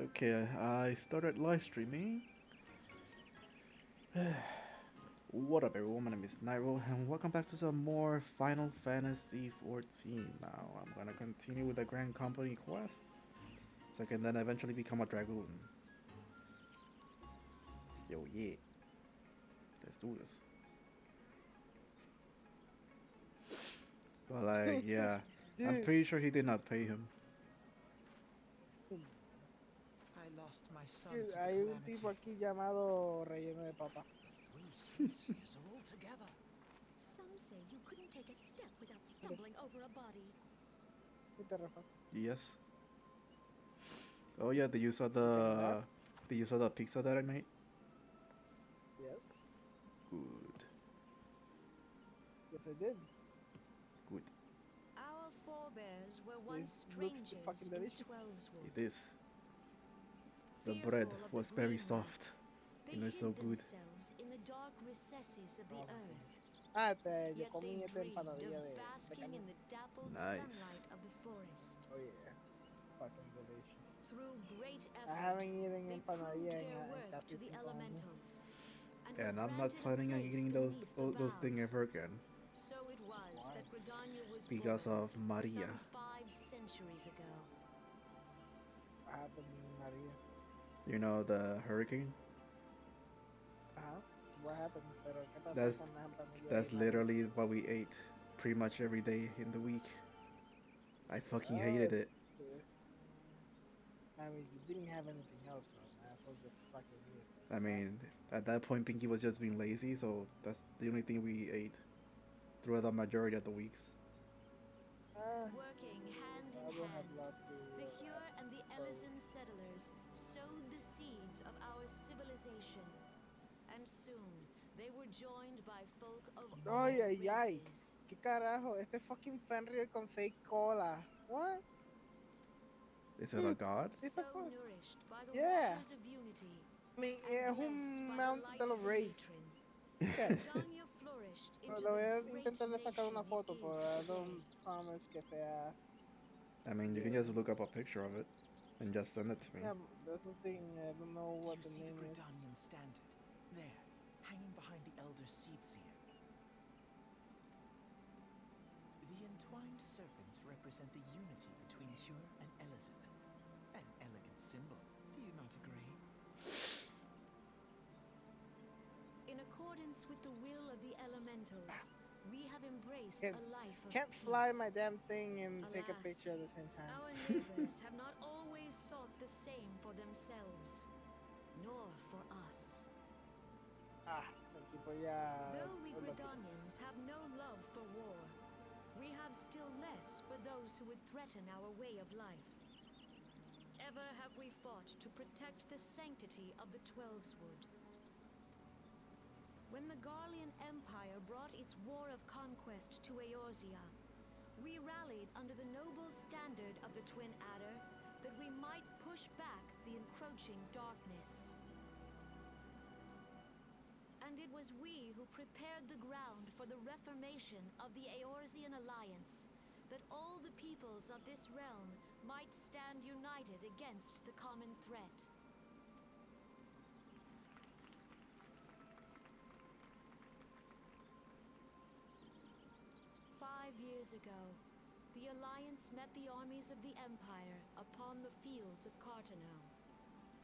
Okay, I started live streaming. What up, everyone? My name is Nightrow, and welcome back to some more Final Fantasy XIV. Now, I'm gonna continue with the Grand Company quest, so I can then eventually become a Dragoon. So yeah, let's do this. But like, yeah, I'm Dude, pretty sure he did not pay him. I lost my son dude, to the hay un tipo calamity. aquí llamado relleno de papa. The three senses are all together. Some say you couldn't take a step without Mire, stumbling over a body. siete Rafa. Yes. Oh yeah, Okay, next. did you saw the pizza that I made? Yes, Good, yes I did. good. Our forebears were It once looks strangers fucking in the delicious. Twelveswood. It is. The bread Fearful of the was very green light, soft. they You know, it's hid so good. themselves in the dark recesses of the Ah, earth. yo Yet they comí esta dreamed empanadilla of de basking caña. in the dappled Nice. sunlight of the forest. Oh yeah, fucking delicious. Through great I effort, haven't eaten they proved empanadilla their en worth casi to the 5 años. elementals, and were And I'm not granted a planning on place eating beneath the those things boughs. ever again So it was Why? that Gridania was because born, of Maria. some 5 centuries ago. What happened, Maria? You know, the hurricane. Ajá. What happened? Pero ¿qué pasó That's con las empanadillas de that's María? literally what we ate pretty much every day in the week. I fucking Oh, hated it. okay. I mean, you didn't have anything else, though, man. So just fucking eat it. I Wow. mean, at that point, Pinky was just being lazy, so that's the only thing we ate throughout the majority of the weeks. Ah, Working hand in I will have hand, lots to the Hure and the pro. Elysian settlers sowed the seeds of our civilization. And soon, they were joined by folk of Ay, all ay, ay. races. ¿Qué carajo? Este fucking Fenrir con 6 colas. What? Is it a Dude, god? it's So a fuck. nourished by the Yeah. waters of unity I mean, and es blessed un by the Mount light de of los the Reyes. matron, Yeah. Gridania flourished into Le the voy a great intentar de sacar nation una it foto, pero is I today. don't promise que sea. I mean, you can just look up a picture of it and just send it to me. Yeah, that's the thing. I don't know Do what you the see the name is. Gridanian standard? There, hanging behind the Elder Seed Seer. The entwined serpents represent the unity between Hure and Elysian. An elegant symbol, do you not agree? In accordance with the will of the elementals, we have embraced Can't, a life of can't fly peace. my damn thing and take a Alas, picture at the same time. our neighbors have not always sought the same for themselves, nor for us. Ah, el tipo ya. Though we Gridanians have no love for war, we have still less for those who would threaten our way of life. Ever have we fought to protect the sanctity of the Twelveswood. When the Garlean Empire brought its war of conquest to Eorzea, we rallied under the noble standard of the Twin Adder that we might push back the encroaching darkness. And it was we who prepared the ground for the reformation of the Eorzean Alliance, that all the peoples of this realm might stand united against the common threat. Years ago, the Alliance met the armies of the Empire upon the fields of Cartano.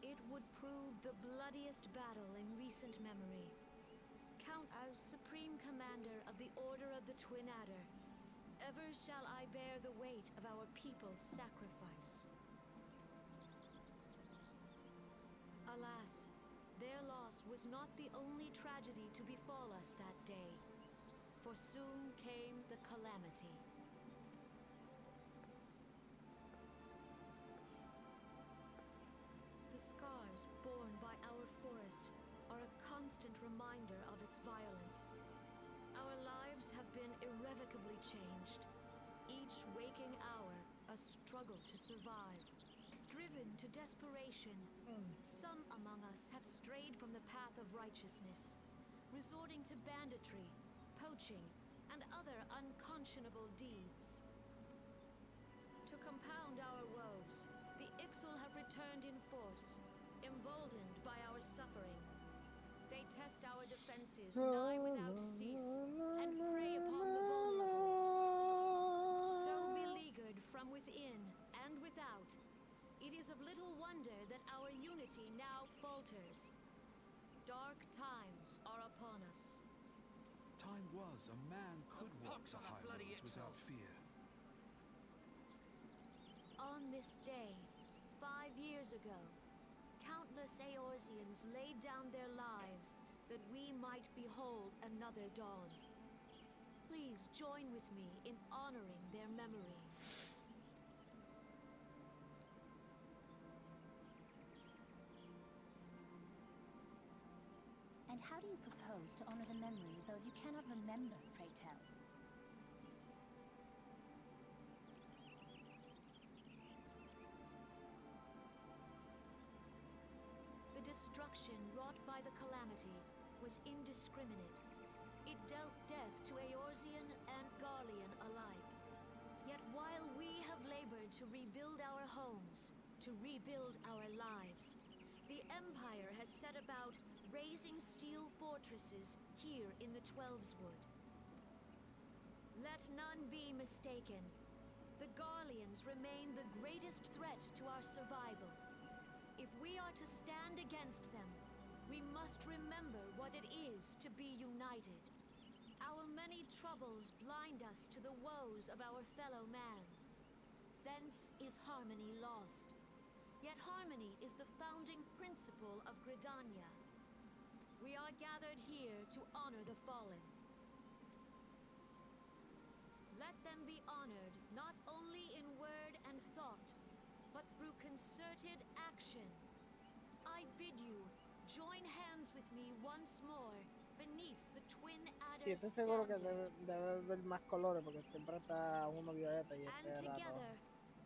It would prove the bloodiest battle in recent memory. Count as Supreme Commander of the Order of the Twin Adder, ever shall I bear the weight of our people's sacrifice. Alas, their loss was not the only tragedy to befall us that day. For soon came the calamity. The scars borne by our forest are a constant reminder of its violence. Our lives have been irrevocably changed. Each waking hour, a struggle to survive. Driven to desperation, some among us have strayed from the path of righteousness, resorting to banditry, poaching, and other unconscionable deeds. To compound our woes, the Ixal have returned in force our suffering. They test our defenses nigh without cease, and prey upon the vulnerable. So beleaguered from within and without, it is of little wonder that our unity now falters. Dark times are upon us. Time was a man could walk pox the on a bloody highlands without fear. On this day, 5 years ago, countless Eorzeans laid down their lives that we might behold another dawn. Please join with me in honoring their memory. And how do you propose to honor the memory of those you cannot remember, pray tell? The destruction wrought by the calamity was indiscriminate. It dealt death to Eorzean and Garlean alike. Yet while we have labored to rebuild our homes, to rebuild our lives, the Empire has set about raising steel fortresses here in the Twelveswood. Let none be mistaken. The Garleans remain the greatest threat to our survival. If we are to stand against them, we must remember what it is to be united. Our many troubles blind us to the woes of our fellow man. Thence is harmony lost. Yet harmony is the founding principle of Gridania. We are gathered here to honor the fallen. Let them be honored not only in word and thought, but through concerted action. I bid you join hands with me once more beneath the Twin Sí, Adder's estoy seguro que standard. debe haber más colores porque siempre está uno violeta y And este rato. together,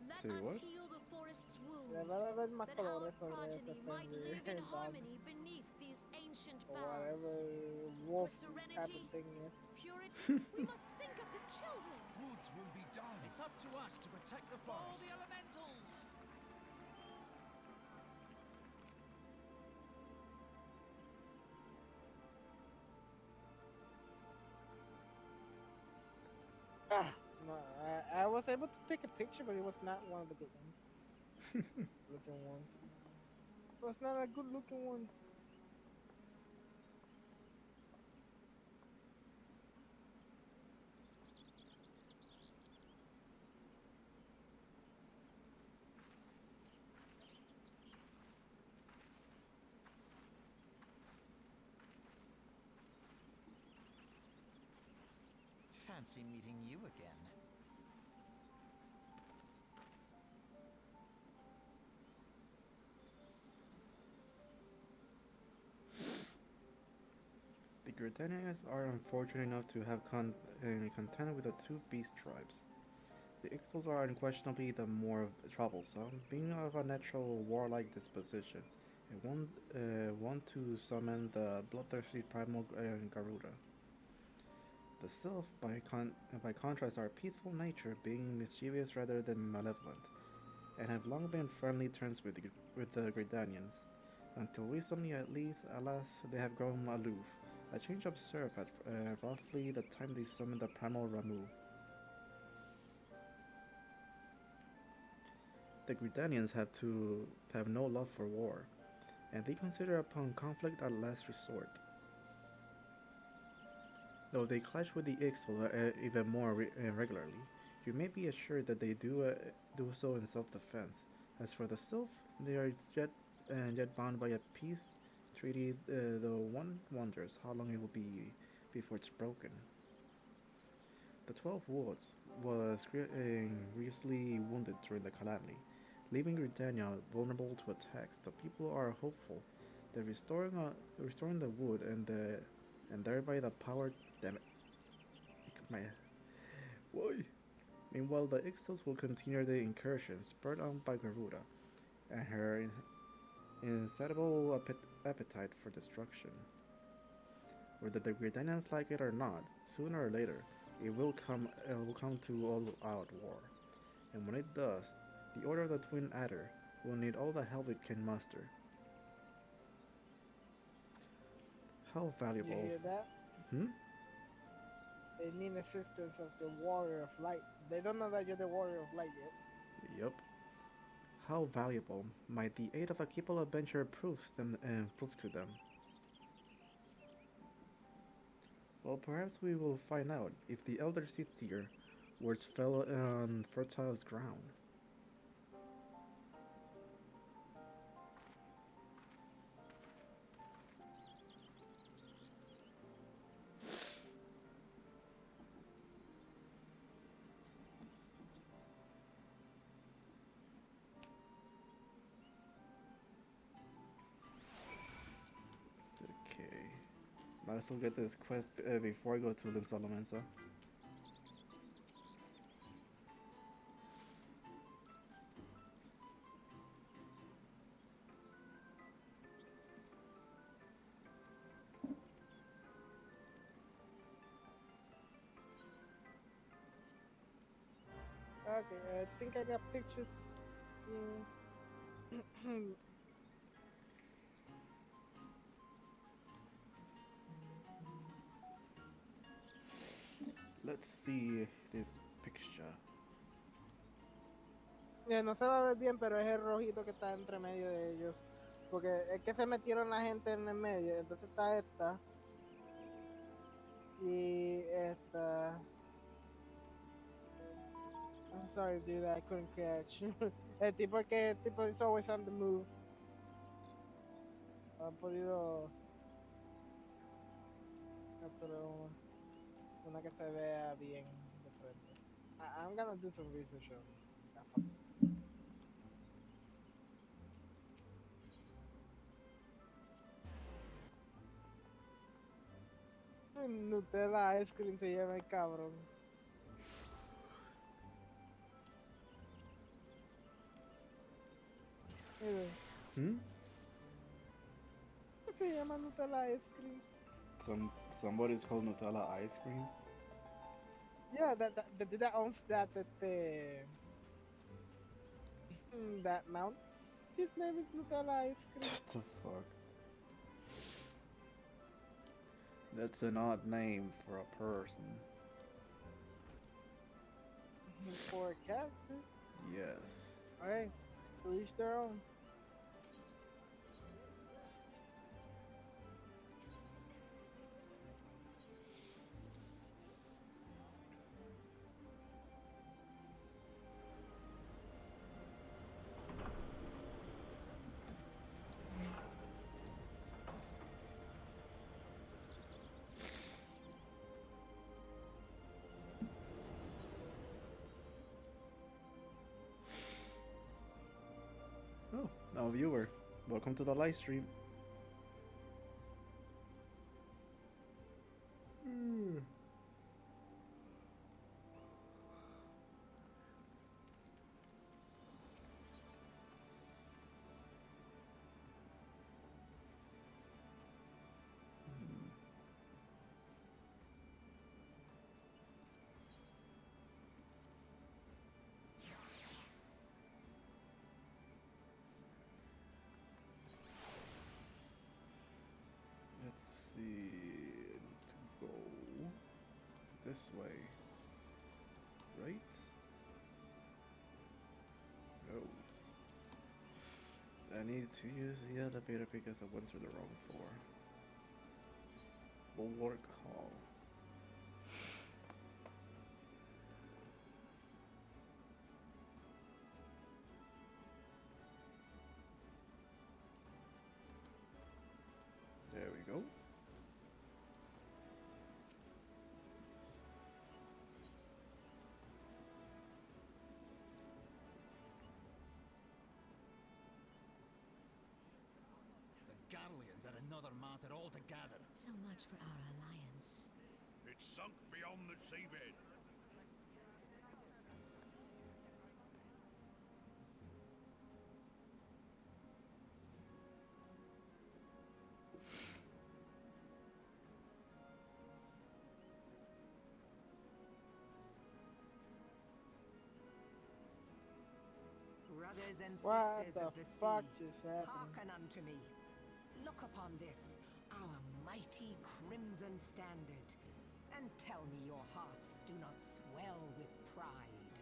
let Say us what? heal the forest's wounds, Debe haber más that our colores sobre este progeny might live in Dog harmony beneath these ancient or whatever boughs. wolf For type of serenity, thing is. purity, we must think of the children. Woods will be done. It's up to us to protect the forest. All the elementals! Ah, no, I was able to take a picture, but it was not one of the good ones. Looking ones. It was not a good looking one. Fancy meeting you again. The Gridanians are unfortunate enough to have contended with the two beast tribes. The Ixals are unquestionably the more troublesome, being of a natural warlike disposition, and want to summon the bloodthirsty primal Garuda. The Sylph, by contrast, are peaceful nature, being mischievous rather than malevolent, and have long been friendly terms with the Gridanians. Until recently, at least, alas, they have grown aloof. A change observed at roughly the time they summoned the primal Ramu. The Gridanians have no love for war, and they consider upon conflict a last resort. Though they clash with the Ixal even more regularly, you may be assured that they do so in self-defense. As for the Sylph, they are yet bound by a peace treaty, though one wonders how long it will be before it's broken. The 12 Woods was grievously wounded during the calamity, leaving Gridania vulnerable to attacks. The people are hopeful that restoring the wood and thereby the power. Damn it! My why? Meanwhile, the Ixos will continue the incursion spurred on by Garuda and her insatiable appetite for destruction. Whether the Gridanians like it or not, sooner or later, it will come to all-out war. And when it does, the Order of the Twin Adder will need all the help it can muster. How You valuable? hear that? Hmm? They need assistance of the warrior of light. They don't know that you're the warrior of light yet. Yup. How valuable might the aid of a Keeple adventure prove to them? Well, perhaps we will find out if the Elder Seer words fell on fertile ground. Okay. Might as well get this quest before I go to Lin Salamanca. Okay, I think I got pictures. Mm. Let's see this picture. No se va a ver bien, pero es el rojito que está entre medio de ellos. Porque es que se metieron la gente en el medio. Entonces está esta. Y esta. I'm sorry, dude, I couldn't catch. El tipo is always on the move. Han podido. Pero una que se vea bien de frente. I'm gonna do some research on that fucking. Nutella ice cream se llama el cabrón. Mire, Hmm? ¿qué se llama Nutella ice cream? Somebody's called Nutella ice cream. Yeah, the dude that owns that mount. His name is Nutella ice cream. What the fuck? That's an odd name for a person. For a character. Yes. Alright, to each their own. Oh, now viewer, welcome to the live stream. Let's see. To go this way, right? No. I need to use the elevator because I went to the wrong floor. Bulwark Hall. There we go. The Garleans are another matter altogether. So much for our alliance. It's sunk beyond the seabed. Brothers and What sisters the of the fuck sea, just happened? hearken unto me. Look upon this, our mighty Crimson Standard, and tell me your hearts do not swell with pride.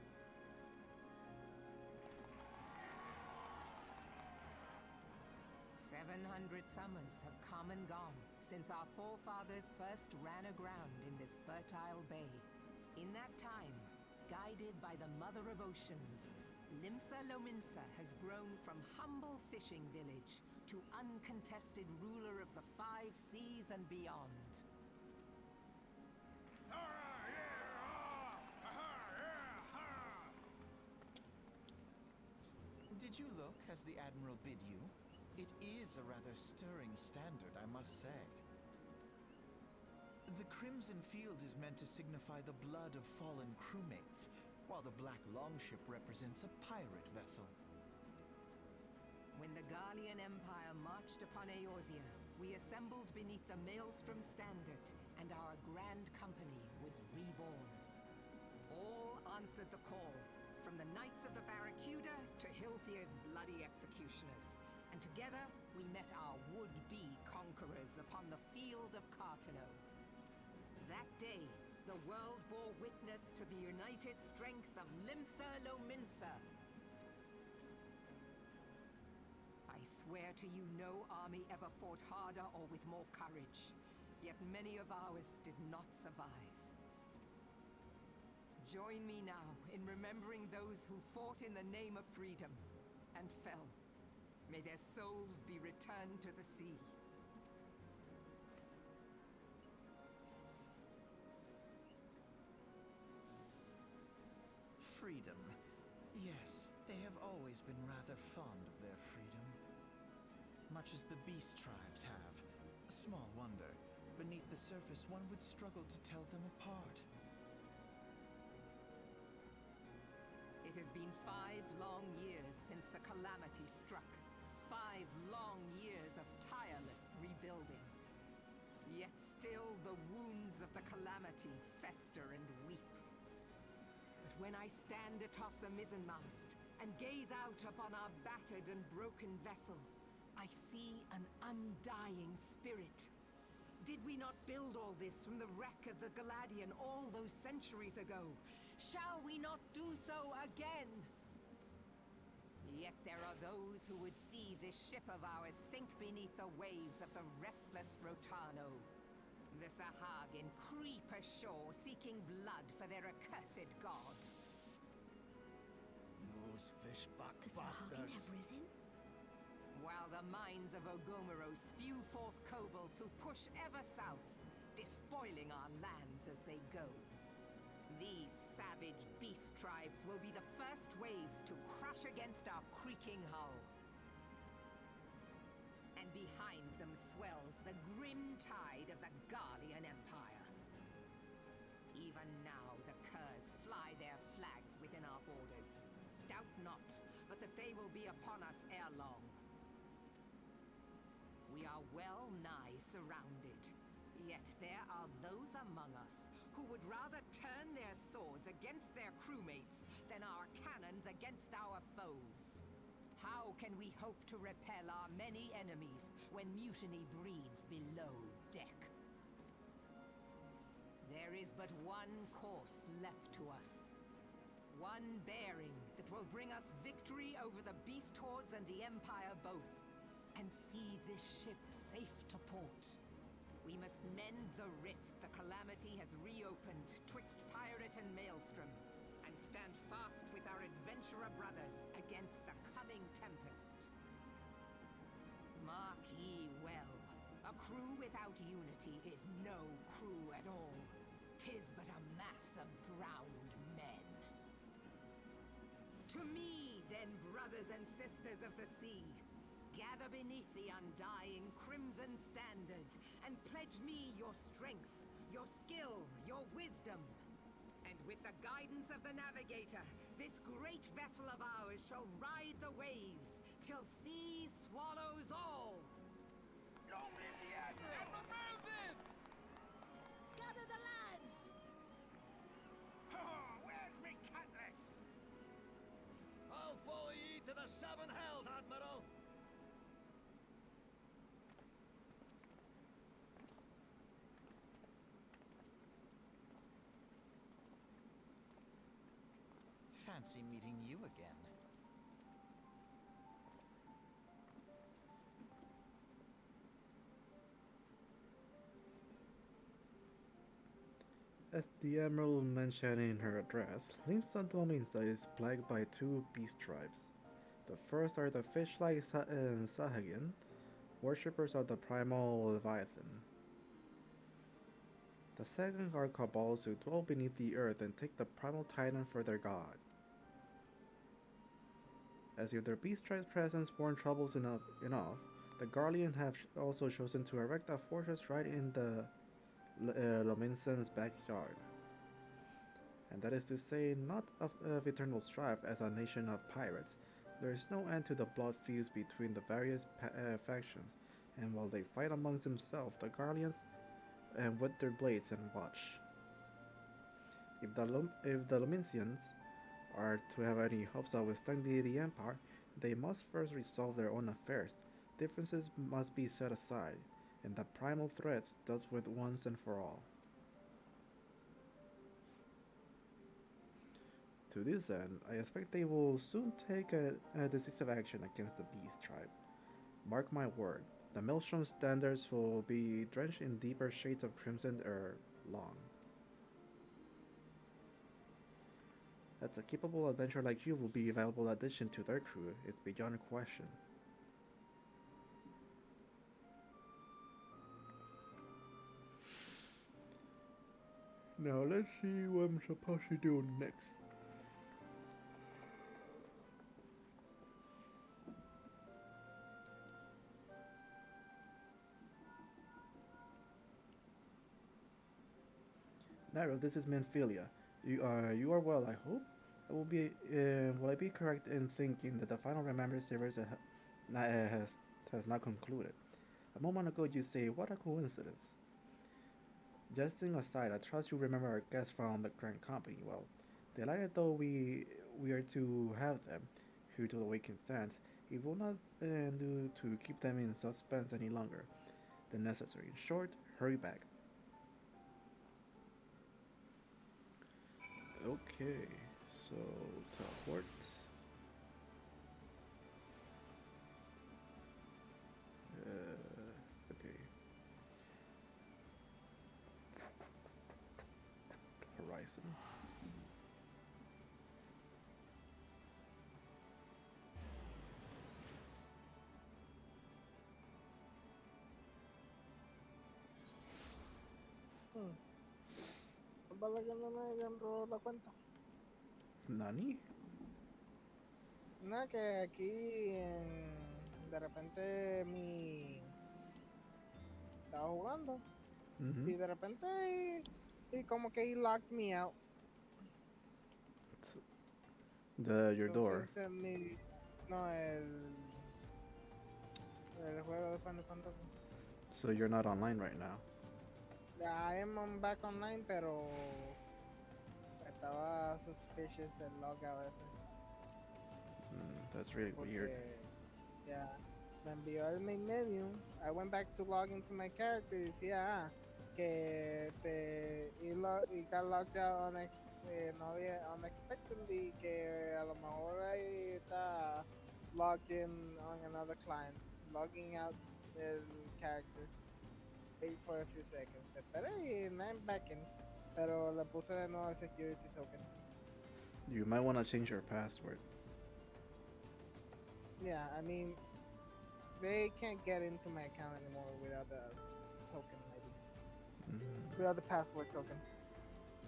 "700 summers have come and gone since our forefathers first ran aground in this fertile bay. In that time, guided by the Mother of Oceans, Limsa Lominsa has grown from humble fishing village to uncontested ruler of the 5 seas and beyond. Did you look as the Admiral bid you? It is a rather stirring standard, I must say. The crimson field is meant to signify the blood of fallen crewmates, while the black longship represents a pirate vessel. When the Garlean Empire marched upon Eorzea, we assembled beneath the Maelstrom Standard, and our grand company was reborn. All answered the call, from the Knights of the Barracuda to Hilthier's bloody executioners, and together we met our would-be conquerors upon the field of Cartano. That day, the world bore witness to the united strength of Limsa Lominsa. I swear to you, no army ever fought harder or with more courage, yet many of ours did not survive. Join me now in remembering those who fought in the name of freedom and fell. May their souls be returned to the sea. Freedom. Yes, they have always been rather fond of their freedom. Much as the beast tribes have. Small wonder. Beneath the surface, one would struggle to tell them apart. It has been 5 long years since the calamity struck. 5 long years of tireless rebuilding. Yet still the wounds of the calamity fester and weep. But when I stand atop the mizzenmast and gaze out upon our battered and broken vessel, I see an undying spirit. Did we not build all this from the wreck of the Galadian all those centuries ago? Shall we not do so again? Yet there are those who would see this ship of ours sink beneath the waves of the restless Rotano. The Sahagin creep ashore seeking blood for their accursed god. Those fishbuck The Sahagin bastards. have risen? While the mines of Ogomero spew forth kobolds who push ever south, despoiling our lands as they go. These savage beast tribes will be the first waves to crash against our creaking hull. And behind them swells the grim tide of the Garlean Empire. Even now the Curs fly their flags within our borders. Doubt not, but that they will be upon us ere long. We are well nigh surrounded, yet there are those among us who would rather turn their swords against their crewmates than our cannons against our foes. How can we hope to repel our many enemies when mutiny breeds below deck? There is but one course left to us. One bearing that will bring us victory over the beast hordes and the Empire both, and see this ship safe to port. We must mend the rift the calamity has reopened twixt pirate and maelstrom, and stand fast with our adventurer brothers against the coming tempest. Mark ye well, a crew without unity is no crew at all. 'Tis but a mass of drowned men. To me, then, brothers and sisters of the sea, gather beneath the undying Crimson Standard, and pledge me your strength, your skill, your wisdom. And with the guidance of the navigator, this great vessel of ours shall ride the waves, till sea swallows all! Long live the Admiral! Gather the lads! Oh, where's me cutlass? I'll follow ye to the 7 hells, Admiral! fancy meeting you again. As the Emerald mentioned in her address, Limsa Dominsa is plagued by two beast tribes. The first are the fish-like Sahagin, worshippers of the primal Leviathan. The second are Cabals who dwell beneath the earth and take the primal titan for their god. As if their beast tribe's presence weren't troubles enough, the Guardian have also chosen to erect a fortress right in the Lominsan's backyard. And that is to say, not of eternal strife as a nation of pirates. There is no end to the blood feuds between the various factions, and while they fight amongst themselves, the Guardians and with their blades and watch. If the Luminsians are to have any hopes of withstanding the Empire, they must first resolve their own affairs. Differences must be set aside, and the primal threats dealt with once and for all. To this end, I expect they will soon take a decisive action against the Beast tribe. Mark my word, the Maelstrom standards will be drenched in deeper shades of crimson ere long. That a capable adventurer like you will be a valuable addition to their crew is beyond question. Now let's see what I'm supposed to do next. Nightrow, this is Menphilia. You are well, I hope. Will I be correct in thinking that the final Remember series has not concluded? A moment ago, you say, "What a coincidence." Jesting aside, I trust you remember our guests from the Grand Company well. Delighted though we are to have them here to the Awakened Sands, it will not do to keep them in suspense any longer than necessary. In short, hurry back. Okay, so teleport. Okay. Horizon. Bala que no me hayan robado la cuenta. Nani? Nada, que aquí de repente estaba jugando y de repente y como que he locked me out. Your door. Entonces no el juego de Final Fantasy. So you're not online right now. I am back online, pero estaba suspicious del logout ese. That's really weird. Yeah, me envió el main menu. I went back to log into my character y decía que y got logged out no había unexpectedly, que a lo mejor ahí está logged in on another client. Logging out el character. Wait for a few seconds. Esperé y I'm back in. Pero le puse de nuevo el security token. You might want to change your password. Yeah, I mean, they can't get into my account anymore without the token ID. Without the password token.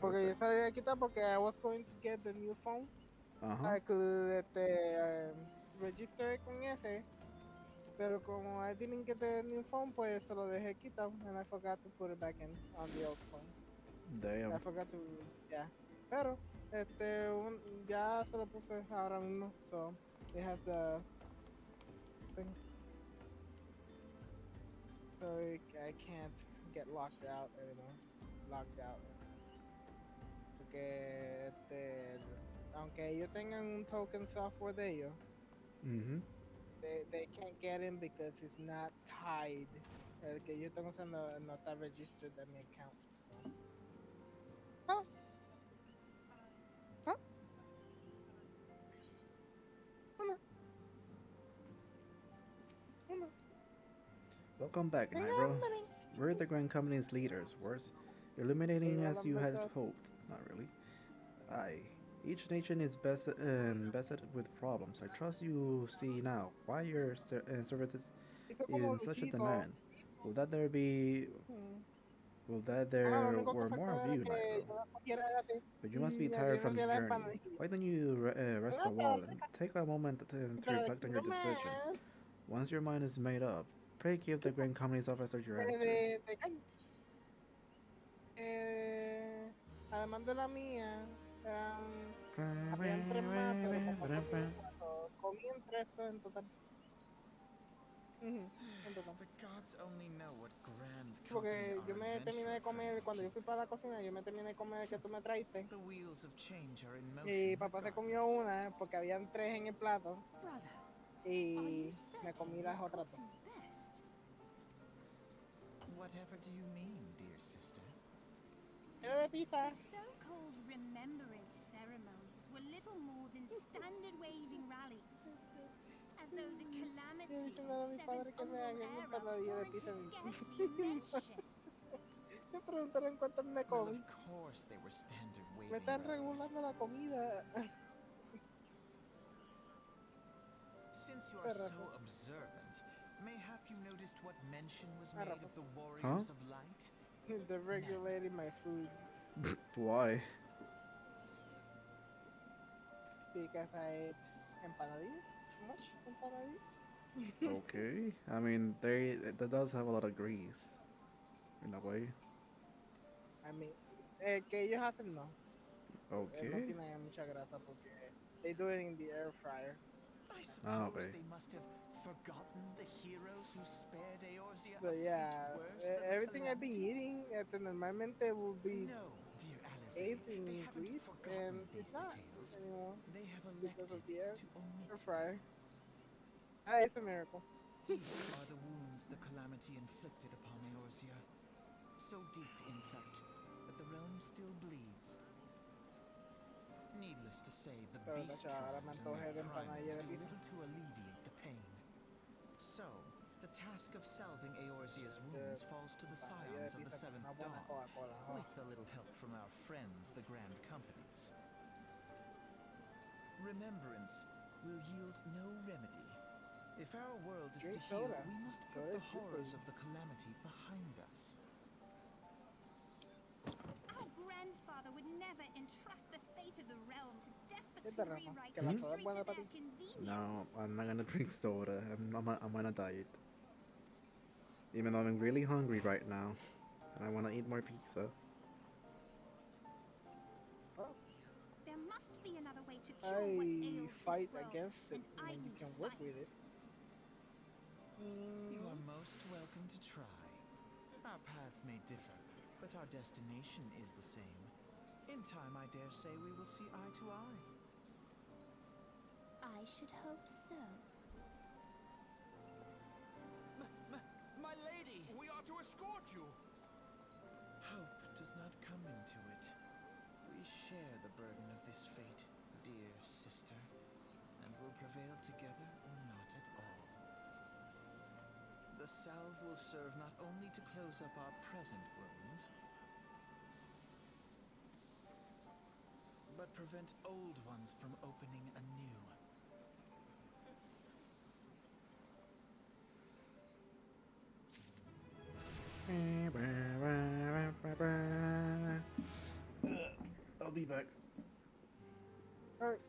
Porque yo salí de quitar porque I was going to get the new phone. I could register con ese. Pero como I didn't get the new phone, pues se lo dejé quitado. And I forgot to put it back in on the old phone. Damn. I forgot to, yeah. Pero, ya se lo puse ahora mismo. So, it has the thing. So I can't get locked out anymore. Locked out. Porque aunque ellos tengan un token software de ellos, they can't get in because it's not tied. El que yo estoy usando no está registered en mi account. Welcome back, Tengo Nightrow. hambre. We're the Grand Company's leaders, worse. Illuminating Iba as you had hamburger. hoped. Not really. Aye. Each nation is bested with problems. I trust you see now why your services Y fue como in such a Luisito. demand. Will that there be Mm. will that Ajá, lo there único que were more faltaba of era you, que Nightrow? yo la cogiera de así But you must be y tired from abrirme the la journey. empanadilla. Why don't you rest a Ah, while and cállate, take a moment to pero de reflect on your quiero decision? más. Once your mind is made up, pray give the Grand Company's officer your answer. De calle. Eh, Además de la mía, eran, habían tres más, pero como comí cuatro, comí en tres pues, en total. Ujú, en total. The gods only know what grand company Porque yo our me terminé de adventurer friend comer, will cuando yo keep. fui para la cocina, yo me terminé de comer el que tú me traiste. The wheels of change are in Y motion papá se comió regardless. una, porque habían tres en el plato, Brother, are you y me certain comí this las otras course dos. is best? Whatever do you mean, dear sister? Era de pizza. The so-called remembrance ceremonies were little more than standard waving rallies. As though the Yo calamity diciendo a of mi padre seventh que me umbral haga una era empanadilla de warranted pizza a mí. scarcely mention. Me preguntaron cuántas me Well, comí. of course they were standard Me waving están rallies. regulando la comida. Since you are so observant, mayhap you noticed what mention was made of the warriors of light? They're regulating my food Why? because I ate empanadillas. Too much empanadillas. Okay. I mean, that does have a lot of grease, in a way. I mean, que ellos hacen no. No Okay. tiene mucha grasa porque they do it in the air fryer. I Ah, suppose okay. they must have forgotten the heroes who spared Eorzea But a yeah, fate worse than the everything I've been calamity? eating normalmente will be No, dear Alice, aged they in haven't grease, forgotten and it's these not details. anymore They have because elected of the air to omit fryer. them. It's a miracle. Deep are the wounds the calamity inflicted upon Eorzea. So deep, in fact, that the realm still bleeds. Needless to say, the Pero beast cacha, ahora me tribes and antojé de their empanadilla de primals do pizza. little to alleviate the pain. So, the task of salving Eorzea's wounds falls to the Empanadilla de scions of the pizza con Seventh una buena Dawn, Coca-Cola. with a little help from our friends, the Grand Companies. Remembrance will yield no remedy. If our world is to Drink heal, soda. we must put Soda the is good for horrors you. of the calamity behind us. Our grandfather would never entrust the fate of the realm to despots ¿Qué who te Rafa? rewrite Que la Hmm? soda es history buena to para their ti. convenience. No, I'm not gonna drink soda. I'm on a diet. Even though I'm really hungry right now, and I wanna eat more pizza. Oh, There must be another way to cure what I ails fight this world, against it, and and I then you need can to work find with it. You are most welcome to try. Our paths may differ, but our destination is the same. In time, I dare say we will see eye to eye. I should hope so. My lady! We are to escort you! Hope does not come into it. We share the burden of this fate, dear sister, and will prevail together or not at all. The salve will serve not only to close up our present wounds, but prevent old ones from opening anew. I'll be back. Alright.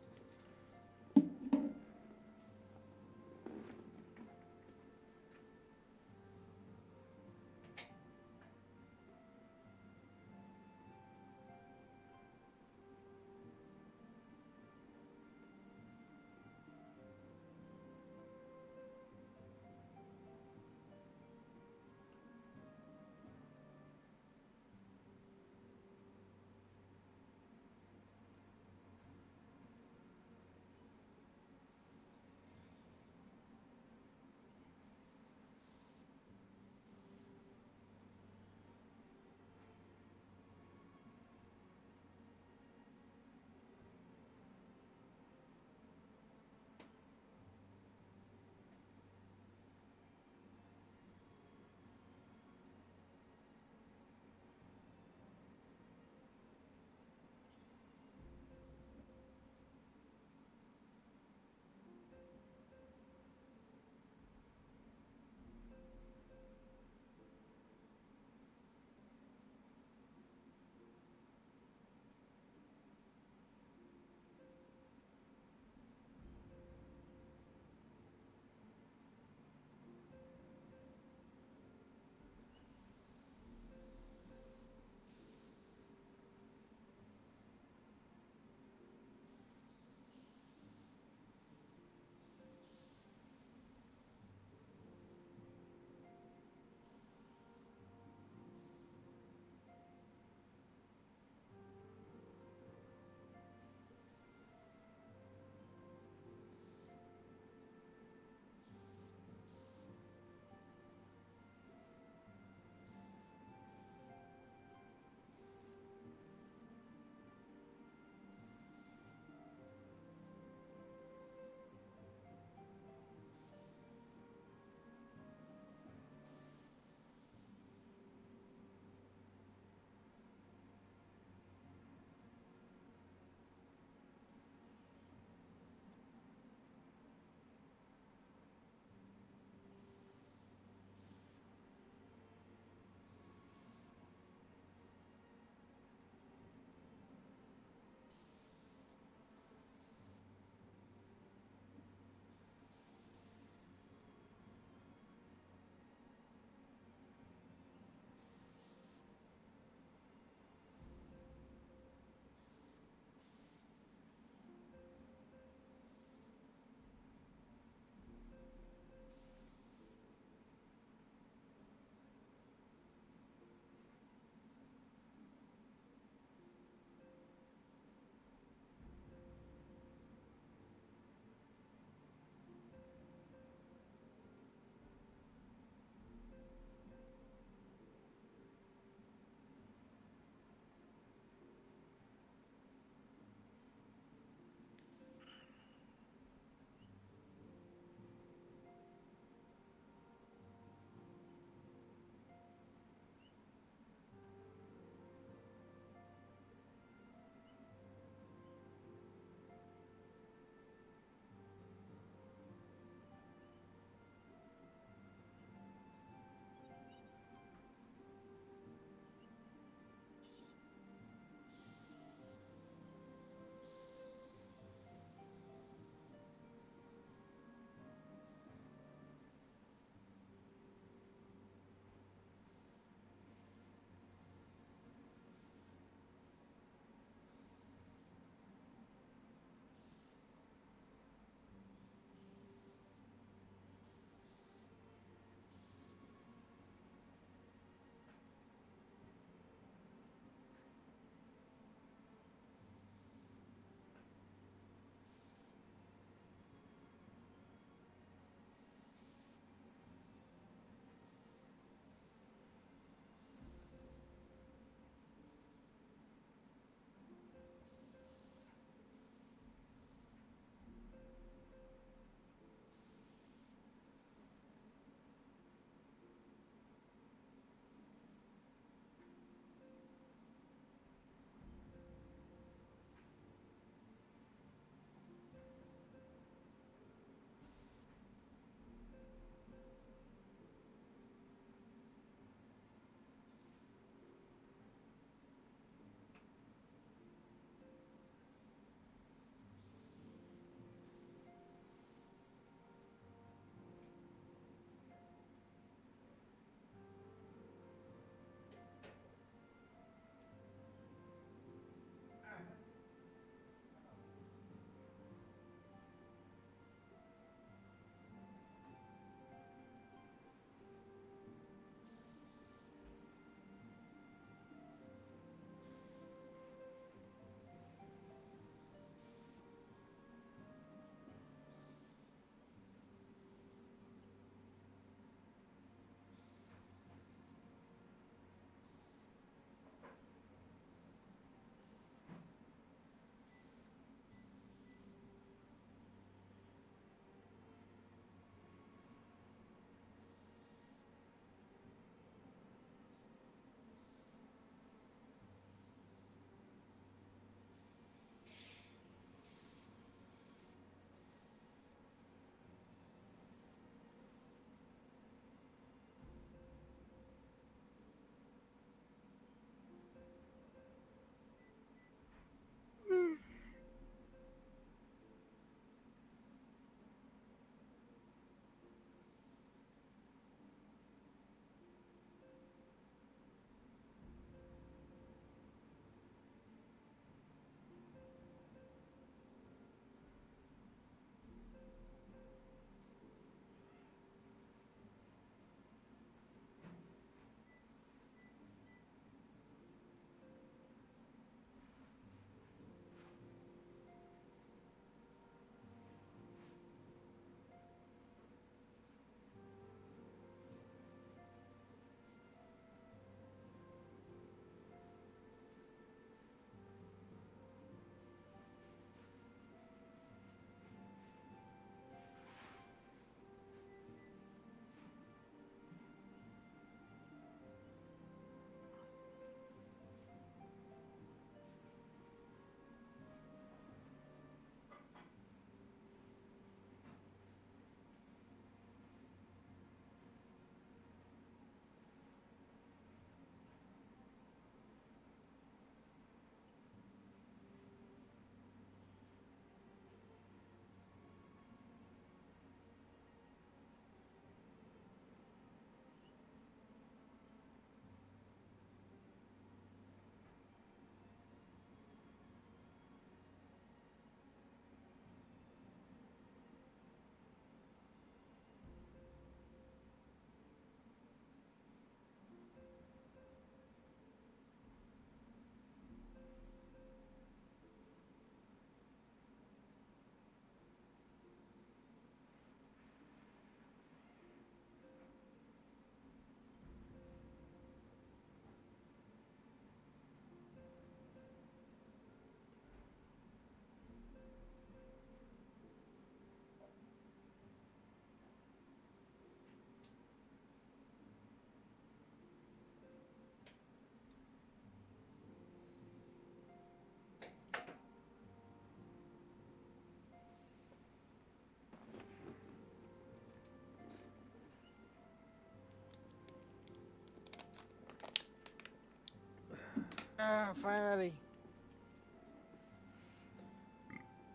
Ah, finally.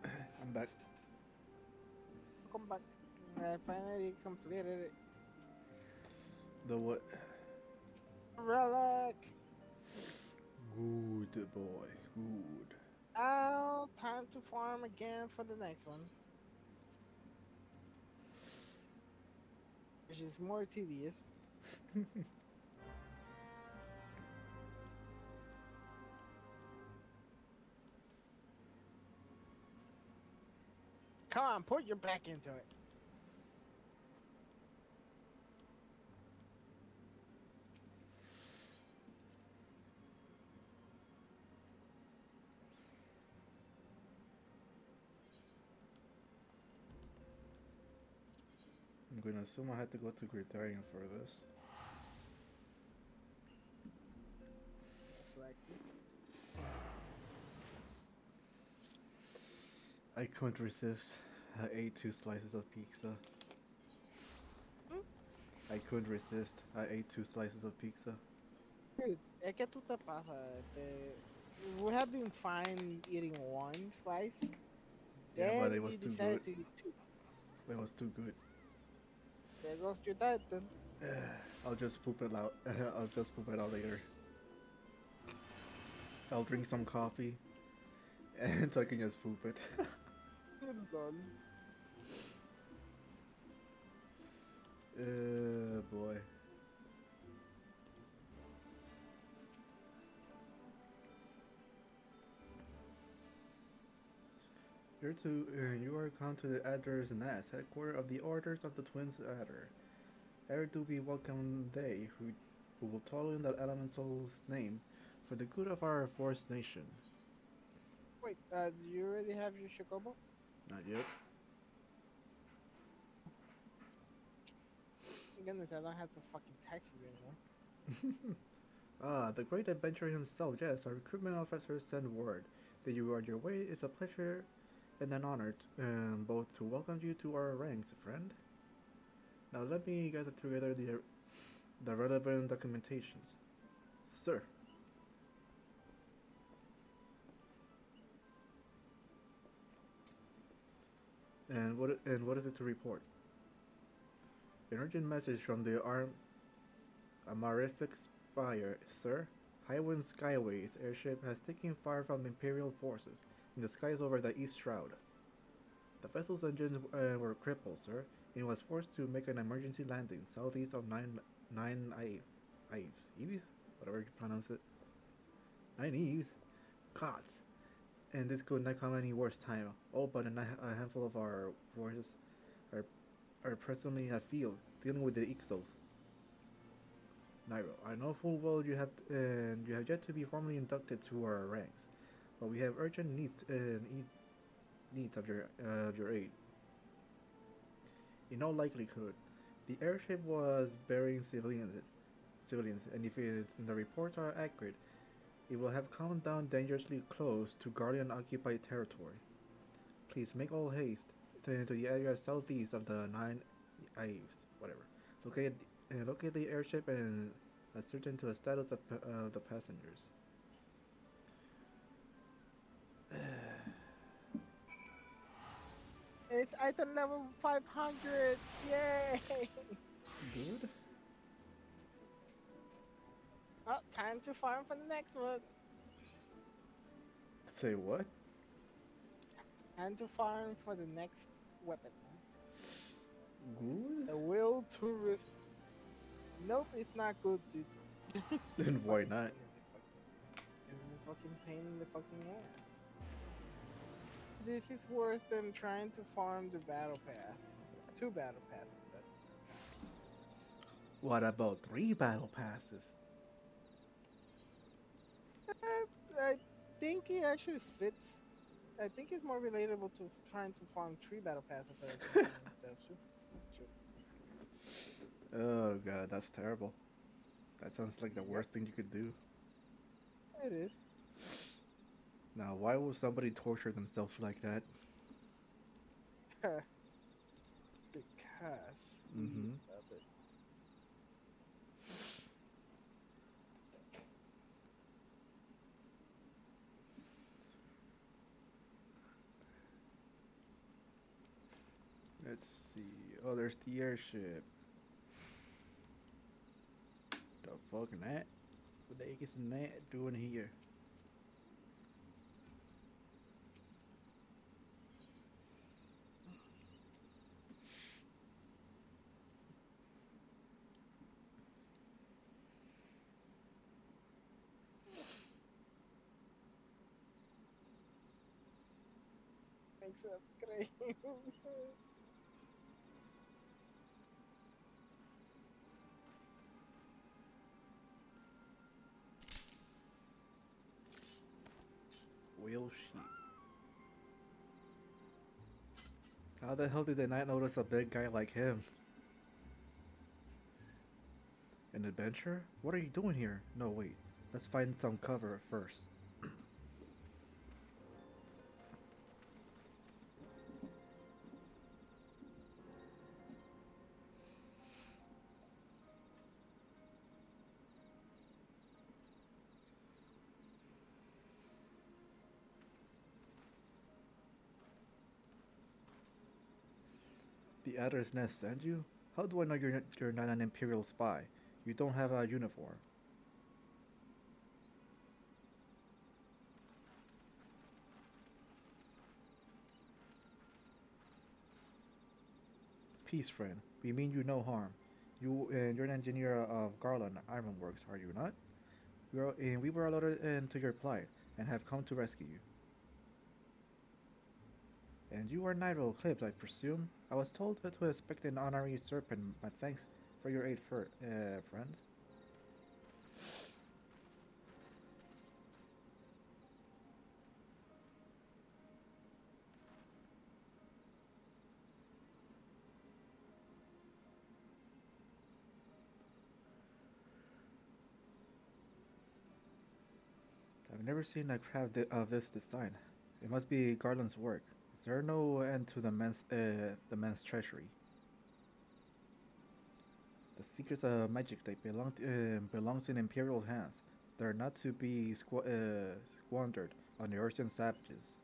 I'm back. Welcome back. I finally completed it. The what? Relic. Good boy. Good. Oh, time to farm again for the next one. Which is more tedious. Come on, put your back into it. I'm gonna assume I had to go to Gritarian for this. Most likely. I couldn't resist. I ate 2 slices of pizza. Hmm? I couldn't resist. I ate 2 slices of pizza. Dude, es que tú te pasas. We have been fine eating one slice. Yeah, but Then it was you too good. decided to eat two. It was too good. There goes your diet then. I'll just poop it out. I'll just poop it out later. I'll drink some coffee, and so I can just poop it. Lol. Boy. You are come to the Adder's Nest, headquarters of the Orders of the Twins Adder. Ere do we welcome they who will toil in the elemental's name for the good of our forest nation. Wait, do you already have your Chocobo? Not yet. Goodness, I don't have to fucking text you anymore. The great adventurer himself, yes, our recruitment officer sent word that you are on your way. It's a pleasure and an honor both to welcome you to our ranks, friend. Now let me gather together the relevant documentations. Sir. And what is it to report? An urgent message from the Amaristic Spire, sir. Highwind Skyways airship has taken fire from Imperial forces in the skies over the East Shroud. The vessel's engines were crippled, sir, and was forced to make an emergency landing southeast of Nine Eves? Eves? Whatever you pronounce it. 9 Eves? Gods. And this could not come any worse time. All but a handful of our forces are, are presently afield, dealing with the Ixos. Nightrow, I know full well you have yet to be formally inducted to our ranks, but we have urgent needs of your aid. In all likelihood, the airship was burying civilians, and if the reports are accurate, it will have come down dangerously close to Guardian-occupied territory. Please make all haste to the area southeast of the Nine Ives, whatever. Locate the airship and ascertain to the status of the passengers. It's item level 500! Yay! Good. Well, time to farm for the next one. Say what? Time to farm for the next weapon. Good? The will to risk. Nope, it's not good, dude. Then why not? It's a fucking pain in the fucking ass. This is worse than trying to farm the battle pass. 2 battle passes at the same time. What about 3 battle passes? I think it actually fits. I think it's more relatable to trying to farm 3 battle passes at the same time instead of 2. Oh god, that's terrible. That sounds like the worst thing you could do. It is. Now, why would somebody torture themselves like that? Because Mm-hmm. of it. Let's see. Oh, there's the airship. The fucking that? What the heck is that doing here? Except crave. Whale sheep. How the hell did they not notice a big guy like him? An adventure? What are you doing here? No, wait. Let's find some cover first. The Adder's Nest sent you? How do I know you're not an Imperial spy? You don't have a uniform. Peace, friend. We mean you no harm. You're an engineer of Garland Ironworks, are you not? We were alerted to your plight and have come to rescue you. And you are Nightrow Eclipse, I presume? I was told to expect an honorary serpent, but thanks for your aid, friend. I've never seen a craft of this design. It must be Garland's work. Is there no end to the man's treasury? The secrets of magic they belongs in Imperial hands. They're not to be squandered on the Ursian savages.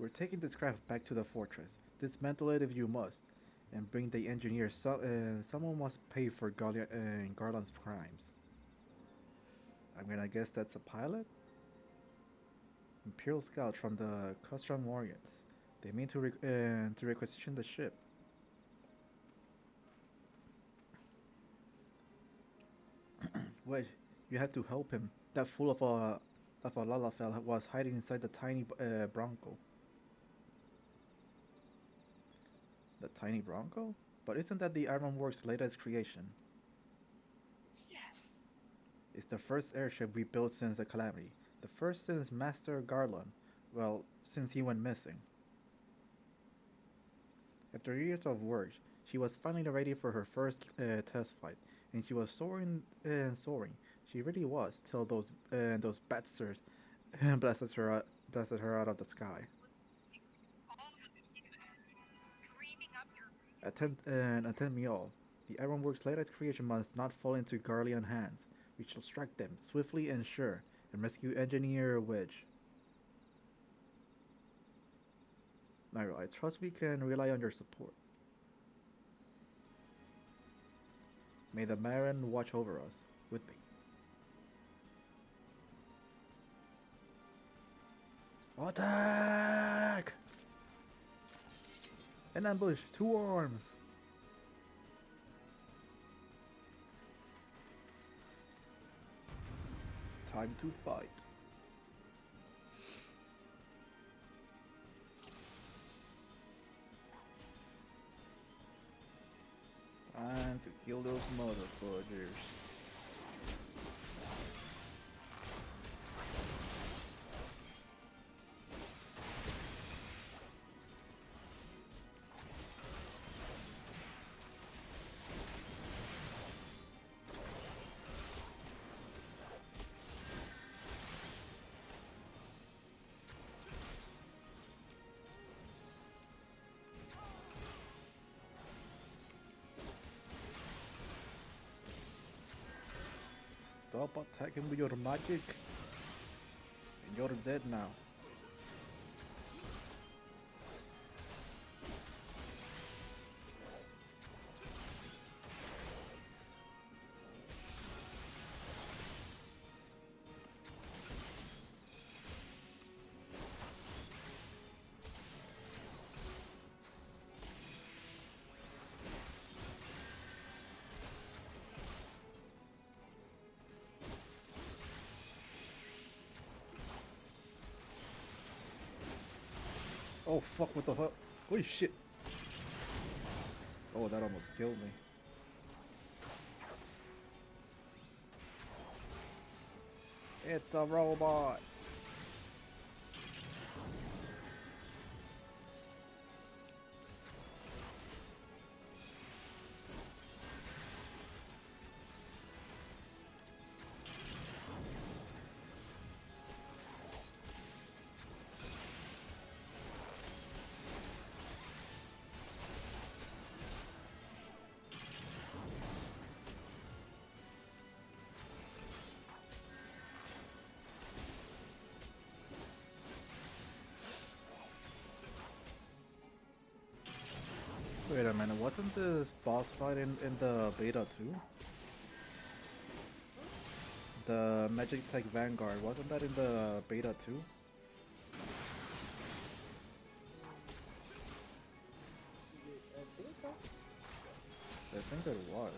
We're taking this craft back to the fortress. Dismantle it if you must, and bring the engineer. Someone must pay for Garland's crimes. I'm gonna guess that's a pilot? Imperial scouts from the Custron Warriors. They mean to requisition the ship. Wait, you have to help him. That fool of a Lalafell was hiding inside the tiny Bronco. The tiny Bronco? But isn't that the Ironworks' latest creation? Yes. It's the first airship we built since the Calamity. The first since Master Garland. Well, since he went missing. After years of work, she was finally ready for her first test flight, and she was soaring and soaring. She really was, till those bastards blasted her out of the sky. Attend me all. The Ironworks' latest creation must not fall into Garlean hands. We shall strike them swiftly and sure, and rescue Engineer Wedge. Nairo, I trust we can rely on your support. May the Marin watch over us. With me. Attack! An ambush! 2 arms! Time to fight. Time to kill those motherfuckers. Stop attacking with your magic. And you're dead now. Oh fuck, what the fuck? Holy shit. Oh, that almost killed me. It's a robot. Wait a minute, wasn't this boss fight in the beta too? The Magic Tech Vanguard, wasn't that in the beta too? I think so. I think it was.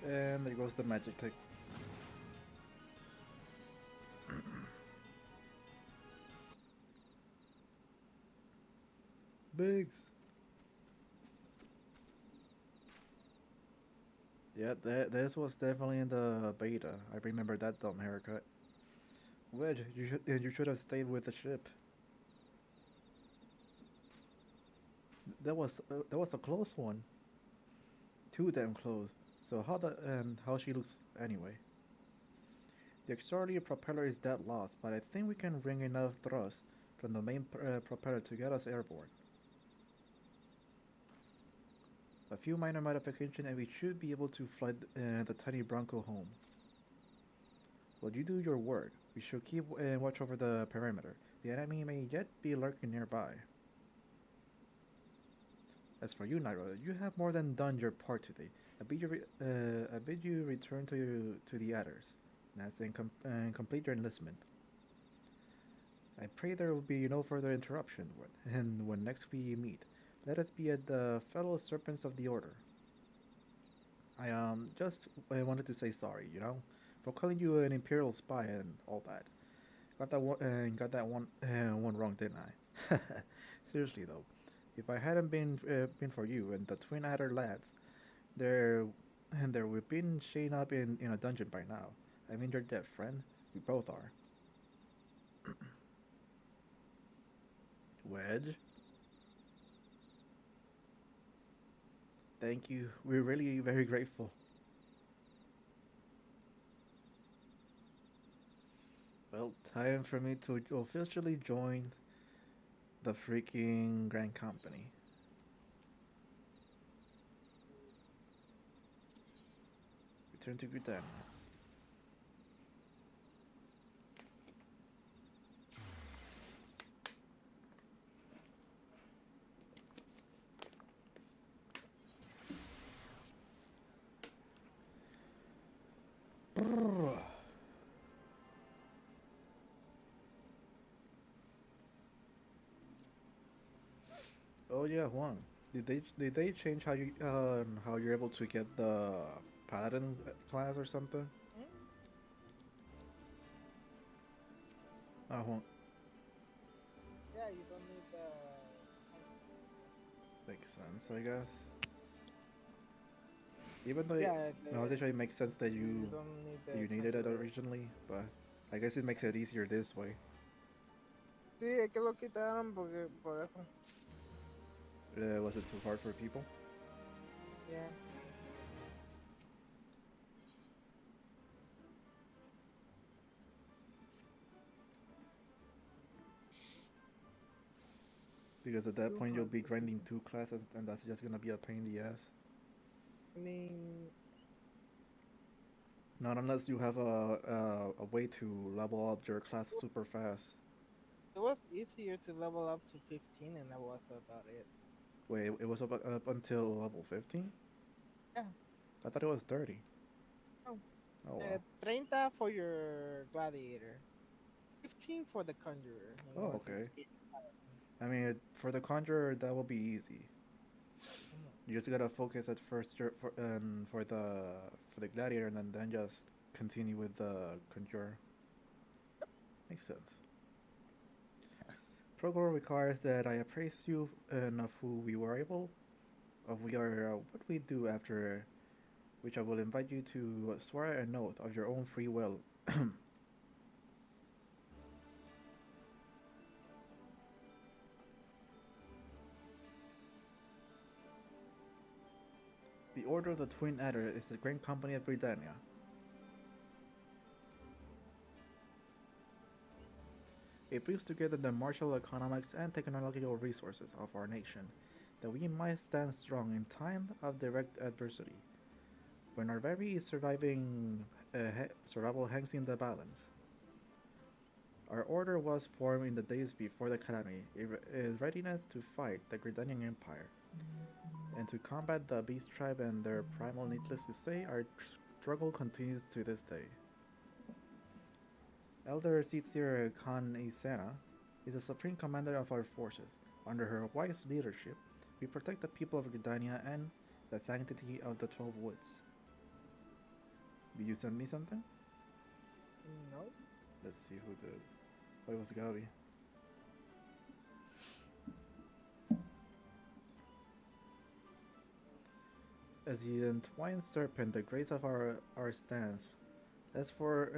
And there goes the Magic Tech. Biggs. Yeah, this was definitely in the beta. I remember that dumb haircut. Wedge, you should have stayed with the ship. That was a close one. Too damn close. So how she looks anyway. The auxiliary propeller is dead lost, but I think we can wring enough thrust from the main propeller to get us airborne. A few minor modifications and we should be able to fly the tiny Bronco home. While you do your work, we should keep watch over the perimeter. The enemy may yet be lurking nearby. As for you, Nightrow, you have more than done your part today. I bid you return to the others, and complete your enlistment. I pray there will be no further interruption, and when next we meet, let us be at the fellow serpents of the order. I just wanted to say sorry, for calling you an imperial spy and all that. Got that one wrong, didn't I? Seriously though, if I hadn't been for you and the Twin Adder lads, there we've been chained up in a dungeon by now. I mean, you're dead, friend. We both are. Wedge, thank you. We're really very grateful. Well, time for me to officially join the freaking Grand Company. Return to Britannia. Oh yeah, Juan. Did they change how you're able to get the paladin class or something? Hmm? Juan, Yeah, you don't need the. makes sense, I guess. Even though Yeah, nowadays it makes sense that you you don't need the. you needed it originally, but I guess it makes it easier this way. Sí, es que lo quitaron porque por eso. Was it too hard for people? Yeah. Because at that Too point you'll hard be for grinding people. 2 classes, and that's just gonna be a pain in the ass. I mean, Not unless you have a way to level up your class super fast. It was easier to level up to 15, and that was about it. Wait, it was up until level 15? Yeah. I thought it was 30. Oh, Oh well. 30 for your gladiator, 15 for the conjurer in Oh, order to okay. get. I mean, for the conjurer, that will be easy. Mhm. You just gotta focus at first for the gladiator, and then just continue with the conjurer. Makes sense. Protocol requires that I appraise you of who we were able, of we are what we do after, which I will invite you to swear an oath of your own free will. The Order of the Twin Adder is the Grand Company of Britannia. It brings together the martial economics and technological resources of our nation, that we might stand strong in time of direct adversity, when our very survival hangs in the balance. Our order was formed in the days before the calamity, in readiness to fight the Gridanian Empire, and to combat the Beast Tribe and their primal. Needless to say, our struggle continues to this day. Elder Sitzir Khan Isana is the supreme commander of our forces. Under her wise leadership, we protect the people of Gridania and the sanctity of the 12 Woods. Did you send me something? No. Let's see who did. Oh, it was Gabi. As the entwined serpent, the grace of our stance, as for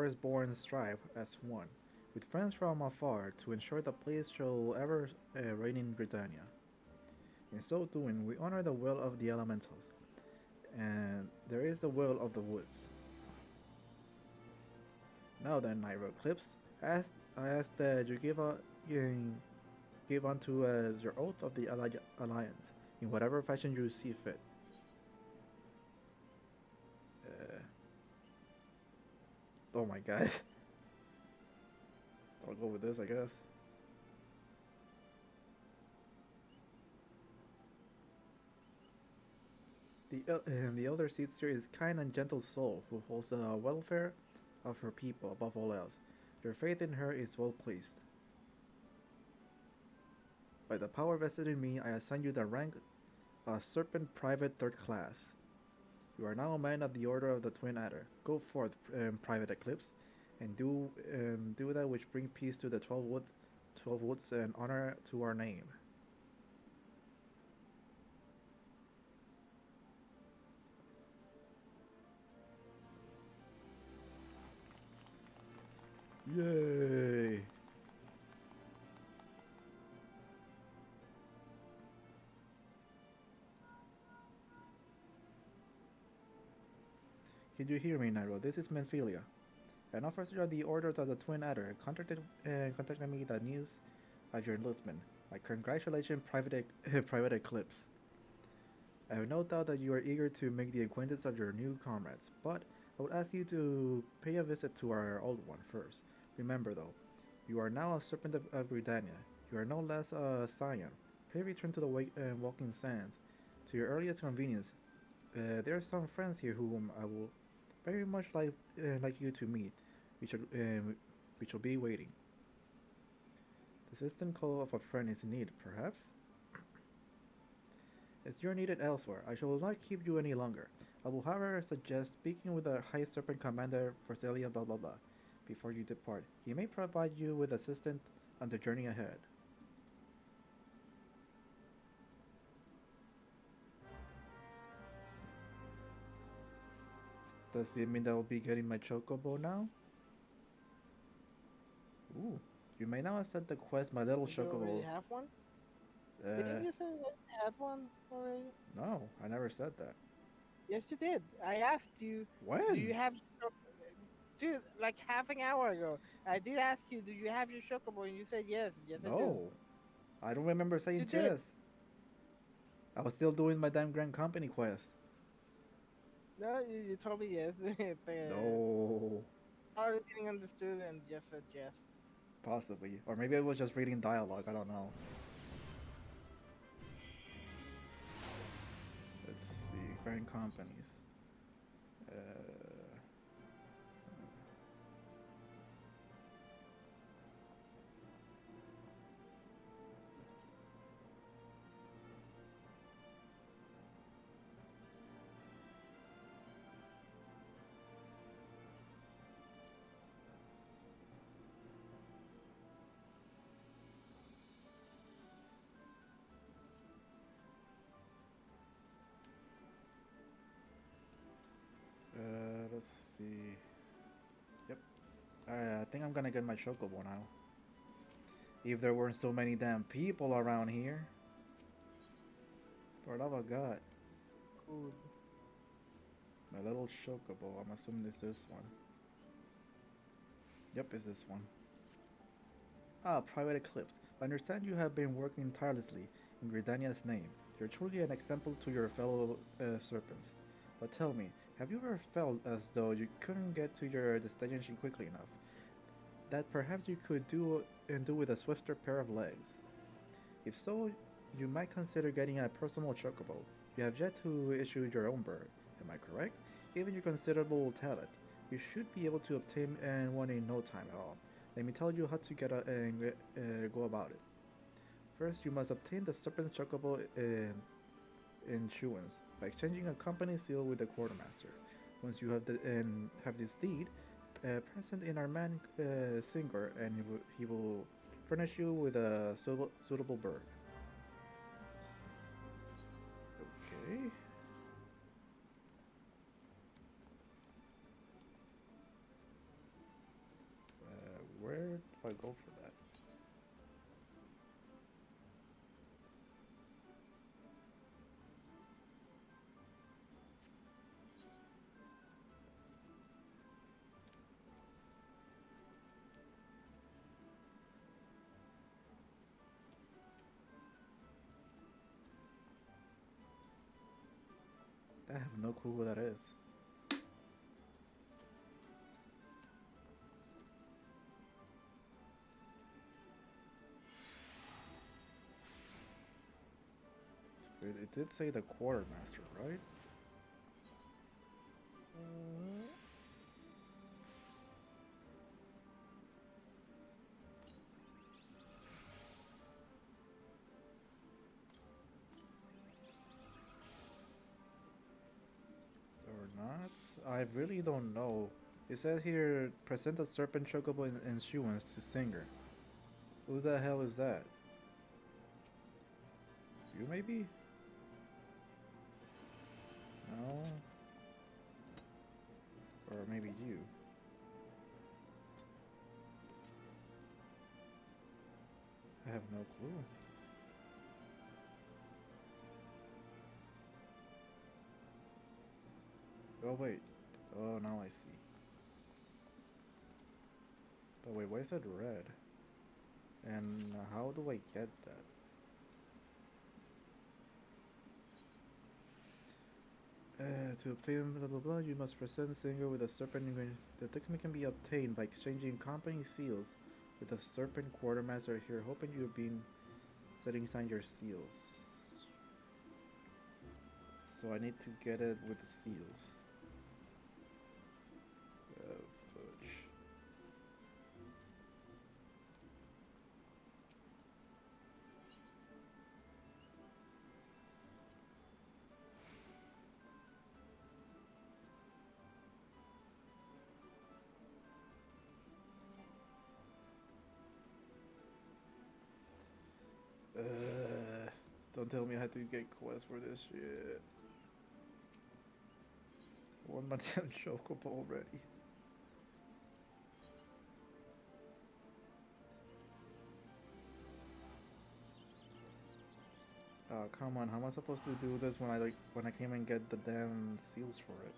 his born strive as one, with friends from afar, to ensure the place shall ever reign in Britannia. In so doing, we honor the will of the elementals, and there is the will of the woods. Now then, Nightrow Clips, I ask that you give unto as your oath of the alliance, in whatever fashion you see fit. Uh, oh my god. I'll go with this, I guess. The elder Seedster is kind and gentle soul who holds the welfare of her people above all else. Your faith in her is well placed. By the power vested in me, I assign you the rank of Serpent Private Third Class. You are now a man of the Order of the Twin Adder. Go forth, Private Eclipse, and do that which bring peace to the 12 woods and honor to our name. Yay! Can you hear me, Nairo? This is Menphilia. An officer of the Order of the Twin Adder contacted me the news of your enlistment. My congratulations, Private Eclipse. I have no doubt that you are eager to make the acquaintance of your new comrades, but I would ask you to pay a visit to our old one first. Remember, though, you are now a serpent of Britannia. You are no less a scion. Pray return to the walking sands. To your earliest convenience, there are some friends here whom I will very much like you to meet, which will be waiting. The distant call of a friend is in need, perhaps? As you're needed elsewhere, I shall not keep you any longer. I will, however, suggest speaking with the High Serpent Commander for Celia blah blah blah before you depart. He may provide you with assistance on the journey ahead. Does it mean that I'll be getting my chocobo now? Ooh. You may now accept the quest, my little Did you already chocobo. have one? Didn't Uh, you say that you had one already? no, I never said that. Yes, you did. I asked you, do you When? have dude, like half an hour ago. I did ask you, do you have your chocobo? And you said yes. Yes, I do. No. I don't remember You saying did. yes. I was still doing my damn Grand Company quest. No, you told me yes. No, I didn't understood and just said yes. possibly. Or maybe I was just reading dialogue. I don't know. Let's see. Grand companies. Uh, let's see. Yep. I think I'm gonna get my chocobo now. If there weren't so many damn people around here. For love of God. Cool. My little chocobo. I'm assuming it's this one. Yep, it's this one. Ah, Private Eclipse. I understand you have been working tirelessly in Gridania's name. You're truly an example to your fellow serpents. But tell me, have you ever felt as though you couldn't get to your destination quickly enough? That perhaps you could do with a swifter pair of legs? If so, you might consider getting a personal chocobo. You have yet to issue your own bird, am I correct? Given your considerable talent, you should be able to obtain one in no time at all. Let me tell you how to go about it. First, you must obtain the serpent chocobo in Shuans by exchanging a company seal with the quartermaster. Once you have this deed, present in our man Singer, and he will furnish you with a suitable bird. Okay. Where do I go for that? I have no clue who that is. It did say the quartermaster, right? Mm-hmm. Or not? I really don't know. It says here, present a serpent chocobo in Shuans to Singer. Who the hell is that? You maybe? No? Or maybe you? I have no clue. Oh wait. Oh, now I see. But wait, why is it red? And how do I get that? To obtain blah blah blah, you must present Singer with a serpent ingredient. The document can be obtained by exchanging company seals with the serpent quartermaster here, hoping you've been setting aside your seals. So I need to get it with the seals. Fudge. Don't tell me I had to get quests for this shit. I want my damn chocobo already. Oh, come on, how am I supposed to do this when I came and get the damn seals for it?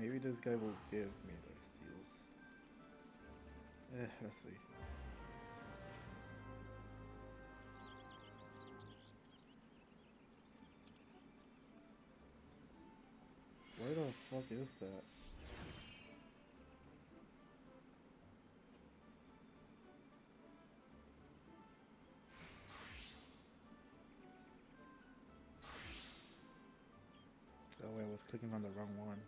Maybe this guy will give me the seals. Let's see. Where the fuck is that? Oh wait, I was clicking on the wrong one.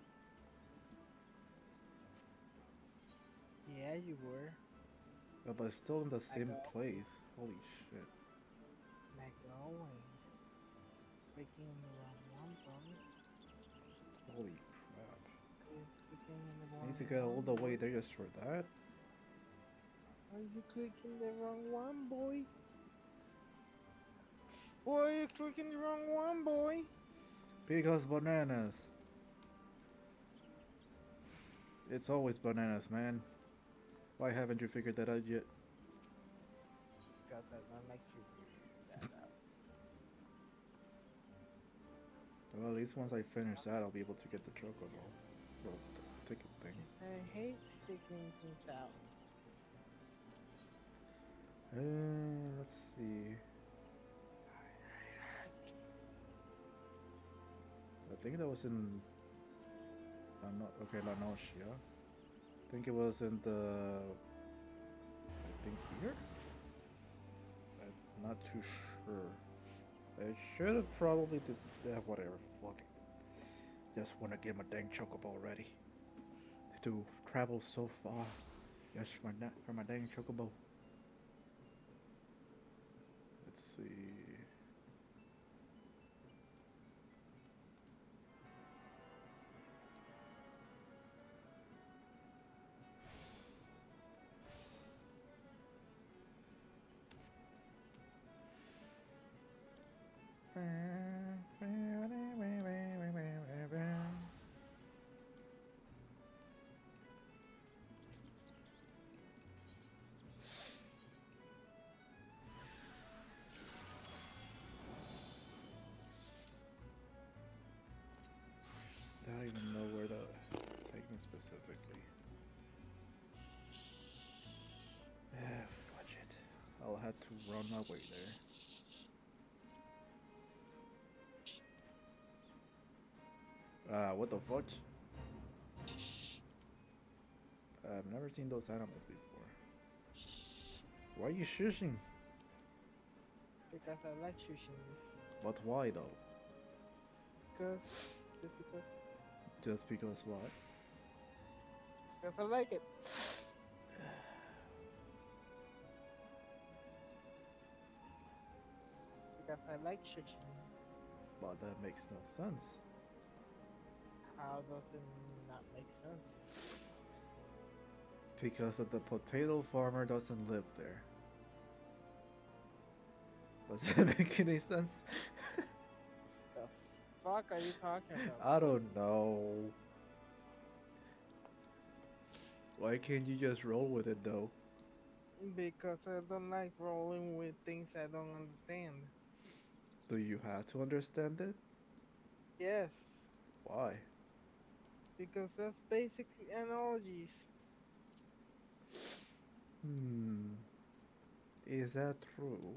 Yeah, you were. Oh, but it's still in the same Like, place. Holy shit. like always. Clicking in the wrong one, bro. Holy crap. Clicking in the I wrong need to get all the way there just for that? Are you clicking the wrong one, boy? Boy, you're clicking the wrong one, boy. Because bananas. It's always bananas, man. Why haven't you figured that out yet? Because I don't like you figuring that out. Well, at least once I finish that, I'll be able to get the chocobo. Well, the ticket thing. I hate figuring things out. Let's see. I think that was in... okay, La Nocia. I think it was in the... I think here? I'm not too sure. I should have probably did... whatever, fuck it. Just wanna get my dang chocobo ready. To travel so far. Just for my dang chocobo. Let's see... I don't even know where to take me specifically. Fudge it. I'll have to run my way there. What the fudge? I've never seen those animals before. Why are you shushing? Because I like shushing. But why though? Because, just because. Just because what? Because I like it. Because I like shushing. But that makes no sense. How does it not make sense? Because the potato farmer doesn't live there. Does that make any sense? The fuck are you talking about? I don't know. Why can't you just roll with it though? Because I don't like rolling with things I don't understand. Do you have to understand it? Yes, Why? because that's basic analogies. Is that true?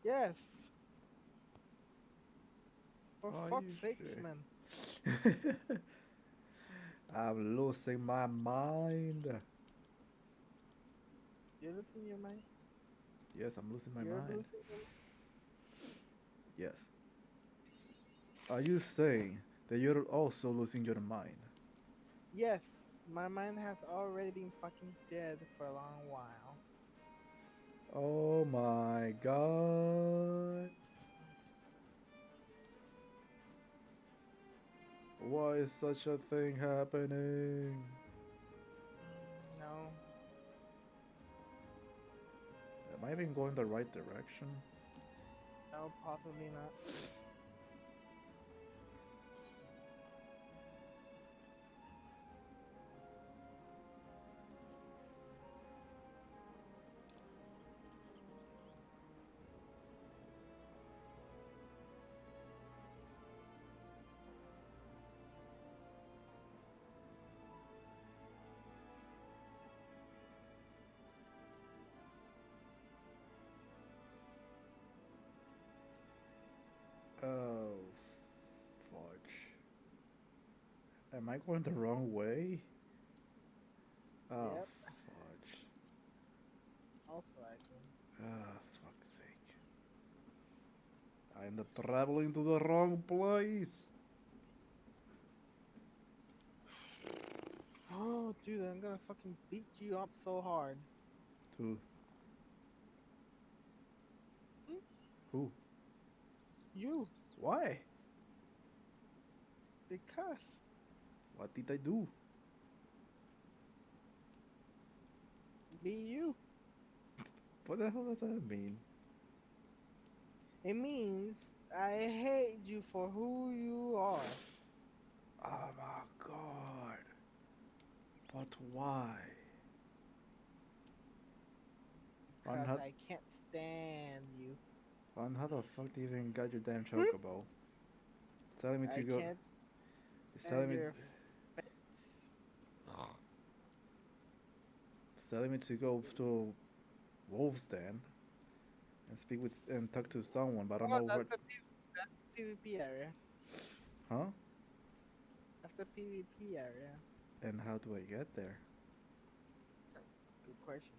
Yes. For Are fuck's you sakes, sure? man. I'm losing my mind. You're losing your mind? Yes, I'm losing my You're mind. losing your mind? Yes. Are you saying that you're also losing your mind? Yes, my mind has already been fucking dead for a long while. Oh my god. Why is such a thing happening? No. Am I even going the right direction? No, possibly not. Am I going the wrong way? Oh, Yep. fudge. Also, actually. Ah, fuck's sake. I ended up traveling to the wrong place. Oh, dude, I'm gonna fucking beat you up so hard. To Hmm? who? You, Why? because What did I do? be you. What the hell does that mean? It means I hate you for who you are. Oh my god. But why? On Because how, I can't stand you. on how the fuck do you even got your damn Hmm? chocobo? It's telling me to I go. can't It's stand telling me. your. It's telling me to go to Wolf's Den and speak with and talk to someone, but I don't Oh, know what. that's the PvP area. Huh? That's the PvP area. And how do I get there? Good question.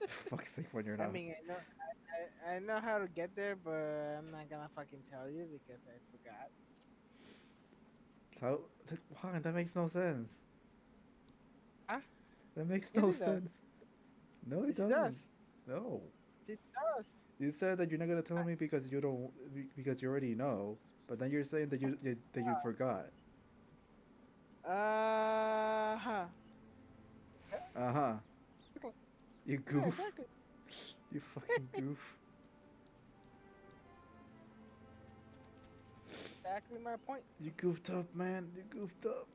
Fuck's sake, when you're I not. mean, I know how to get there, but I'm not gonna fucking tell you because I forgot. How? Why? That makes no sense. Huh? That makes Yes, no it does. sense. No, it Yes, it doesn't. does. No. It does. You said that you're not gonna tell me because you don't, because you already know. But then you're saying that you forgot. Huh. Uh huh. Okay. You Yeah, goof. exactly. You fucking goof. Exactly my point. You goofed up, man. You goofed up.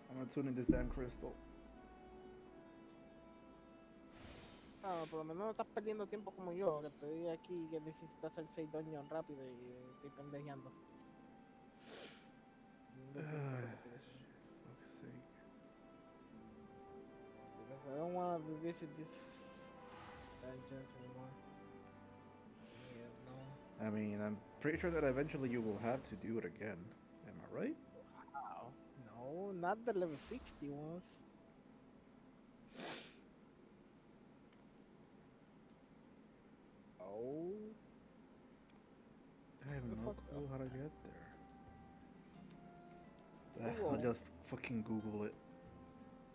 I'm gonna tune in this damn crystal. No, por lo menos no estás perdiendo tiempo como yo, que estoy aquí que necesito hacer 6 dungeons rápido y estoy pendejeando. Perdiendo tiempo lo que estoy haciendo. Fuck's sake. Because I don't want to revisit this dungeons anymore. Yeah, no. I mean, I'm pretty sure that eventually you will have to do it again. Am I right? Wow. No, not the level 60 ones. Oh. I have The no fuck clue how to get there. I'll Google. just fucking Google it.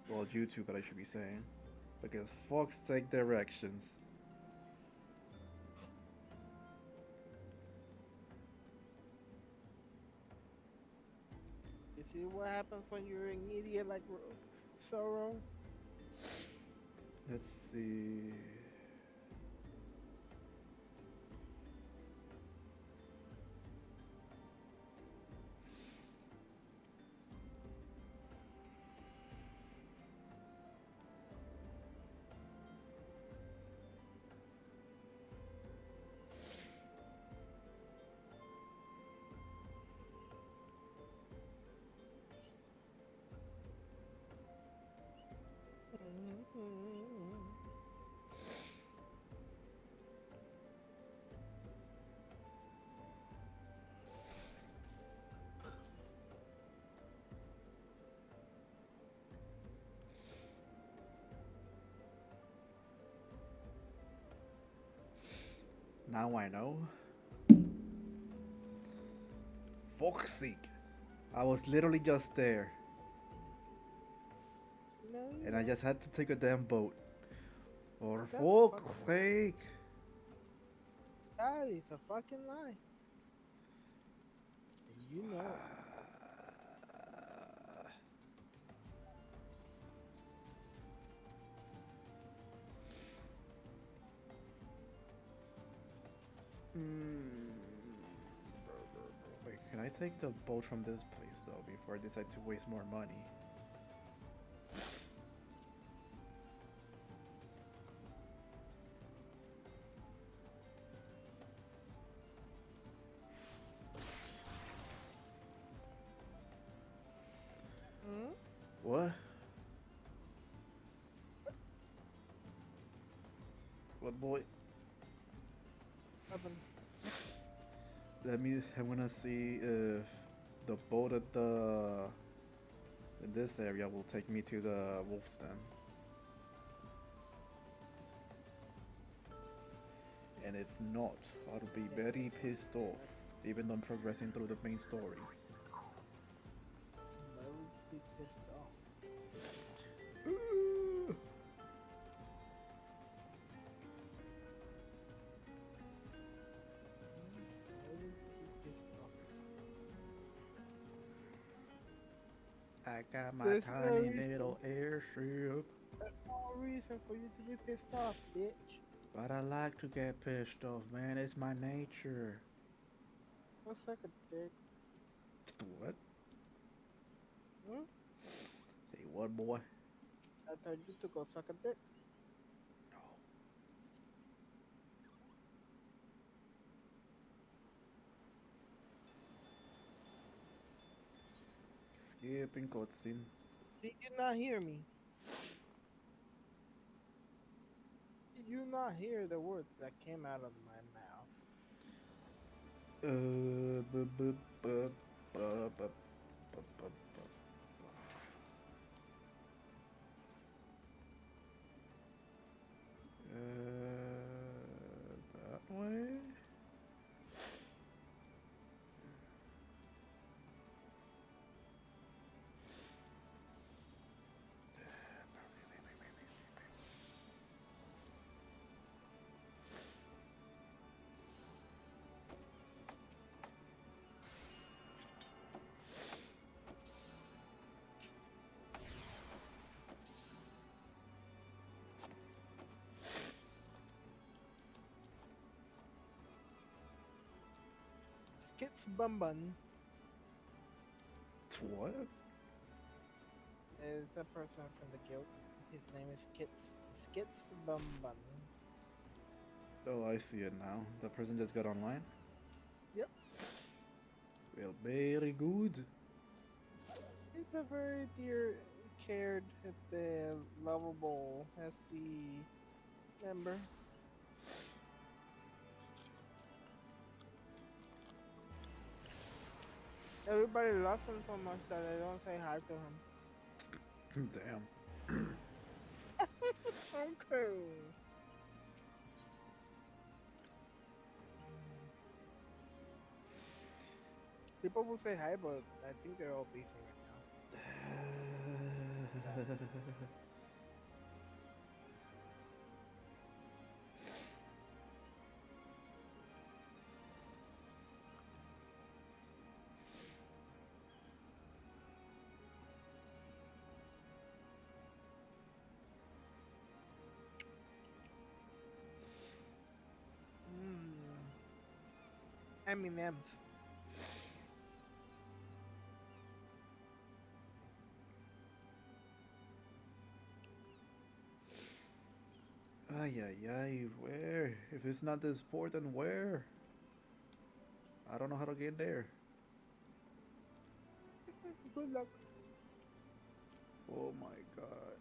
Well, YouTube, but I should be saying. Because fuck's sake directions. You see what happens when you're an idiot like Sorrow? Let's see. Now I know. Fuck's sake. I was literally just there. No, And I just had to take a damn boat. For That's fuck's fucking- sake. that is a fucking lie. And you know it. Wait, can I take the boat from this place though before I decide to waste more money? Hmm? What? What boy? Happened. I'm gonna see if the boat at the in this area will take me to the wolf's den. And if not, I'll be very pissed off, even though I'm progressing through the main story. I would be pissed off. I would be pissed off. I got my There's no tiny reason. little airship. There's no reason for you to be pissed off, bitch. But I like to get pissed off, man. It's my nature. Go suck a dick. What? Hmm? Say what, boy? I told you to go suck a dick. No. Skipping cutscene. Did you not hear me? Did you not hear the words that came out of my mouth? Bu- bu- bu- bu- bu- bu- bu- that way? Skits Bum Bun What? is a person from the guild. His name is Skits Bum Bun. Oh, I see it now. The person just got online? Yep. Well, very good. He's a very dear, cared, lovable SC member. Everybody loves him so much that they don't say hi to him. Damn. Okay. People will say hi, but I think they're all busy right now. M&M's. Ay, ay, ay, where? If it's not this port, then where? I don't know how to get there. Good luck. Oh my god.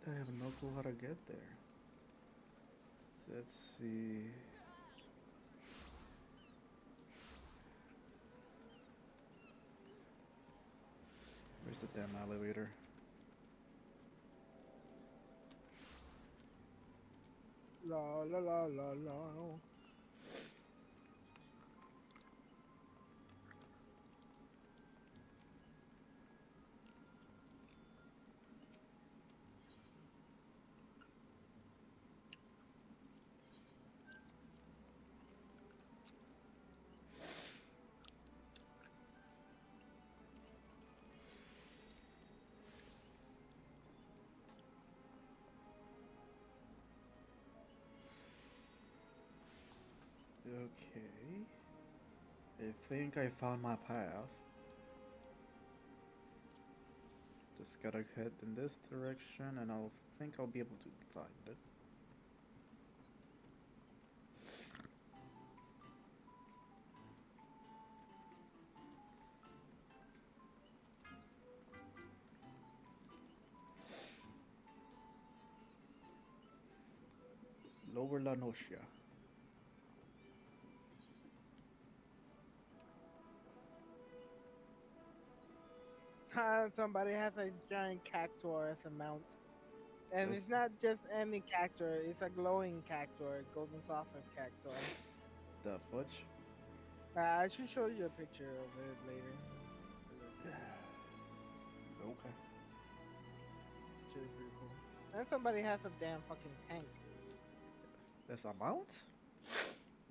I have no clue how to get there. Let's see. Where's the damn elevator? La la la la la. Okay. I think I found my path. Just gotta head in this direction and I'll think I'll be able to find it. la noche. Somebody has a giant cactuar as a mount. And That's it's not just any cactuar, it's a glowing cactuar, golden saucer cactuar. the fudge. I should show you a picture of it later. Okay. Should be pretty cool. And somebody has a damn fucking tank. That's a mount?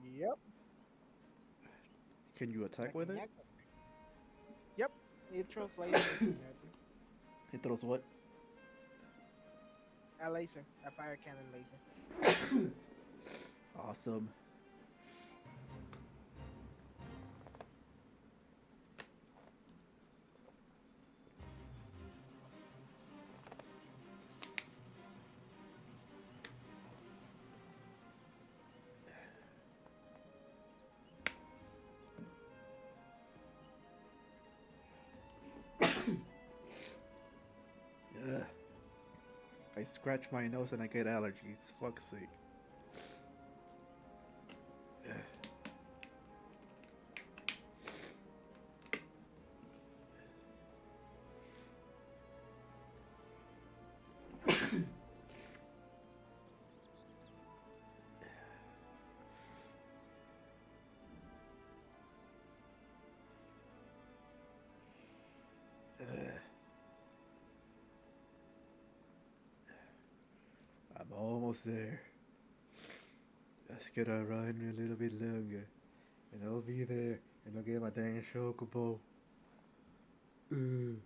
Yep. Can you attack with Fucking it? heck. Yep. It throws lasers. Apparently. It throws what? A laser. A fire cannon laser. Awesome. Ugh. I scratch my nose and I get allergies. Fuck's sake. Ugh. Ugh. I'm almost there. Just gotta run a little bit longer. And I'll be there. And I'll get my dang chocobo. Ugh.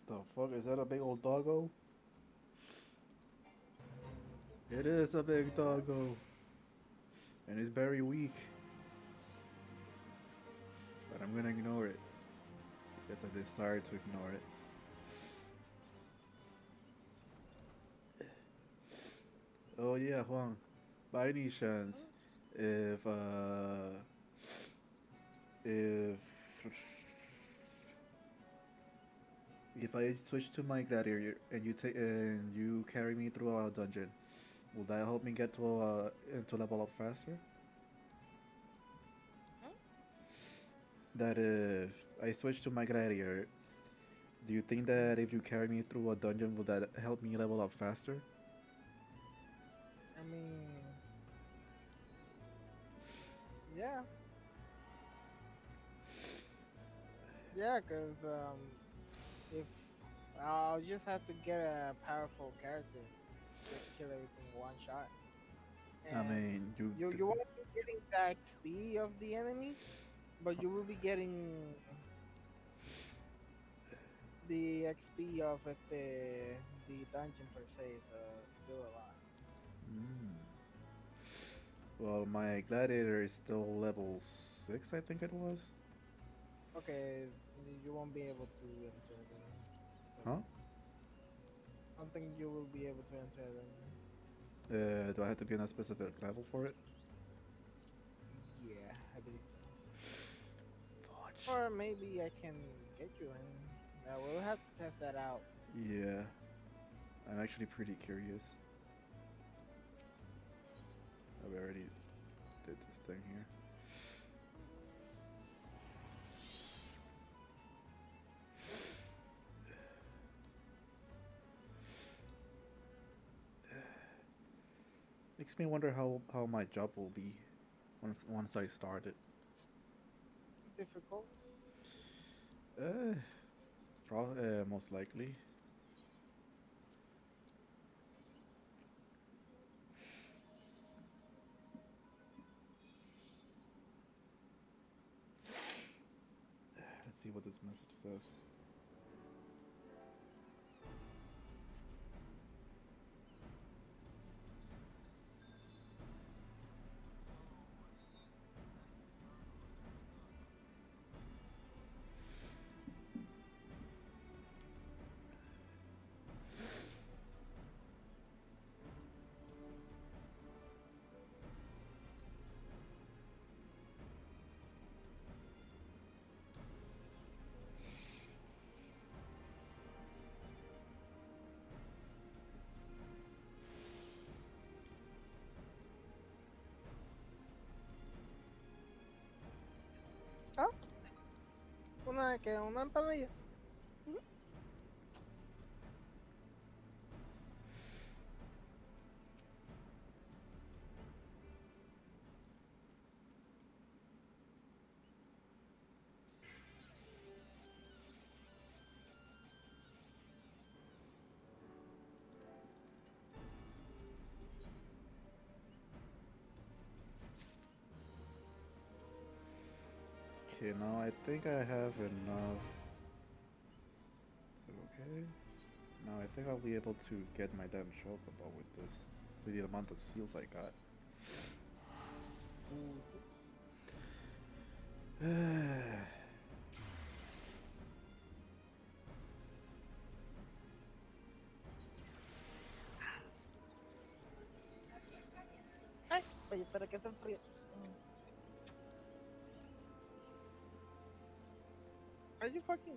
The fuck? Is that a big old doggo? It is a big doggo. And it's very weak. But I'm gonna ignore it. Because I decided to ignore it. Oh yeah, Huang. By any chance, if if if I switch to my gladiator and you carry me through a dungeon, will that help me get to level up faster? That if I switch to my gladiator, do you think that if you carry me through a dungeon, will that help me level up faster? I mean, yeah. Yeah, because if I'll just have to get a powerful character, just kill everything one shot. I And mean, you won't be getting the XP of the enemy, but you will be getting the XP of the dungeon per se. So still a lot. Mm. Well, my gladiator is still level 6, I think it was. Okay, you won't be able to enter them. So Huh? I don't think you will be able to enter them. Do I have to be on a specific level for it? Yeah, I believe so. Fudge. Or maybe I can get you in. We'll have to test that out. Yeah, I'm actually pretty curious. I already did this thing here. Makes me wonder how my job will be once I start it. Difficult. Uh, Probably most likely. Let's see what this message says. nada que una empanadilla. Okay, now I think I have enough. Okay. Now I think I'll be able to get my damn chocobo with this, with the amount of seals I got. Ay, oye, espera que se enfríe. Are you fucking?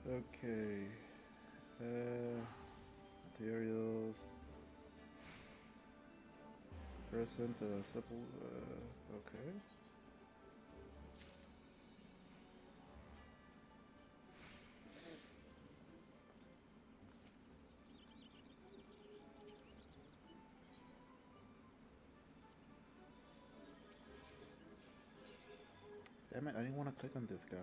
Okay. Materials. Present, simple. Okay. Damn it, I didn't want to click on this guy.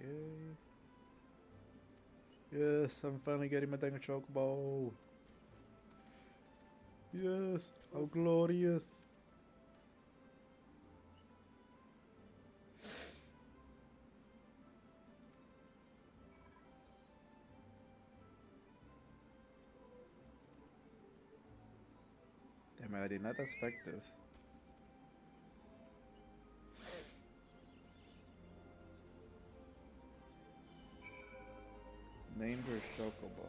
Okay. Yes, I'm finally getting my dang chocobo. Yes, how glorious. Damn it, I did not expect this. Name your chocobo.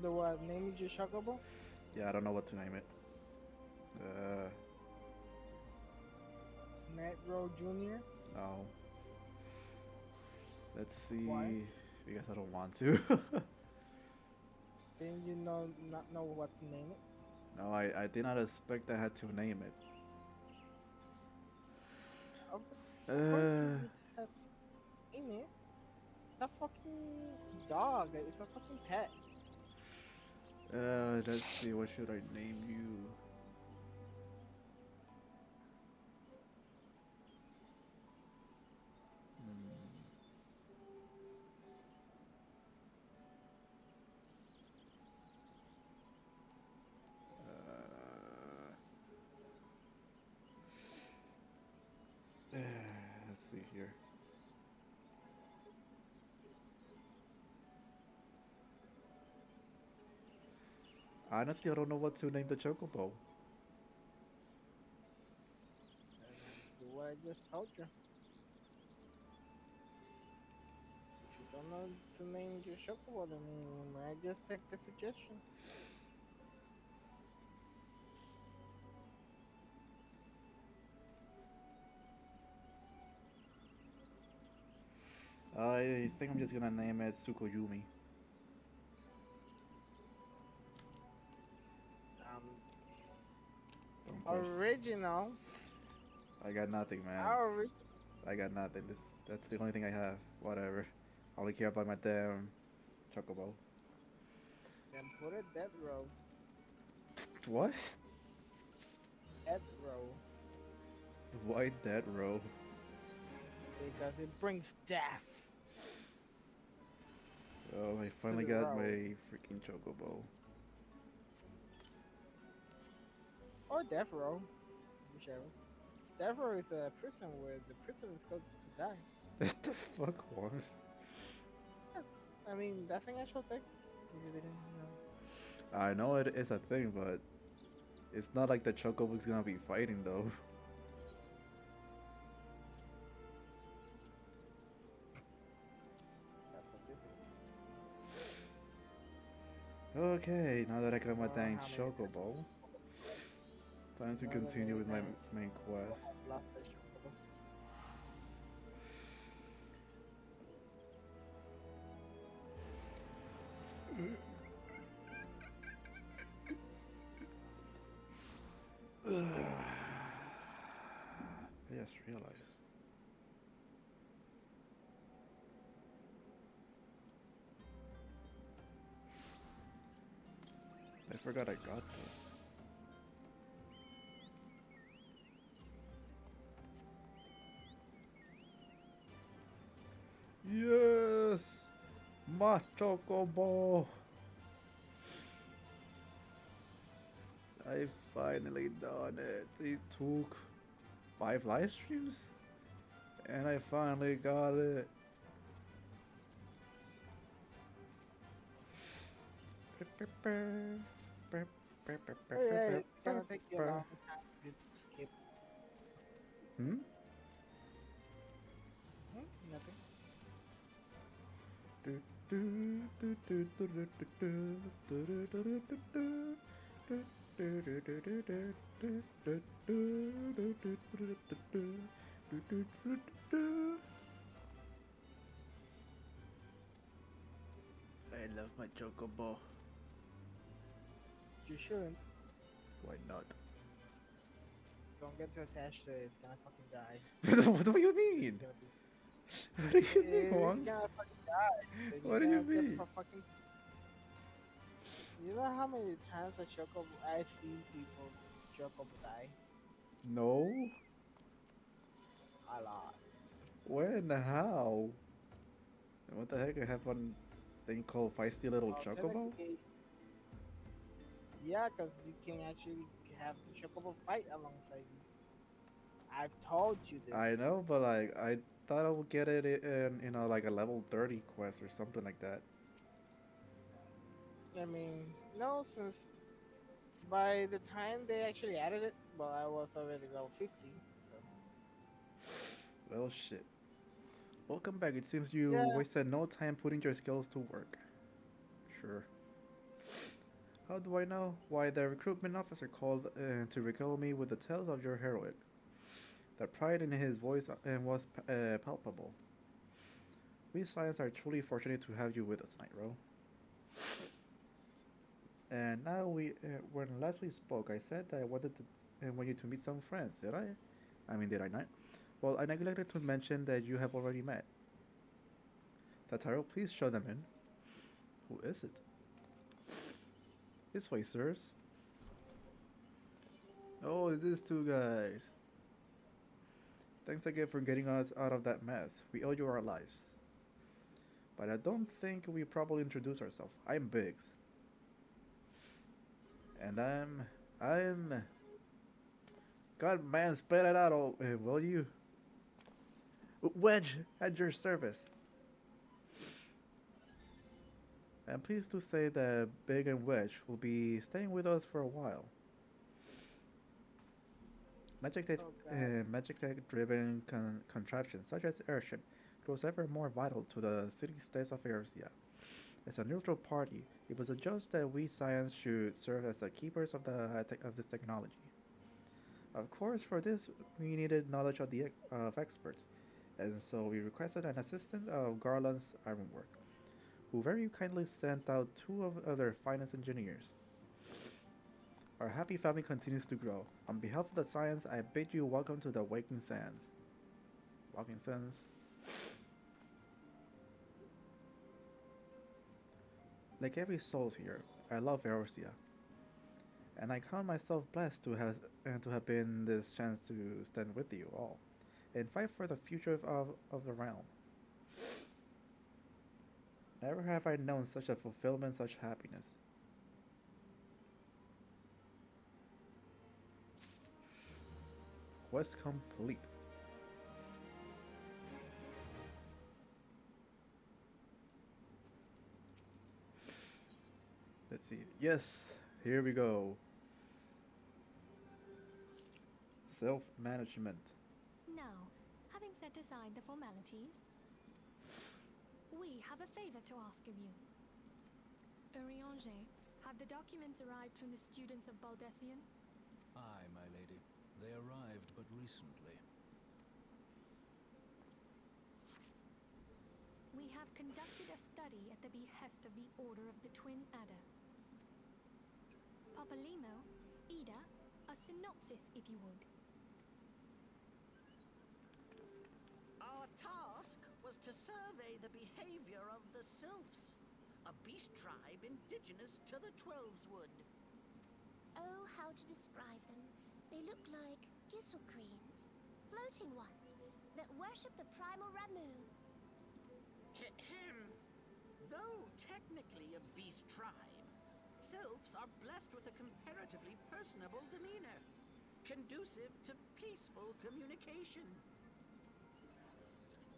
The what? Name is your chocobo? Yeah, I don't know what to name it. Nightrow Junior. No. Let's see. Why? Because I don't want to. Didn't you not know what to name it? No, I did not expect I had to name it. Of course you have to name it. It's a fucking dog. It's a fucking pet. Let's see, what should I name you? Let's see here. Honestly, I don't know what to name the chocobo. Do what I just told you. If you don't know to name your chocobo, then you might just take the suggestion. I think I'm just gonna name it Tsukuyomi. Um, Don't question. Original. I got nothing, man. I got nothing. That's the only thing I have. Whatever. I only care about my damn chocobo. Then put it death row. What? Death row. Why that row? Because it brings death So I to finally the got row. my freaking chocobo. Or death row. Whichever. Death row is a prison where the prisoners go to die. What the fuck, what? I mean, that's an actual thing. If you didn't know. I know it is a thing, but it's not like the chocobo's gonna be fighting though. That's what you think. Okay, now that I got my Or dang how many chocobo, time to more than continue many with my times main people quest. have lost their chocobos. I just realized. I forgot I got this. Yes! My chocobo! I finally done it. It took 5 live streams? And I finally got it. Oh yeah, it's gonna take you a long time to skip. Hmm? Nothing. I love my chocobo. You shouldn't. Why not? Don't get too attached to it. It's gonna fucking die. What do you It's mean? gonna be. What do you mean, It's Juan? gonna fucking die. Then What you're do you gonna get mean? for fucking. You know how many times a chocobo I've seen people chocobo die? No? A lot. When? How? What the heck? I have one thing called Feisty Little Well, Chocobo? technically, yeah, because you can actually have the chocobo fight alongside you. I've told you this. I know, but like, I thought I would get it in, like a level 30 quest or something like that. I mean, no, since by the time they actually added it, well, I was already level 50, so Well, shit. Welcome back. It seems you yeah. wasted no time putting your skills to work. Sure. How do I know? Why, the recruitment officer called to regale me with the tales of your heroics. The pride in his voice was palpable. We Science are truly fortunate to have you with us, Nightrow. And now when last we spoke, I said that I wanted to want you to meet some friends. Did I? I mean, did I not? Well, I neglected to mention that you have already met. Tataro, please show them in. Who is it? This way, sirs. Oh, it's these two guys. Thanks again for getting us out of that mess. We owe you our lives. But I don't think we properly introduced ourselves. I'm Biggs. And I'm... God, man, spit it out, will you? Wedge, at your service. I'm pleased to say that Big and Wedge will be staying with us for a while. Magic tech, Oh god. magic tech-driven contraptions such as airship grows ever more vital to the city-states of Earthsia. As a neutral party, it was adjudged that we science should serve as the keepers of of this technology. Of course, for this we needed knowledge of experts, and so we requested an assistant of Garland's ironwork, who very kindly sent out two of their finest engineers. Our happy family continues to grow. On behalf of the science, I bid you welcome to the Waking Sands. Waking Sands. Like every soul here, I love Eorzea, and I count myself blessed to have been this chance to stand with you all and fight for the future of the realm. Never have I known such a fulfillment, such happiness. Quest complete. Let's see. Yes, here we go. Self-management. Now, having set aside the formalities, we have a favor to ask of you. Urianger, have the documents arrived from the students of Baldessian? Aye, my lady. They arrived but recently. We have conducted a study at the behest of the Order of the Twin Adder. Papalimo, Ida, a synopsis, if you would. Our task was to survey the behavior of the Sylphs, a beast tribe indigenous to the Twelveswood. Oh, how to describe them. They look like gisselcreens, floating ones, that worship the primal Ramu. Ahem. Though technically a beast tribe, Sylphs are blessed with a comparatively personable demeanor, conducive to peaceful communication.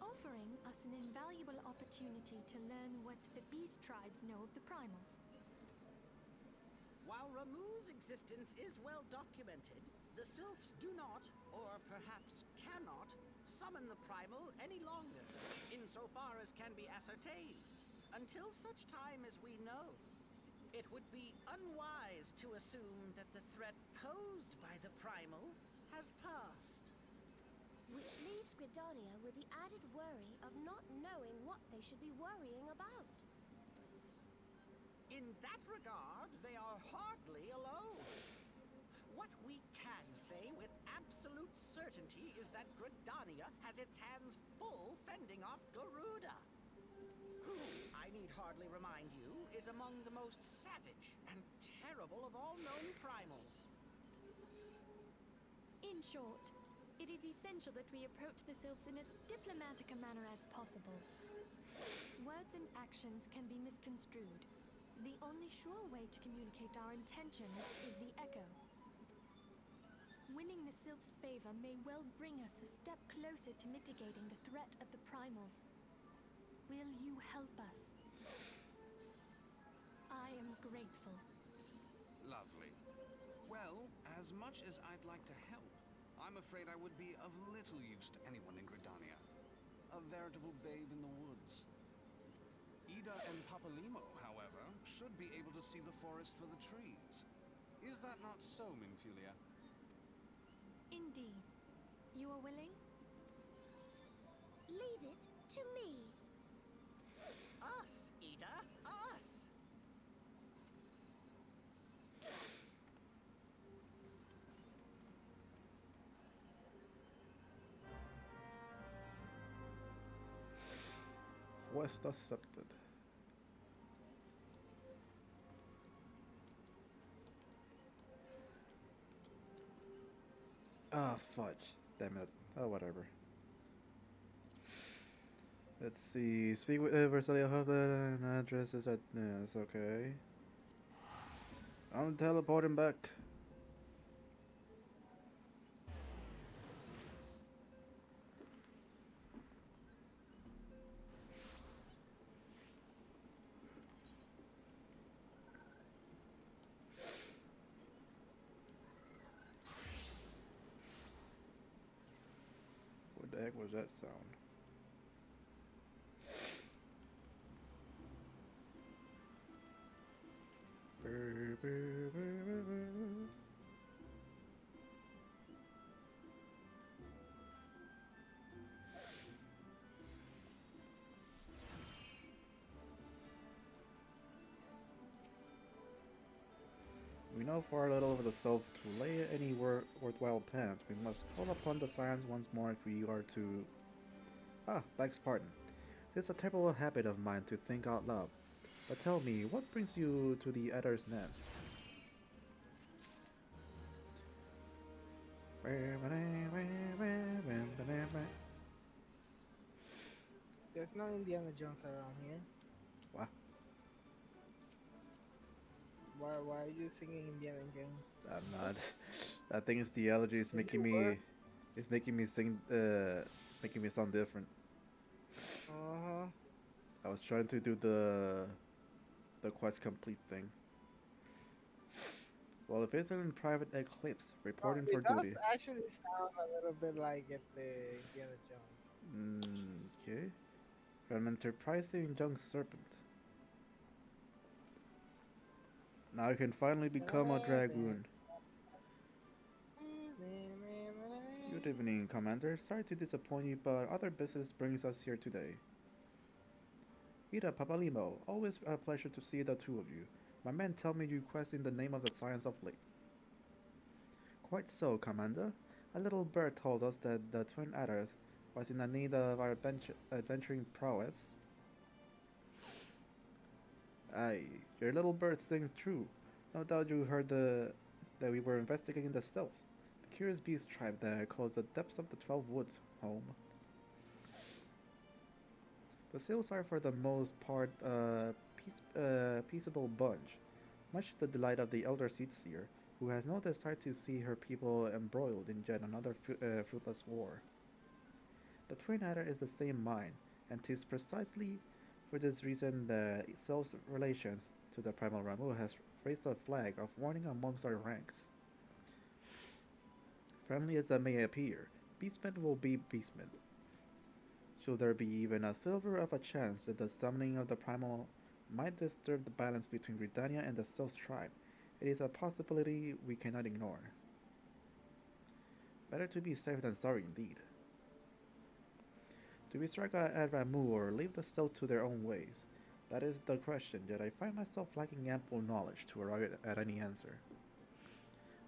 Offering us an invaluable opportunity to learn what the beast tribes know of the primals. While Ramu's existence is well documented, the Sylphs do not, or perhaps cannot, summon the primal any longer, insofar as can be ascertained, until such time as we know. It would be unwise to assume that the threat posed by the primal has passed. Which leaves Gridania with the added worry of not knowing what they should be worrying about. In that regard, they are hardly alone. What we can say with absolute certainty is that Gridania has its hands full fending off Garuda, who, I need hardly remind you, is among the most savage and terrible of all known primals. In short, it is essential that we approach the Sylphs in as diplomatic a manner as possible. Words and actions can be misconstrued. The only sure way to communicate our intentions is the echo. Winning the Sylphs' favor may well bring us a step closer to mitigating the threat of the primals. Will you help us? I am grateful. Lovely. Well, as much as I'd like to help, I'm afraid I would be of little use to anyone in Gridania. A veritable babe in the woods. Ida and Papalimo, however, should be able to see the forest for the trees. Is that not so, Minfulia? Indeed. You are willing? Leave it to me. Us, Ida, us! Quest accepted. Ah, fudge. Damn it. Oh, whatever. Let's see. Speak with Versailles Hubland and addresses at. Yes, okay. I'm teleporting back. What the heck was that sound? We know far little of the self to lay any worthwhile plans. We must call upon the science once more if we are to... Ah, begs pardon. It is a terrible habit of mine to think out loud. But tell me, what brings you to the Adder's Nest? There's no Indiana Jones around here. Wow, Why are you singing Indiana Jones? I'm not. I think it's the allergy. It's making You were. me. It's making me sing. Making me sound different. Uh-huh. I was trying to do the quest complete thing. Well, if it's in private eclipse, reporting for It does duty. actually sound a little bit like it, the Indiana Jones. Okay. An enterprising young serpent. Now I can finally become a dragoon. Good evening, Commander. Sorry to disappoint you, but other business brings us here today. Ida Papalimo, always a pleasure to see the two of you. My men tell me you quest in the name of the science of late. Quite so, Commander. A little bird told us that the Twin Adders was in the need of our adventuring prowess. Aye, your little bird sings true. No doubt you heard that we were investigating the Sylphs, the curious beast tribe that calls the depths of the 12 Woods home. The Sylphs are for the most part a peaceable bunch, much to the delight of the elder Seedseer, who has no desire to see her people embroiled in yet another fruitless war. The Twin Adder is the same mind, and 'tis precisely for this reason that Sylph's relations to the Primal Ramu has raised a flag of warning amongst our ranks. Friendly as that may appear, beastmen will be beastmen. Should there be even a silver of a chance that the summoning of the Primal might disturb the balance between Gridania and the Sylph tribe, it is a possibility we cannot ignore. Better to be safe than sorry indeed. Do we strike at Ramu or leave the Sylph to their own ways? That is the question, yet I find myself lacking ample knowledge to arrive at any answer.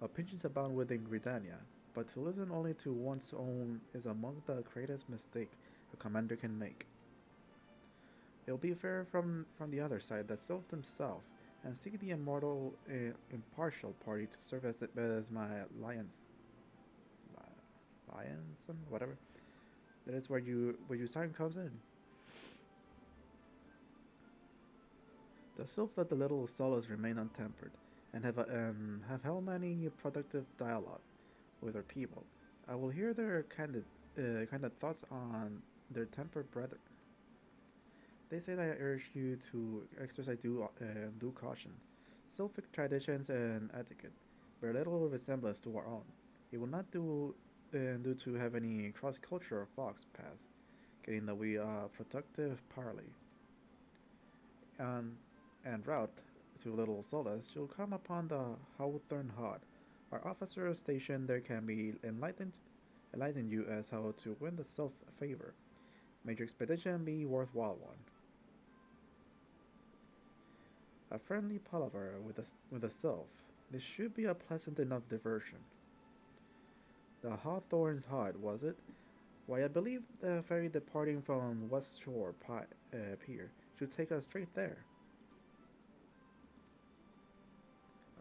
Opinions abound within Gridania, but to listen only to one's own is among the greatest mistake a commander can make. It will be fair from the other side that Sylph himself, and seek the immortal, impartial party to serve as my liaison, whatever. That is where your sign comes in. The Sylph let the little solos remain untempered, and have held many productive dialogue with their people. I will hear their candid thoughts on their tempered brethren. They say that I urge you to exercise due caution. Sylphic traditions and etiquette bear little resemblance to our own. It will not do to have any cross-cultural fox pass, getting the way productive parley. And en route to Little Solace, you'll come upon the Hawthorne Hut. Our officer stationed there can be enlighten you as how to win the Sylph favor. May your expedition be worthwhile one. A friendly palaver with a Sylph. This should be a pleasant enough diversion. The Hawthorne's Hut, was it? Why, I believe the ferry departing from West Shore Pier should take us straight there.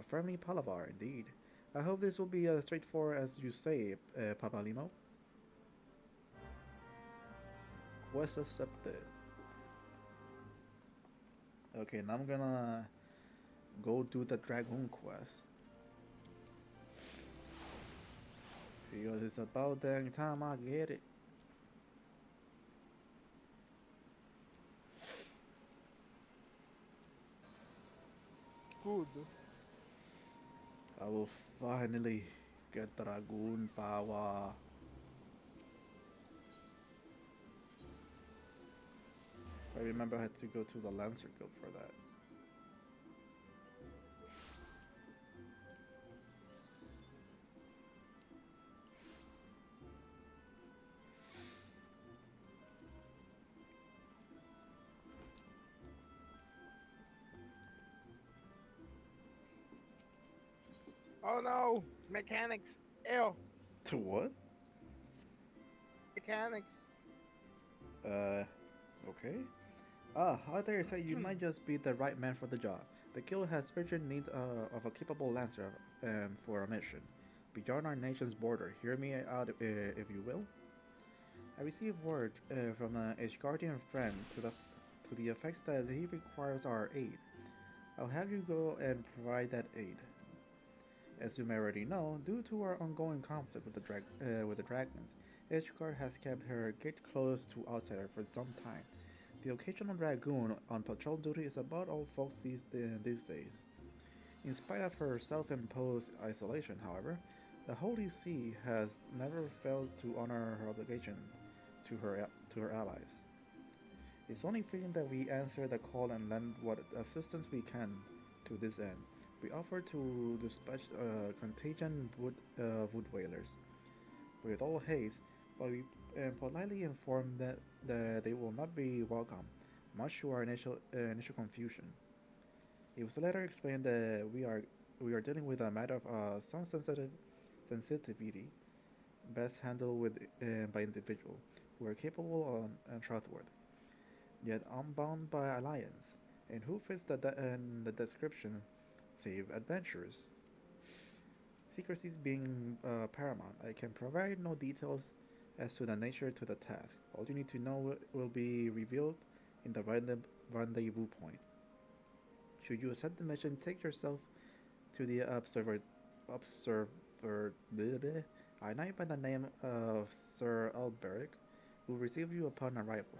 A friendly palaver, indeed. I hope this will be as straightforward as you say, Papalimo. Quest accepted. Okay, now I'm gonna go do the Dragoon quest. Because it's about that time I get it. Good. I will finally get Dragoon power. I remember I had to go to the Lancer Guild for that. Oh no! Mechanics! Ew! To what? Mechanics! Uh, okay. Ah, I dare say you might just be the right man for the job. The guild has urgent need of a capable lancer for a mission. Beyond our nation's border, hear me out if you will. I received word from a Guardian friend to the effects that he requires our aid. I'll have you go and provide that aid. As you may already know, due to our ongoing conflict with the dragons, Ishgard has kept her gate closed to outsiders for some time. The occasional dragoon on patrol duty is about all folks these days. In spite of her self-imposed isolation, however, the Holy See has never failed to honor her obligation to her allies. It's only fitting that we answer the call and lend what assistance we can to this end. We offer to dispatch wood whalers with all haste, but we politely inform that they will not be welcome, much to our initial confusion. It was later explained that we are dealing with a matter of some sensitivity, best handled by individuals who are capable and trustworthy, yet unbound by alliance, and who fits the description, save adventurers. Secrecy being paramount, I can provide no details as to the nature to the task. All you need to know will be revealed in the rendezvous point. Should you accept the mission, take yourself to the observer a knight by the name of Sir Alberic, who will receive you upon arrival.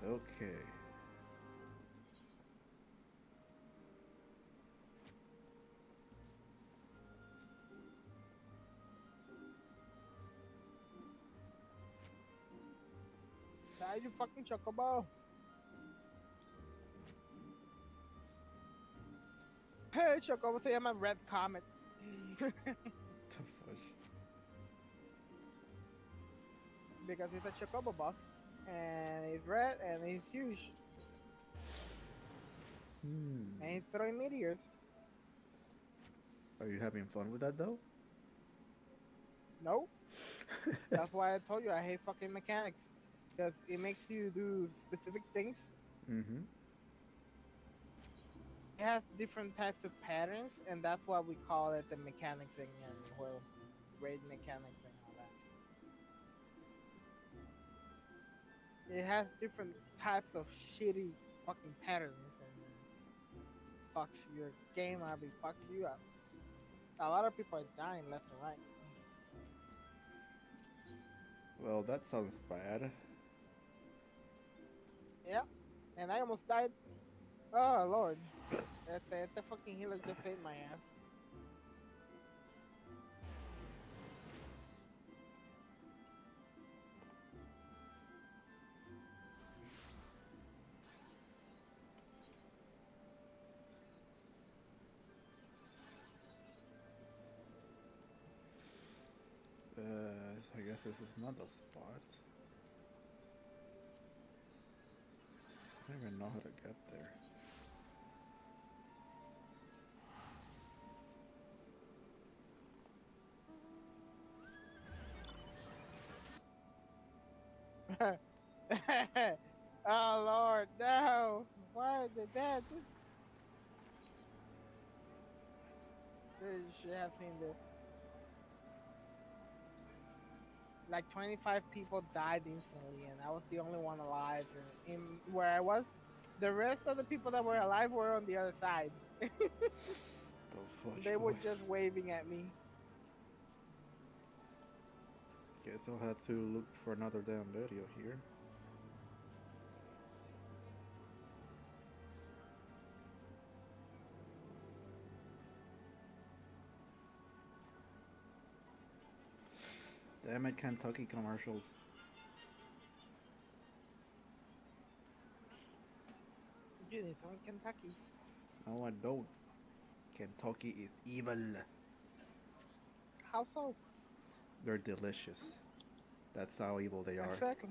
Okay. Die, you fucking chocobo. Hey, chocobo, se llama Red Comet. The fudge. Because he's a chocobo boss. And he's red and he's huge. And he's throwing meteors. Are you having fun with that though? Nope. That's why I told you I hate fucking mechanics. Because it makes you do specific things. Mm-hmm. It has different types of patterns, and that's why we call it the mechanics and well, raid mechanics and all that. It has different types of shitty fucking patterns, and fucks your game up, it fucks you up. A lot of people are dying left and right. Well, that sounds bad. Yeah, and I almost died. Oh lord, that fucking healer just ate my ass. I guess this is not the spot. I don't even know how to get there. Oh lord, no! Why did that? You should have seen this. Like 25 people died instantly, and I was the only one alive in where I was. The rest of the people that were alive were on the other side. The fudge They were boy. just waving at me. Guess I'll have to look for another damn video here. Damn it, Kentucky commercials. You need some Kentucky. No, I don't. Kentucky is evil. How so? They're delicious. That's how evil they are. Exactly.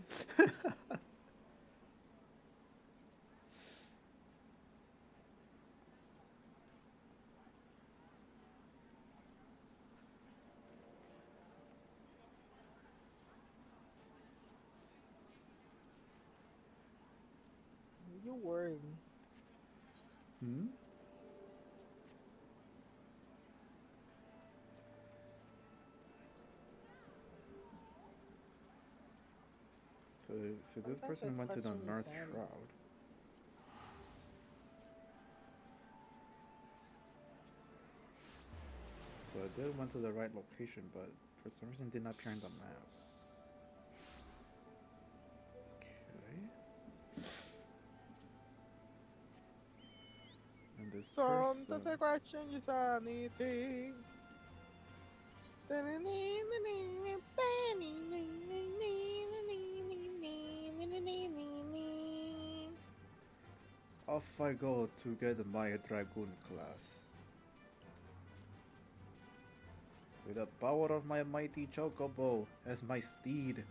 You worry me. Hmm? So, so this Sometimes I person went to the question your North sanity. Shroud. So I did went to the right location, but for some reason did not appear on the map. Okay. And this Sometimes person. I question your sanity. Off I go to get my Dragoon class. With the power of my mighty Chocobo as my steed,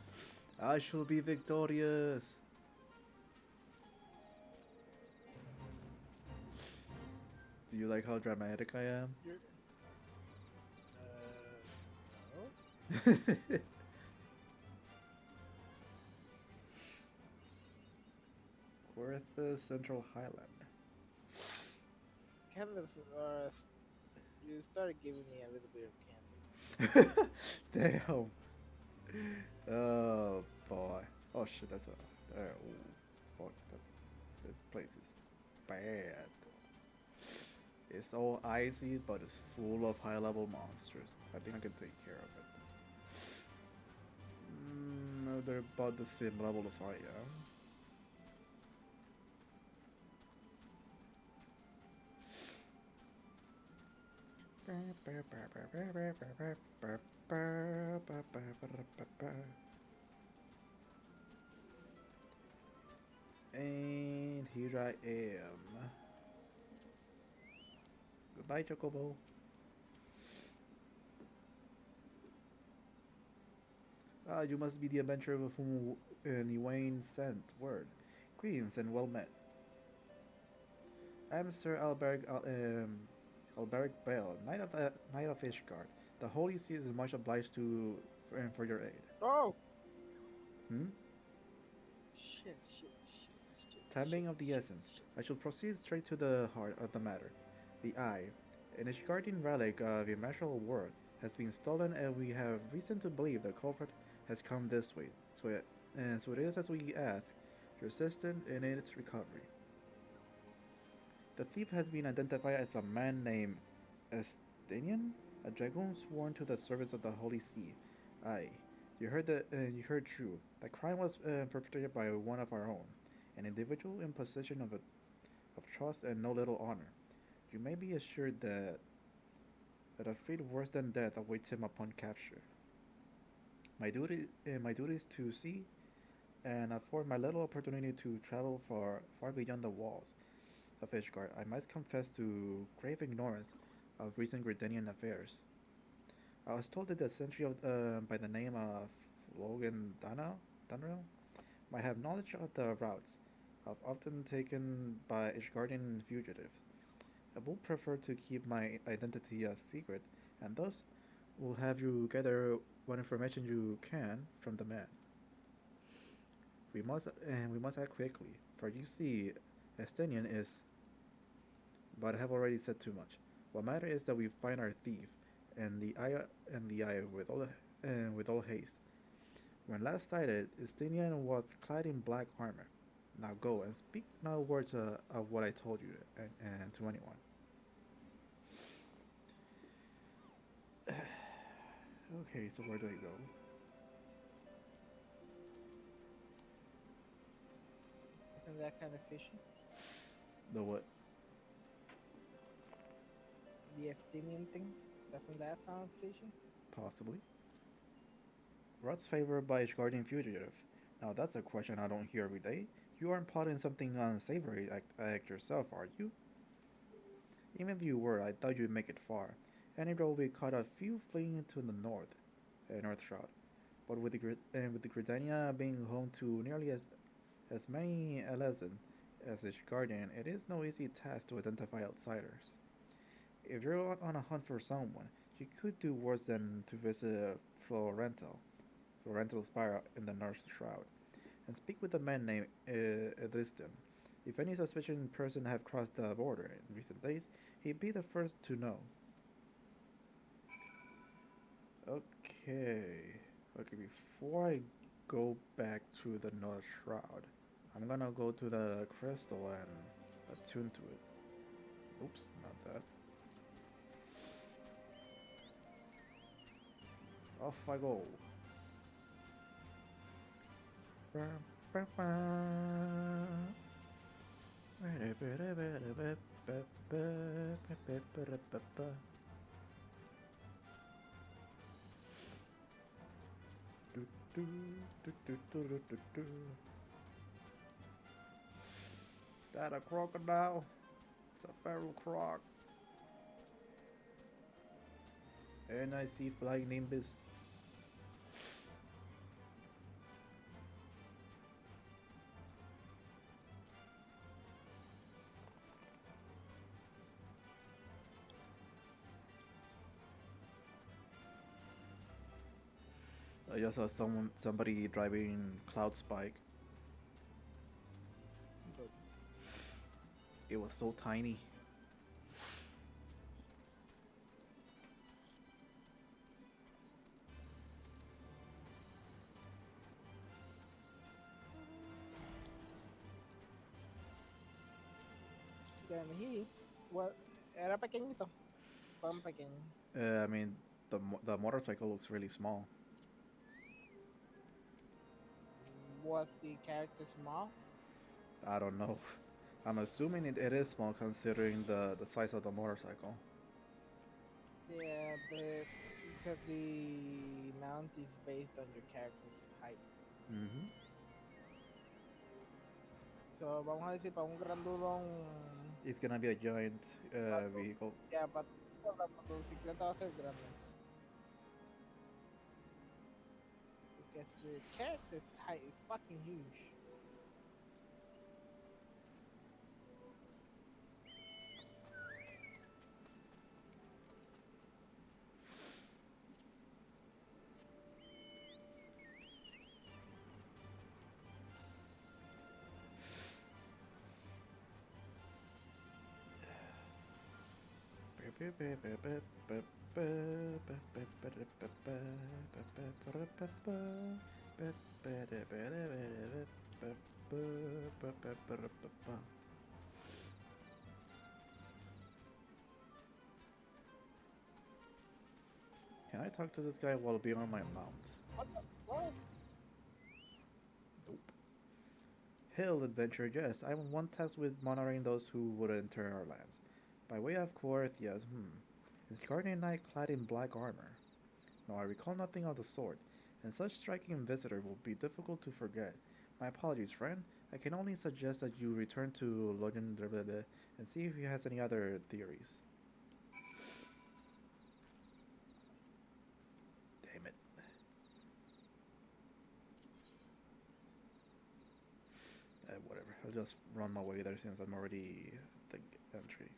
I shall be victorious. Do you like how dramatic I am? You're, no. Worth the Central Highland. Kind of, you started giving me a little bit of cancer. Damn. Oh boy. Oh shit, that's a. Oh, fuck. This place is bad. It's all icy, but it's full of high level monsters. I think I can take care of it. No, they're about the same level as I am. And here I am. Goodbye, Chocobo. Ah, you must be the adventurer with whom Niwain sent word. Greetings and well met. I am Sir Alberic Bale, Knight of Ishgard. The Holy See is much obliged to for your aid. Oh! Hmm? Time being of the essence, I shall proceed straight to the heart of the matter. The Eye, an Ishgardian relic of immeasurable worth, has been stolen, and we have reason to believe the culprit has come this way. So it is as we ask, your assistance in its recovery. The thief has been identified as a man named Estinian, a dragoon sworn to the service of the Holy See. Aye, you heard true. The crime was perpetrated by one of our own, an individual in possession of trust and no little honor. You may be assured that a fate worse than death awaits him upon capture. My duty is to see and afford my little opportunity to travel far beyond the walls of Ishgard. I must confess to grave ignorance of recent Gridanian affairs. I was told that the sentry by the name of Logan Dunrell might have knowledge of the routes I've often taken by Ishgardian fugitives. I would prefer to keep my identity a secret, and thus will have you gather what information you can from the man. We must act quickly, for you see, Estinian is. But I have already said too much. What matters is that we find our thief, and the eye with all haste. When last sighted, Estinian was clad in black armor. Now go and speak no words of what I told you and to anyone. Okay, so where do I go? Isn't that kind of fishy? The what? The Estinian thing? Doesn't that sound fishy? Possibly. Routes favored by each guardian fugitive. Now that's a question I don't hear every day. You aren't plotting something unsavory act yourself, are you? Even if you were, I doubt you'd make it far. Any road we caught a few fleeing to the North Shroud. But with the Gridania being home to nearly as many Elezen as its guardian, it is no easy task to identify outsiders. If you're on a hunt for someone, you could do worse than to visit Florental Spire in the North Shroud, and speak with a man named Idristan. If any suspicious person have crossed the border in recent days, he'd be the first to know. Okay. Okay, before I go back to the North Shroud, I'm gonna go to the crystal and attune to it. Oops, not that. Off I go. That a crocodile? It's a feral croc. And I see flying nimbus. I just saw somebody driving Cloud Spike. It was so tiny. Then he, well, era pequeñito. Pan pequeño. I mean, the motorcycle looks really small. Was the character small? I don't know. I'm assuming it is small considering the size of the motorcycle. Yeah, because the mount is based on your character's height. Mm-hmm. So, vamos a decir, para un grandulón. It's gonna be a giant vehicle. Ya, para la motocicleta va a ser grande. Because the character's height is fucking huge. Can I talk to this guy while being on my mount? What the fuck? Nope. Hail, adventurer, yes, I'm one tasked with monitoring those who would enter our lands. By way of course, yes, His guardian knight clad in black armor. No, I recall nothing of the sort, and such striking visitor will be difficult to forget. My apologies, friend. I can only suggest that you return to Logan and see if he has any other theories. Damn it. Whatever. I'll just run my way there since I'm already at the entry.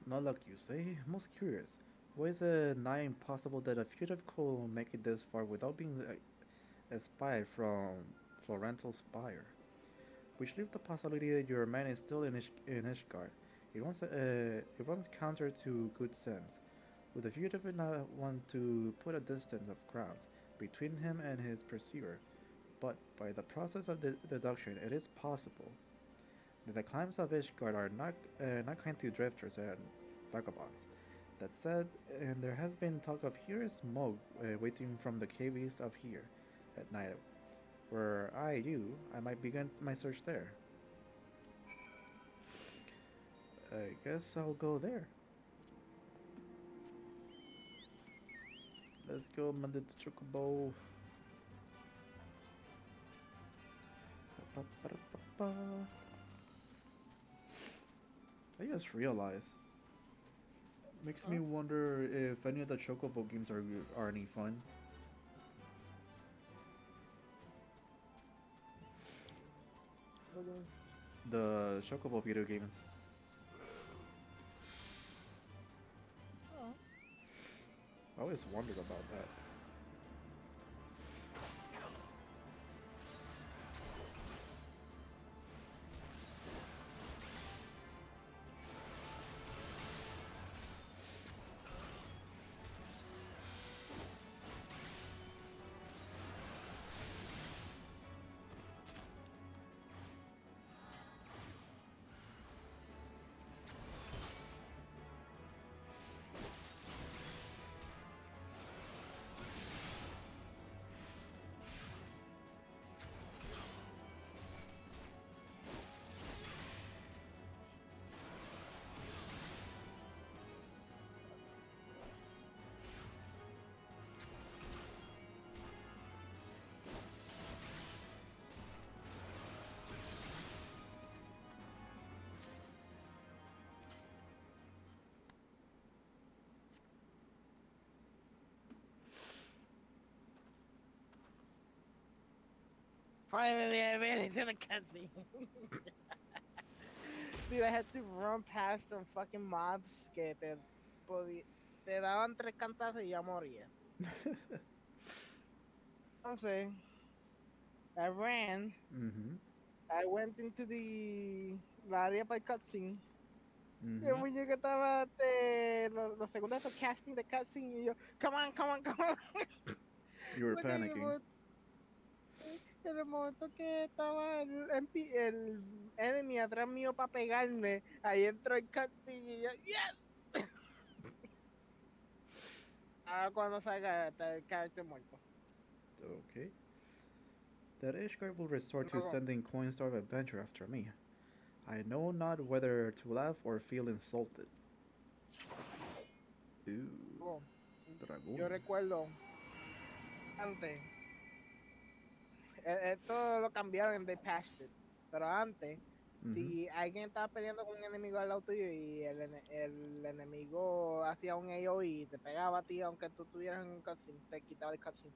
No luck, you say? Most curious. Why is it nigh impossible that a fugitive could make it this far without being espied from Florental's spire? Which leaves the possibility that your man is still in Ishgard. It runs counter to good sense. Would the fugitive not want to put a distance of grounds between him and his pursuer? but by the process of deduction, it is possible that the climbs of Ishgard are not kind to drifters and vagabonds. That said, and there has been talk of here is smoke waiting from the cave east of here at night. Were I you, I might begin my search there. I guess I'll go there. Let's go, Mandit Chocobo. I just realized. Makes me wonder if any of the Chocobo games are any fun. The Chocobo video games. I always wondered about that. Finally, I made it to the cutscene. Dude, I had to run past some fucking mobs que te daban tres cantazos y ya moría. Entonces, I ran. I went into la área para el cutscene. Y el muñeco estaba los segundos de casting de cutscene y yo, come on, come on, come on. You were panicking. En el momento que estaba el enemy atrás mío para pegarme, ahí entró el cutscene y yo, yes. Ahora cuando salga el carácter muerto. Okay. That Ishgard will resort to sending coins of adventure after me. I know not whether to laugh or feel insulted. Ooh. Dragoon. Yo recuerdo antes. Esto lo cambiaron en They Patched It. Pero antes, si alguien estaba peleando con un enemigo al lado tuyo y el enemigo hacía un AoE y te pegaba a ti, aunque tú estuvieras en un cutscene, te quitaba el cutscene.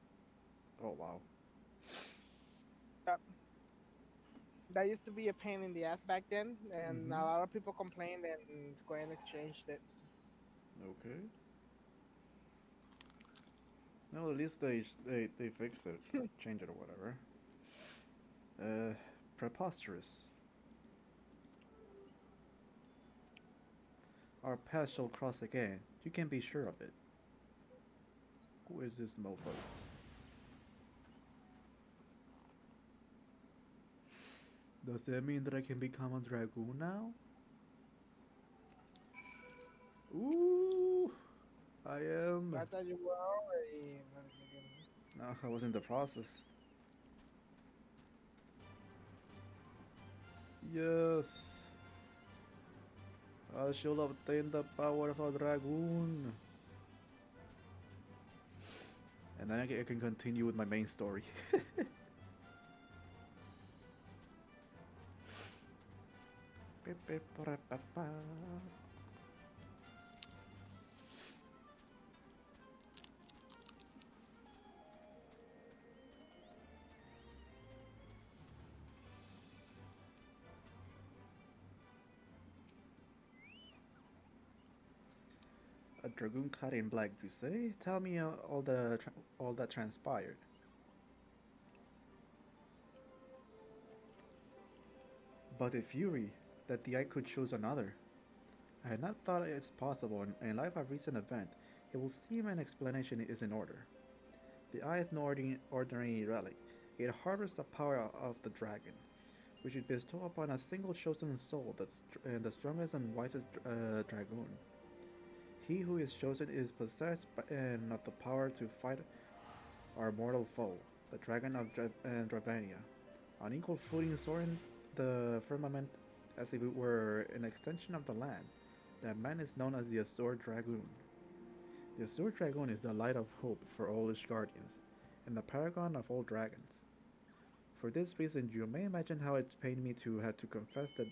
Oh, wow. That used to be a pain in the ass back then, and a lot of people complained, and Square Enix changed it. Okay. No, at least they fixed it, change it or whatever. Preposterous. Our paths shall cross again. You can be sure of it. Who is this mofo? Does that mean that I can become a Dragoon now? Ooh! I am. I thought you were already. No, I was in the process. Yes. I shall obtain the power of a Dragoon. And then I can continue with my main story. A dragoon clad in black, you say? Tell me all that transpired. But a fury, that the eye could choose another. I had not thought it's possible in light of recent event. It will seem an explanation is in order. The eye is no ordinary relic. It harbors the power of the dragon, which it bestow upon a single chosen soul, the strongest and wisest dragoon. He who is chosen is possessed and of the power to fight our mortal foe, the dragon of Dravania, on equal footing soaring the firmament as if it were an extension of the land. That man is known as the Azure Dragoon. The Azure Dragoon is the light of hope for all its guardians, and the paragon of all dragons. For this reason, you may imagine how it's pained me to have to confess that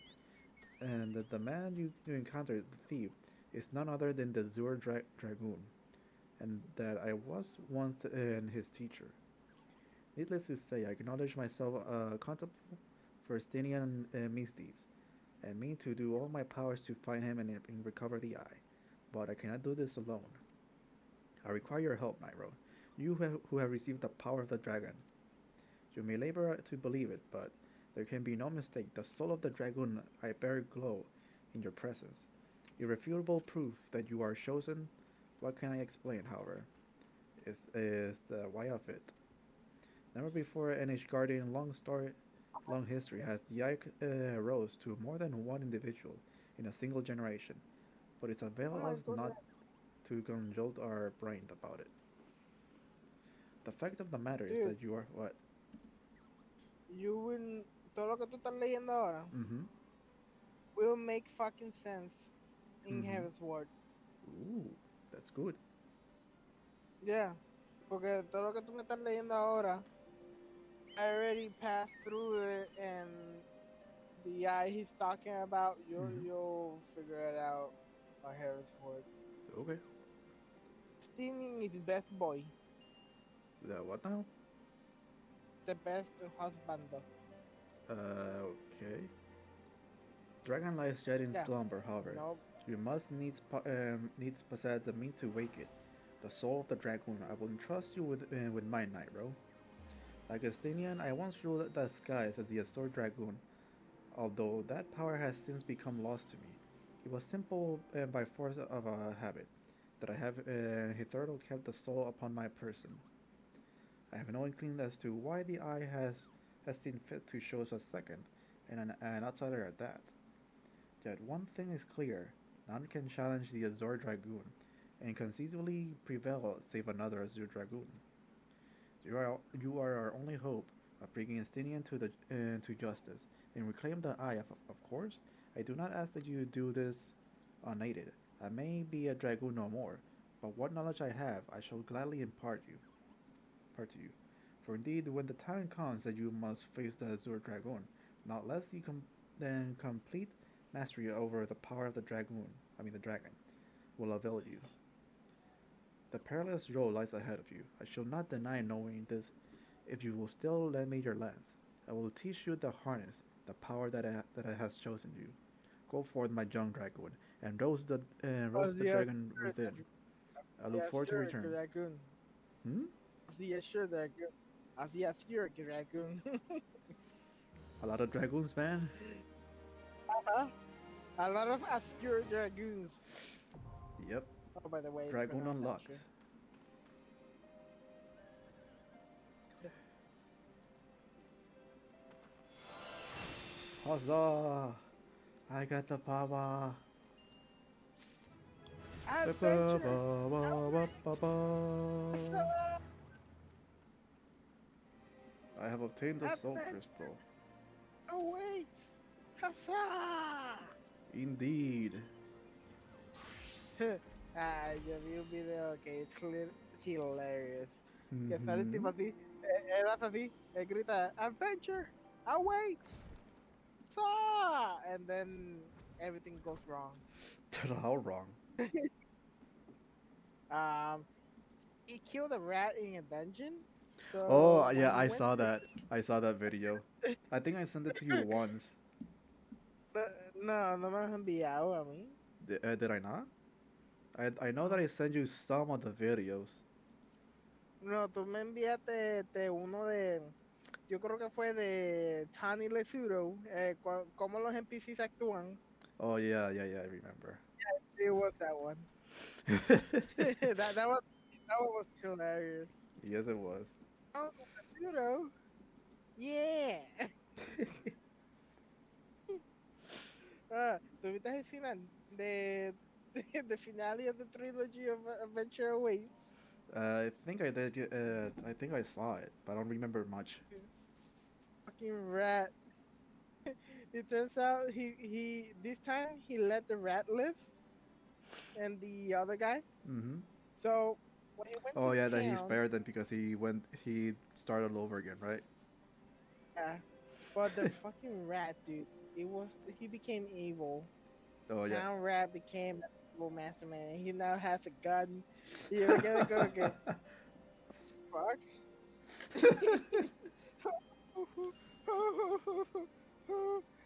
the man you encountered, the thief, is none other than the Azure Dragoon, and that I was once his teacher. Needless to say, I acknowledge myself accountable for Stinian misdeeds, and mean to do all my powers to find him and recover the eye. But I cannot do this alone. I require your help, Nightrow. You who have received the power of the dragon. You may labor to believe it, but there can be no mistake. The soul of the dragoon I bear glow in your presence. Irrefutable proof that you are chosen. What can I explain, however, is the why of it. Never before in Guardian long history has the eye rose to more than one individual in a single generation, but it's Oh avail my us not goodness, to conjure our brain about it. The fact of the matter is dude, that you are what? you will. Todo lo que tú estás leyendo ahora Mm-hmm. will make fucking sense in Mm-hmm. Heaven's Word. Ooh, that's good. Yeah, porque todo lo que tú me estás leyendo ahora, I already passed through it, and the eye he's talking about, Mm-hmm. you'll figure it out on Heaven's Word. Okay. Steaming is best boy, What now? the best husband. Okay. Dragon lies yet in Yeah, slumber, however. no, You must needs possess the means to wake it. The soul of the dragoon. I will entrust you with my Nightrow. Like Estinian, I once ruled the skies as the Azure Dragoon, although that power has since become lost to me. It was simple by force of a habit that I have hitherto kept the soul upon my person. I have no inkling as to why the eye has seen fit to show us a second, and an outsider at that. Yet one thing is clear: none can challenge the Azure Dragoon, and conceivably prevail save another Azure Dragoon. You are our only hope of bringing Estinian to justice and reclaim the eye. Of course, I do not ask that you do this unaided. I may be a dragoon no more, but what knowledge I have, I shall gladly impart to you. For indeed, when the time comes that you must face the Azure Dragoon, not less than complete mastery over the power of the dragon, will avail you. The perilous road lies ahead of you. I shall not deny knowing this if you will still lend me your lance. I will teach you the harness, the power that has chosen you. Go forth, my young dragoon, and roast of the the dragon Assure, within. I the look forward to Assure return. Dragoon, Hmm? of the Assure Dragoon, of the Assure Dragoon. A lot of dragoons, man. uh A lot of Assure Dragoons. Yep. Oh, by the way, it's Dragoon pronounced unlocked. Assure. Huzzah! I got the power. Adventure! I have obtained the soul Adventure crystal. awaits! Huzzah! Indeed. Yo vi un video que it's hilarious. Que sale el tipo Mm-hmm. así, él hace así, él grita, Adventure awaits! Huzzah! And then everything goes wrong. How wrong? Um, he killed a rat in a dungeon. Oh, So when yeah, he I went saw to that. I saw that video. I think I sent it to you once. no, no me lo has enviado a mí. Did I not? I know that No, I sent you some of the videos. no, tú me enviaste uno de, yo creo que fue de Tiny Lesuro, cómo los NPCs actúan. Oh, yeah, yeah, yeah, I remember. It was that one. that was hilarious. Yes, it was. Oh, Lesuro. Yeah. ¿Tuviste el final the finale of the trilogy of Adventure Awaits? I think I did. I think I saw it, but I don't remember much. Fucking rat. It turns out he this time he let the rat live and the other guy. Mm-hmm. So when he went Oh to yeah, that he town, spared them because he started all over again, right? yeah, but the fucking rat dude, it was he became evil. Oh yeah. Town rat became an evil mastermind. He now has a gun. You're gonna go get fuck.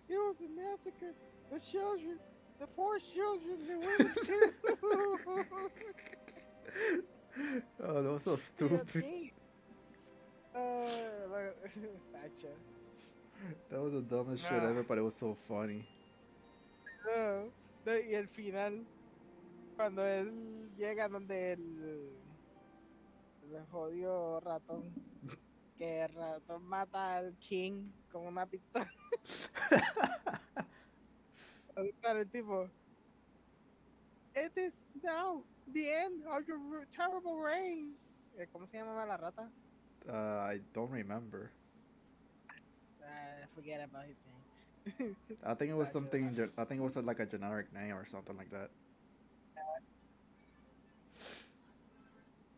It was a massacre. The children, the poor children, the women too. Oh, that was so Yeah, stupid. damn. Gotcha. That was the dumbest shit Ah, ever, but it was so funny. no. Y el final, cuando él llega donde el jodido ratón, que el ratón mata al King con una pistola. El tipo, it is now the end of your terrible reign. ¿Cómo se llamaba la rata? I don't remember. Forget about his name. I think it was Gotcha. something. I think it was like a generic name or something like that.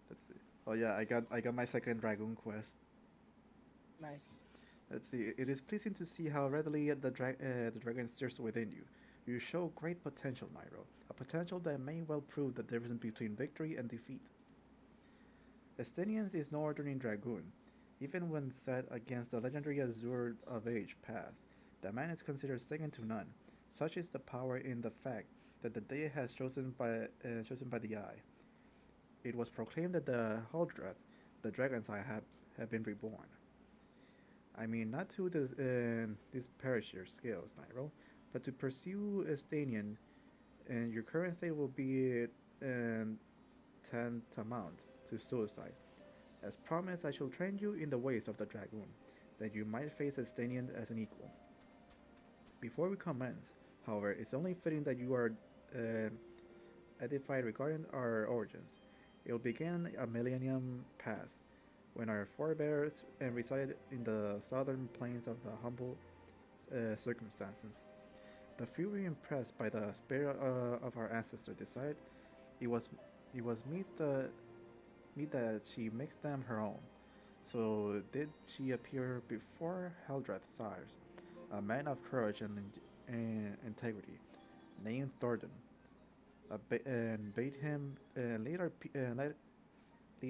Let's see. Oh yeah, I got my second Dragoon quest. Nice. Let's see. It is pleasing to see how readily the dragon stirs within you. You show great potential, Nairo. A potential that may well prove the difference between victory and defeat. Estinians is no ordinary dragoon. Even when set against the legendary Azure of Age past, the man is considered second to none. Such is the power in the fact that the day has chosen by the eye. It was proclaimed that the Huldreth, the dragon's eye, have been reborn. I mean, not to disparage your skills, Nairo, but to pursue Estanian, and your current state will be tantamount to suicide. As promised, I shall train you in the ways of the dragoon, that you might face Estanian as an equal. Before we commence, however, it's only fitting that you are uh, edified regarding our origins. It will begin a millennium past, when our forebears resided in the southern plains of the humble circumstances. The Fury, impressed by the spirit of our ancestor, decided it was it was meet that she makes them her own. So did she appear before Heldreth's eyes, a man of courage and integrity, named Thornton, and bade him lead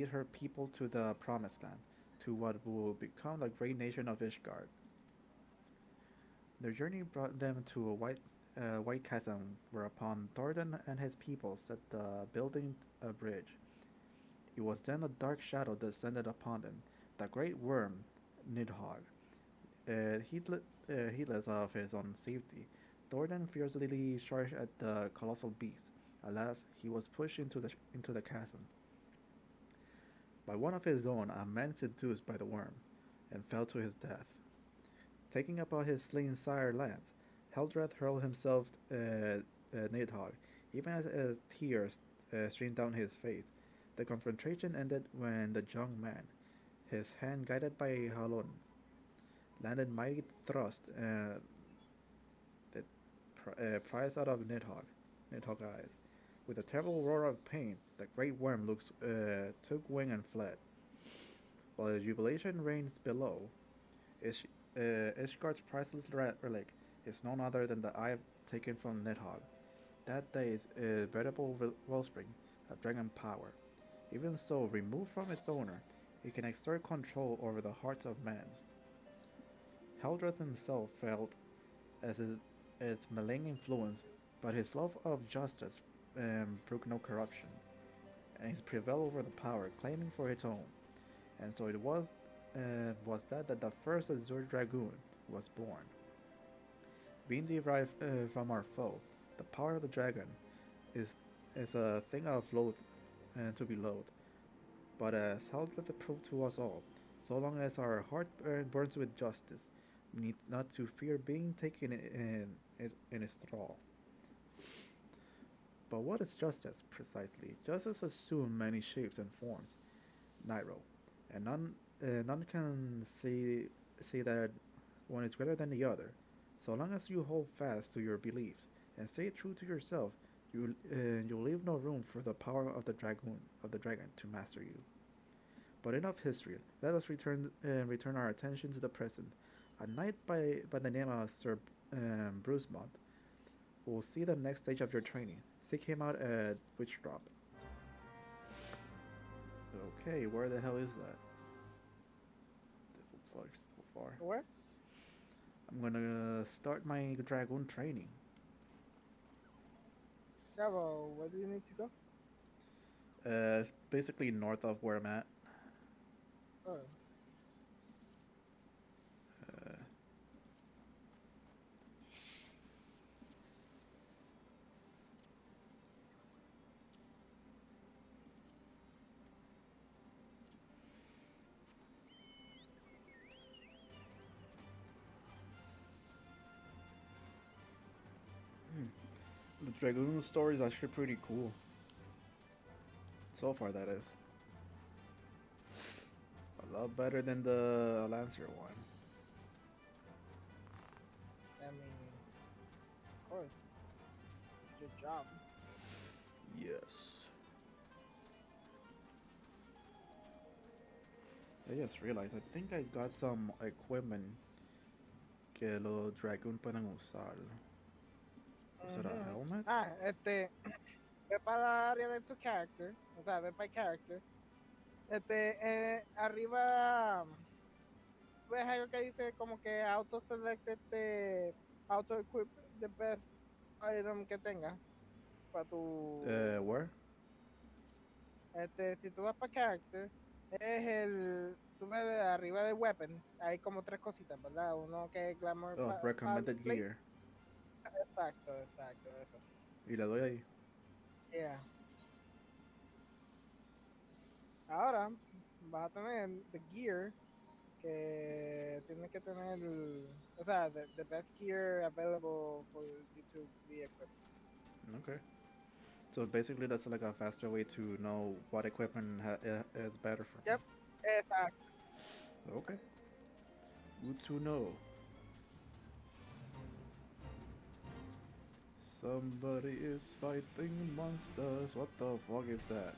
her people to the promised land, to what will become the great nation of Ishgard. Their journey brought them to a white chasm, whereupon Thornton and his people set the building a bridge. It was then a dark shadow descended upon them, the great worm, Nidhogg. Heedless of his own safety, Thornton fiercely charged at the colossal beast. Alas, he was pushed into the chasm by one of his own, a man seduced by the worm, and fell to his death. Taking up his slain sire lance, Heldreth hurled himself Nidhogg, even as tears streamed down his face. The confrontation ended when the young man, his hand guided by Halon, landed mighty thrust that prized out of Nidhogg's eyes. With a terrible roar of pain, the great worm took wing and fled. While the jubilation reigns below, Ish, Ishgard's priceless relic is none other than the eye taken from Nidhogg. That day's veritable wellspring of dragon power. Even so, removed from its owner, it can exert control over the hearts of men. Heldreth himself felt as its malign influence, but his love of justice broke no corruption, and he prevailed over the power, claiming for its own. And so it was that the first Azure Dragoon was born. Being derived from our foe, the power of the dragon is is a thing of loath and to be loathed. But as Heldreth proved to us all, So long as our heart burns with justice, we need not to fear being taken in its thrall. But what is justice precisely? Justice assumes many shapes and forms. Nightrow, and none can say that one is greater than the other. So long as you hold fast to your beliefs and stay true to yourself, you leave no room for the power of the dragon to master you. But enough history. Let us return our attention to the present. A knight by the name of Sir Brucemont will see the next stage of your training. Seek him out at Witch Drop. Okay, where the hell is that? Devil plug so far. Where? I'm gonna start my dragoon training. Bravo, where do you need to go? It's basically north of where I'm at. Oh. Uh, the dragoon story is actually pretty cool. So far, that is. A lot better than the Lancer one. I mean, of course. It's your job. Yes. I just realized, I think I got some equipment que los dragoon pueden usar. Is it a helmet? Ah, ve para la área de tu character, o sea, ve para el character. Arriba, ves algo que dice como que auto select auto equip the best item que tenga para tu. Where? Si tú vas para character, tú ves arriba de weapon, hay como tres cositas, ¿verdad? Uno que es glamour. Oh, recommended gear. Exacto, eso. Y le doy ahí. Yeah. Ahora vas a tener the gear que tiene que tener, o sea, the best gear available for you to be equipped. Okay. So basically, that's like a faster way to know what equipment is better for Yep, exacto. me. Okay. Good to know. Somebody is fighting monsters. What the fuck is that?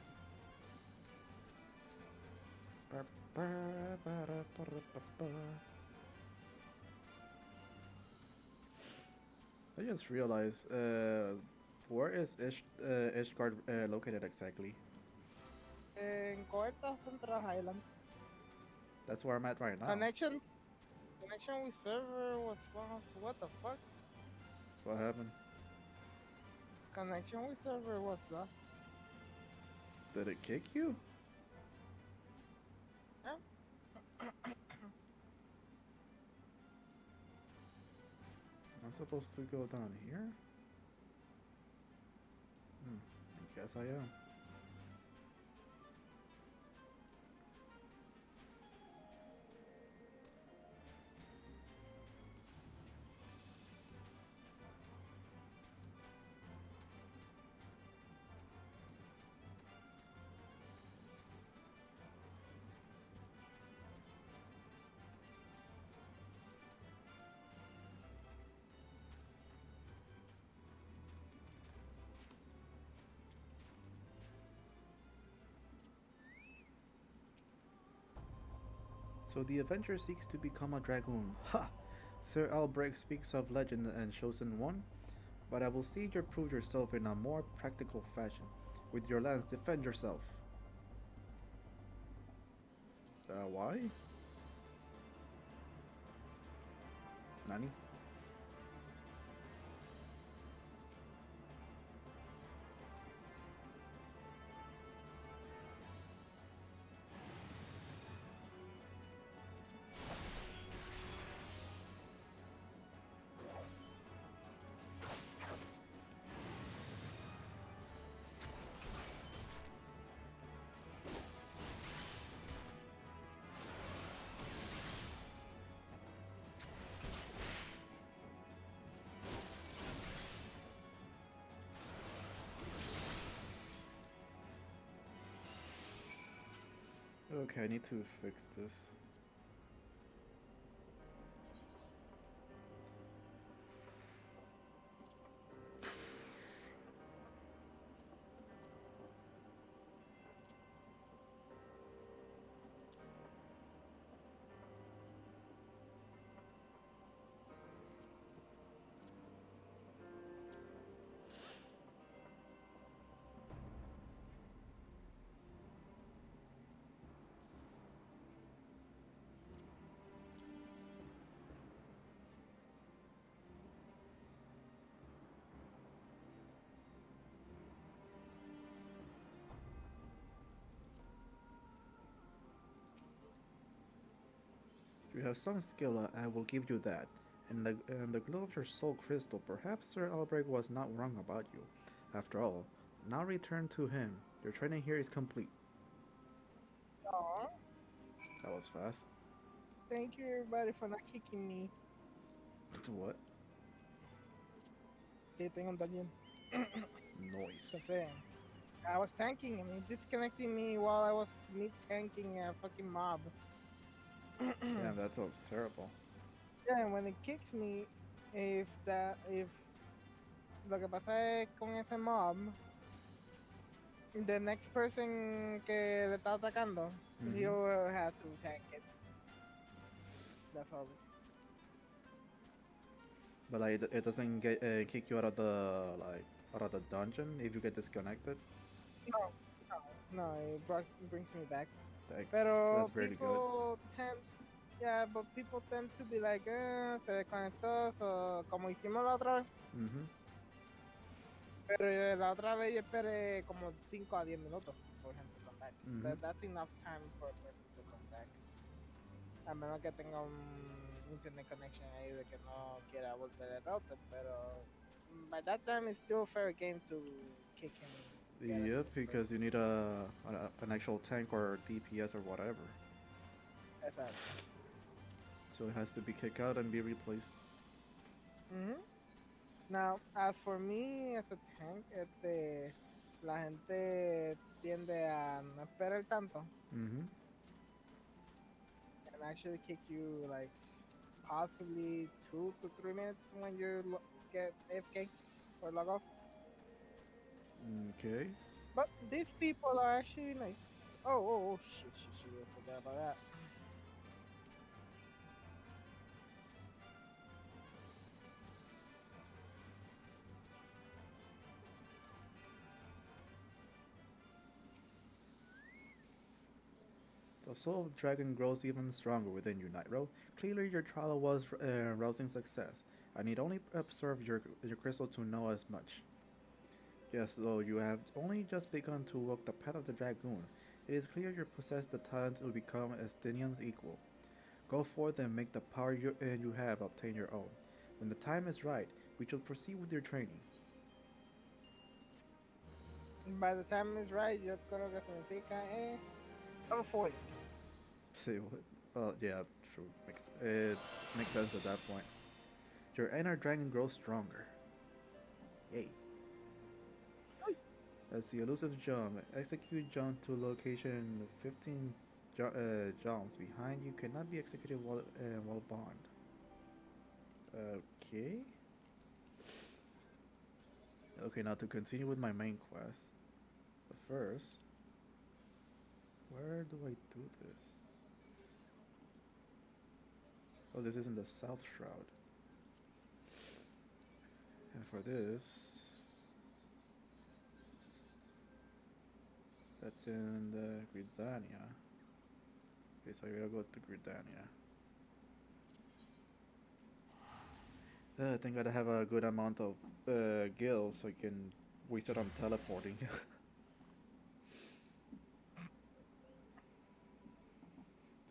I just realized, where is Ishgard located exactly? En Coeta Central Highland. That's where I'm at right now. Connection with server was lost. What the fuck? What happened? Connection with server was lost. Did it kick you? Yeah. Am I supposed to go down here? I guess I am. So the adventurer seeks to become a dragoon. Ha! Sir Albrecht speaks of legend and chosen one, but I will see you prove yourself in a more practical fashion. With your lance, defend yourself. Why? Nani? Okay, I need to fix this. You have some skill, I will give you that. And the glow of your soul crystal, perhaps Sir Albrecht was not wrong about you. After all, now return to him. Your training here is complete. Aw, That was fast. thank you everybody for not kicking me. What? Sí, tengo un dungeon. Noise. Entonces, I was tanking and he disconnecting me while I was me tanking a fucking mob. Damn, that sounds terrible. Yeah, and when it kicks me, if lo que pasa es con ese mob, the next person que le está atacando, he'll have to tank it. That's all. But like, it doesn't get kick you out of the dungeon if you get disconnected. No, no, brings me back. That's Pero very good. people tend, yeah, but people tend to be like, se desconectó, so, como hicimos la otra vez. Pero la otra vez yo esperé como 5 a 10 minutos, por ejemplo, come back. That's enough time for a person to come back. A menos que tenga un internet connection ahí de que no quiera volver de router, pero by that time it's still fair game to kick him. Yep, because you need an actual tank or DPS or whatever. Exacto. So it has to be kicked out and be replaced. Now, as for me as a tank, la gente tiende a no esperar tanto. And actually kick you like possibly 2 to 3 minutes when you get AFK or log off. Okay. But these people are actually nice. Oh, shit, I forgot about that. The soul of dragon grows even stronger within you, Nightrow. Clearly your trial was rousing success. I need only observe your crystal to know as much. Yes, though you have only just begun to walk the path of the Dragoon, it is clear you possess the talent to become Estinian's equal. Go forth and make the power you have obtain your own. When the time is right, we shall proceed with your training. By the time it's right, yo creo que significa level 40. See what? Well, yeah, true. It makes sense at that point. Your inner dragon grows stronger. Yay. As the elusive jump, execute jump to location 15 jumps behind you cannot be executed while bound. Okay. Okay, now to continue with my main quest. But first, where do I do this? Oh, this is in the South Shroud. And for this, that's in the Gridania. Okay, so I gotta go to Gridania. I think I'd have a good amount of gil so I can waste it on teleporting.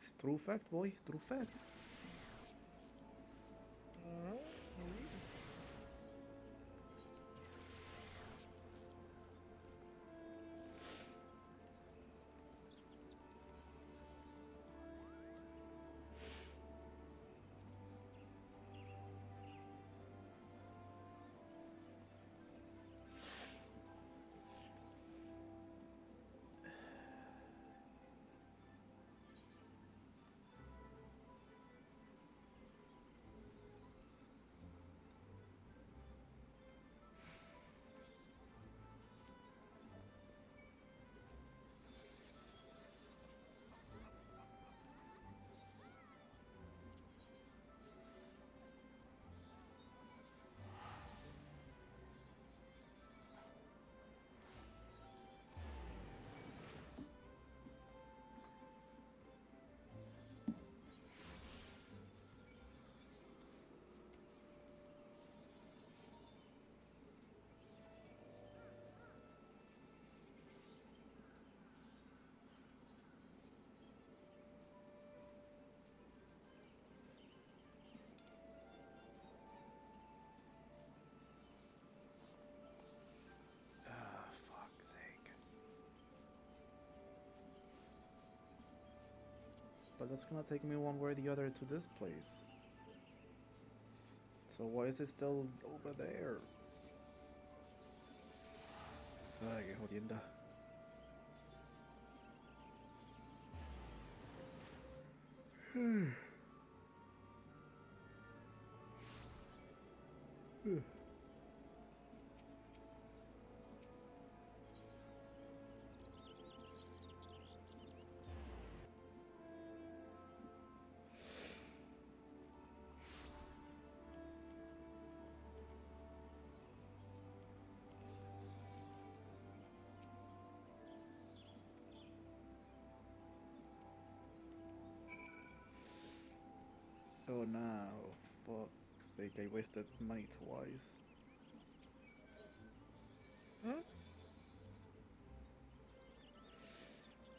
It's true fact, boy. True facts. But that's gonna take me one way or the other to this place. So why is it still over there? Ay, qué jodienda. Oh no, fuck's sake, I wasted money twice. Hmm?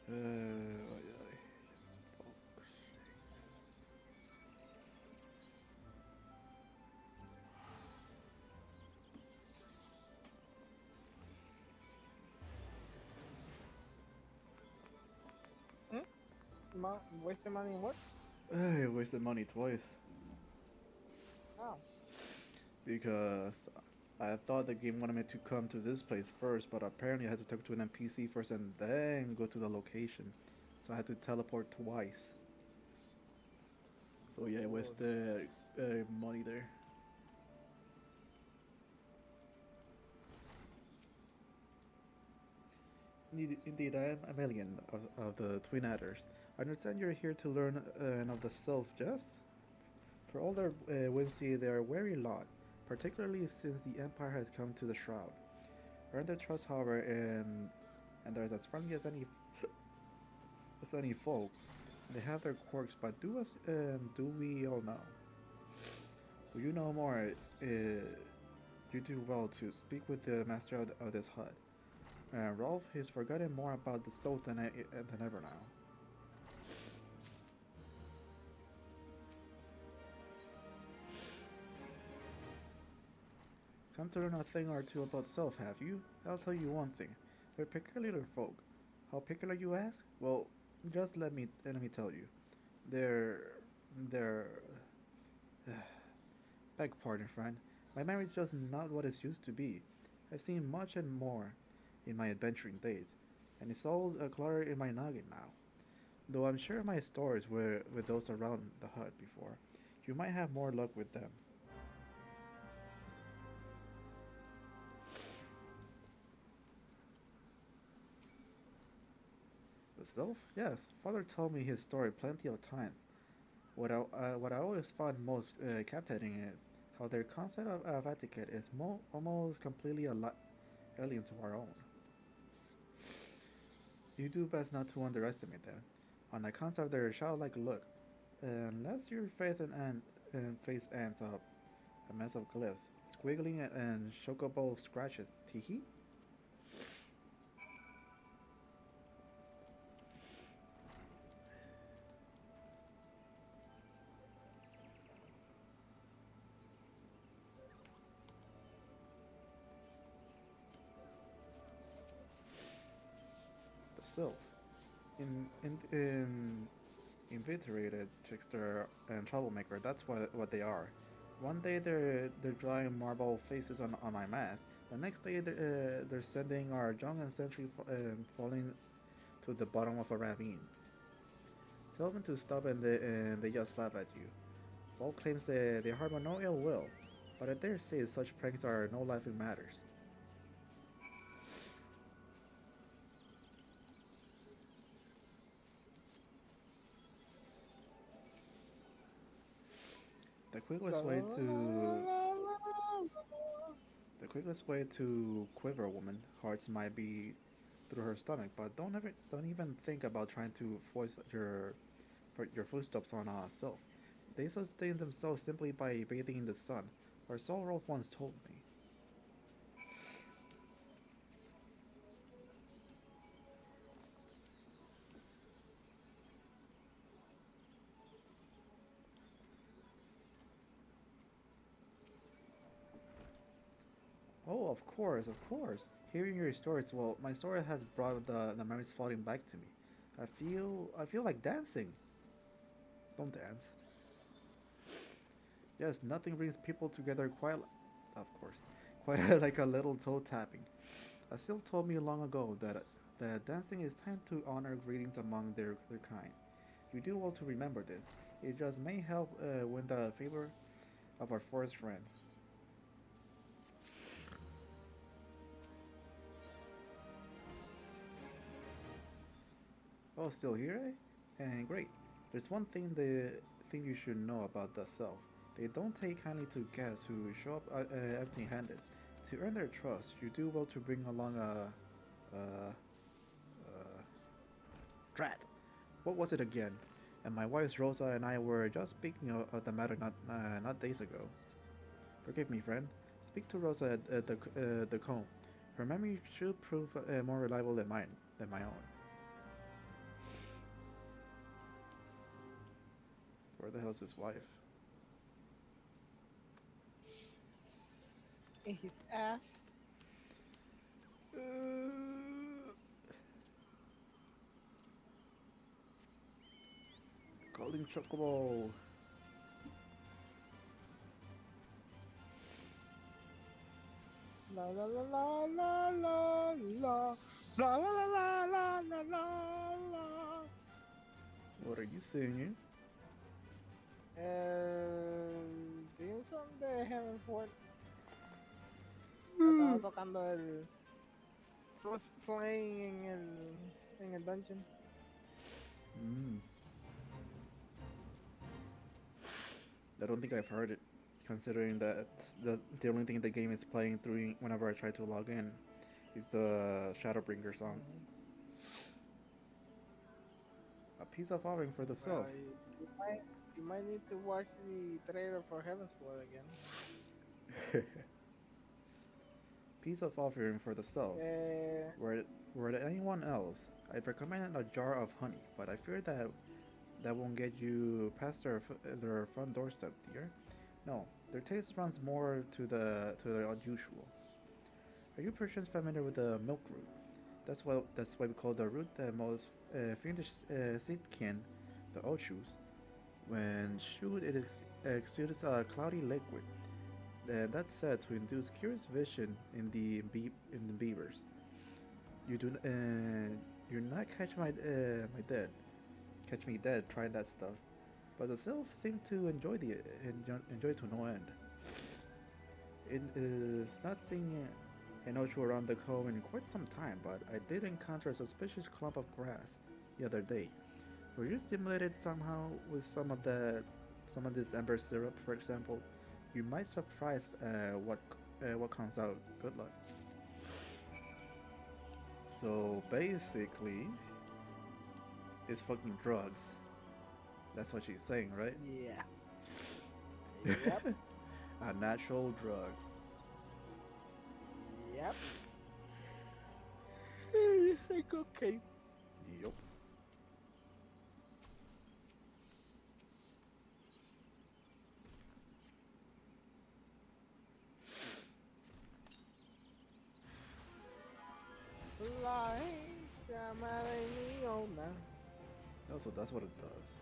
Ay, ay. Hmm? Wasting money in what? I wasted money twice Oh. because I thought the game wanted me to come to this place first, but apparently I had to talk to an NPC first and then go to the location. So I had to teleport twice. So yeah, I Lord. wasted money there. Indeed, I am Aemilian of the Twin Adders. I understand you're here to learn of the Self, yes? For all their whimsy, they are a wary lot, particularly since the Empire has come to the Shroud. Earn their trust, however, and they're as friendly as any folk. They have their quirks, but do we all know? Will you know more? You do well to speak with the master of this hut. Rolf has forgotten more about the soul than ever now. Come to learn a thing or two about self, have you? I'll tell you one thing. They're peculiar folk. How peculiar, you ask? Well, just let me tell you. They're they're beg pardon, friend. My memory's just not what it used to be. I've seen much and more in my adventuring days, and it's all a clutter in my noggin now. Though I'm sure my stories were with those around the hut before. You might have more luck with them. The self? Yes, father told me his story plenty of times. What I always found most captivating is how their concept of etiquette is almost completely alien to our own. You do best not to underestimate them. On account of their childlike look, unless your face ends up a mess of glyphs, squiggling and chocobo scratches. Teehee? The self. In invigorated trickster and troublemaker. That's what they are. One day they're drawing marble faces on my mask. The next day they're sending our young and sentry falling to the bottom of a ravine. Tell them to stop and they just laugh at you. Wolf claims they harbor no ill will, but I dare say such pranks are no laughing matters. The quickest way to The quickest way to quiver a woman's hearts might be through her stomach, but don't even think about trying to force your footsteps on a self. They sustain themselves simply by bathing in the sun, or so Rolf once told me. Oh, of course, of course. Hearing your stories, well, my story has brought the memories flooding back to me. I feel like dancing. Don't dance. Yes, nothing brings people together quite, of course, quite like a little toe tapping. A seal told me long ago that dancing is time to honor greetings among their kind. You do well to remember this. It just may help win the favor of our forest friends. Oh, still here, eh? And great. There's one thing you should know about the self. They don't take kindly to guests who show up empty-handed. To earn their trust, you do well to bring along a drat. What was it again? And my wife Rosa and I were just speaking of the matter not days ago. Forgive me, friend. Speak to Rosa at the comb. Her memory should prove more reliable than my own. Where the hell's his wife? In his ass. Calling Chocobo. La la la la la la la la la la la la la la. What are you singing? Theme song de Heaven's Word. Estaba tocando el was playing en el dungeon. I don't think I've heard it, considering that the only thing the game is playing through whenever I try to log in is the Shadowbringer song. A piece of offering for the self. You might need to watch the trailer for Heaven's Word again. Piece of offering for the self. Were it anyone else, I'd recommend a jar of honey, but I fear that won't get you past their front doorstep, dear. No, their taste runs more to the unusual. Are you perchance familiar with the milk root? That's why we call the root the most fiendish seedkin, the ochus. When chewed, it exudes a cloudy liquid. That's said to induce curious vision in the beavers. You do you're not catch me dead trying that stuff, but the self seem to enjoy to no end. It is not seeing an ocho around the comb in quite some time, but I did encounter a suspicious clump of grass the other day. Were you stimulated somehow with some of this ember syrup, for example? You might surprise what comes out. Good luck. So basically, it's fucking drugs. That's what she's saying, right? Yeah. Yep. A natural drug. Yep. You think okay? Yup. Also, that's what it does.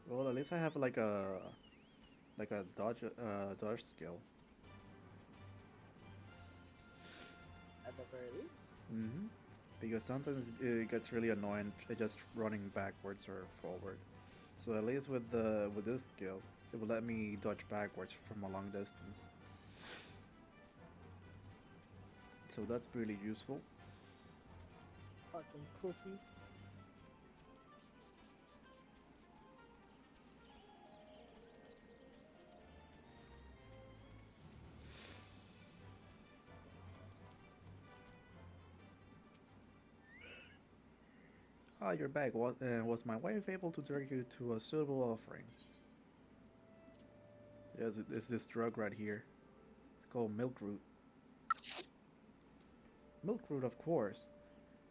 Well, at least I have like a dodge skill. At the very least. Because sometimes it gets really annoying just running backwards or forward. So at least with this skill, it will let me dodge backwards from a long distance. So that's really useful. Fucking pussies. Ah, you're back. Was my wife able to direct you to a suitable offering? Yes, it's this drug right here. It's called milk root. Milk root, of course.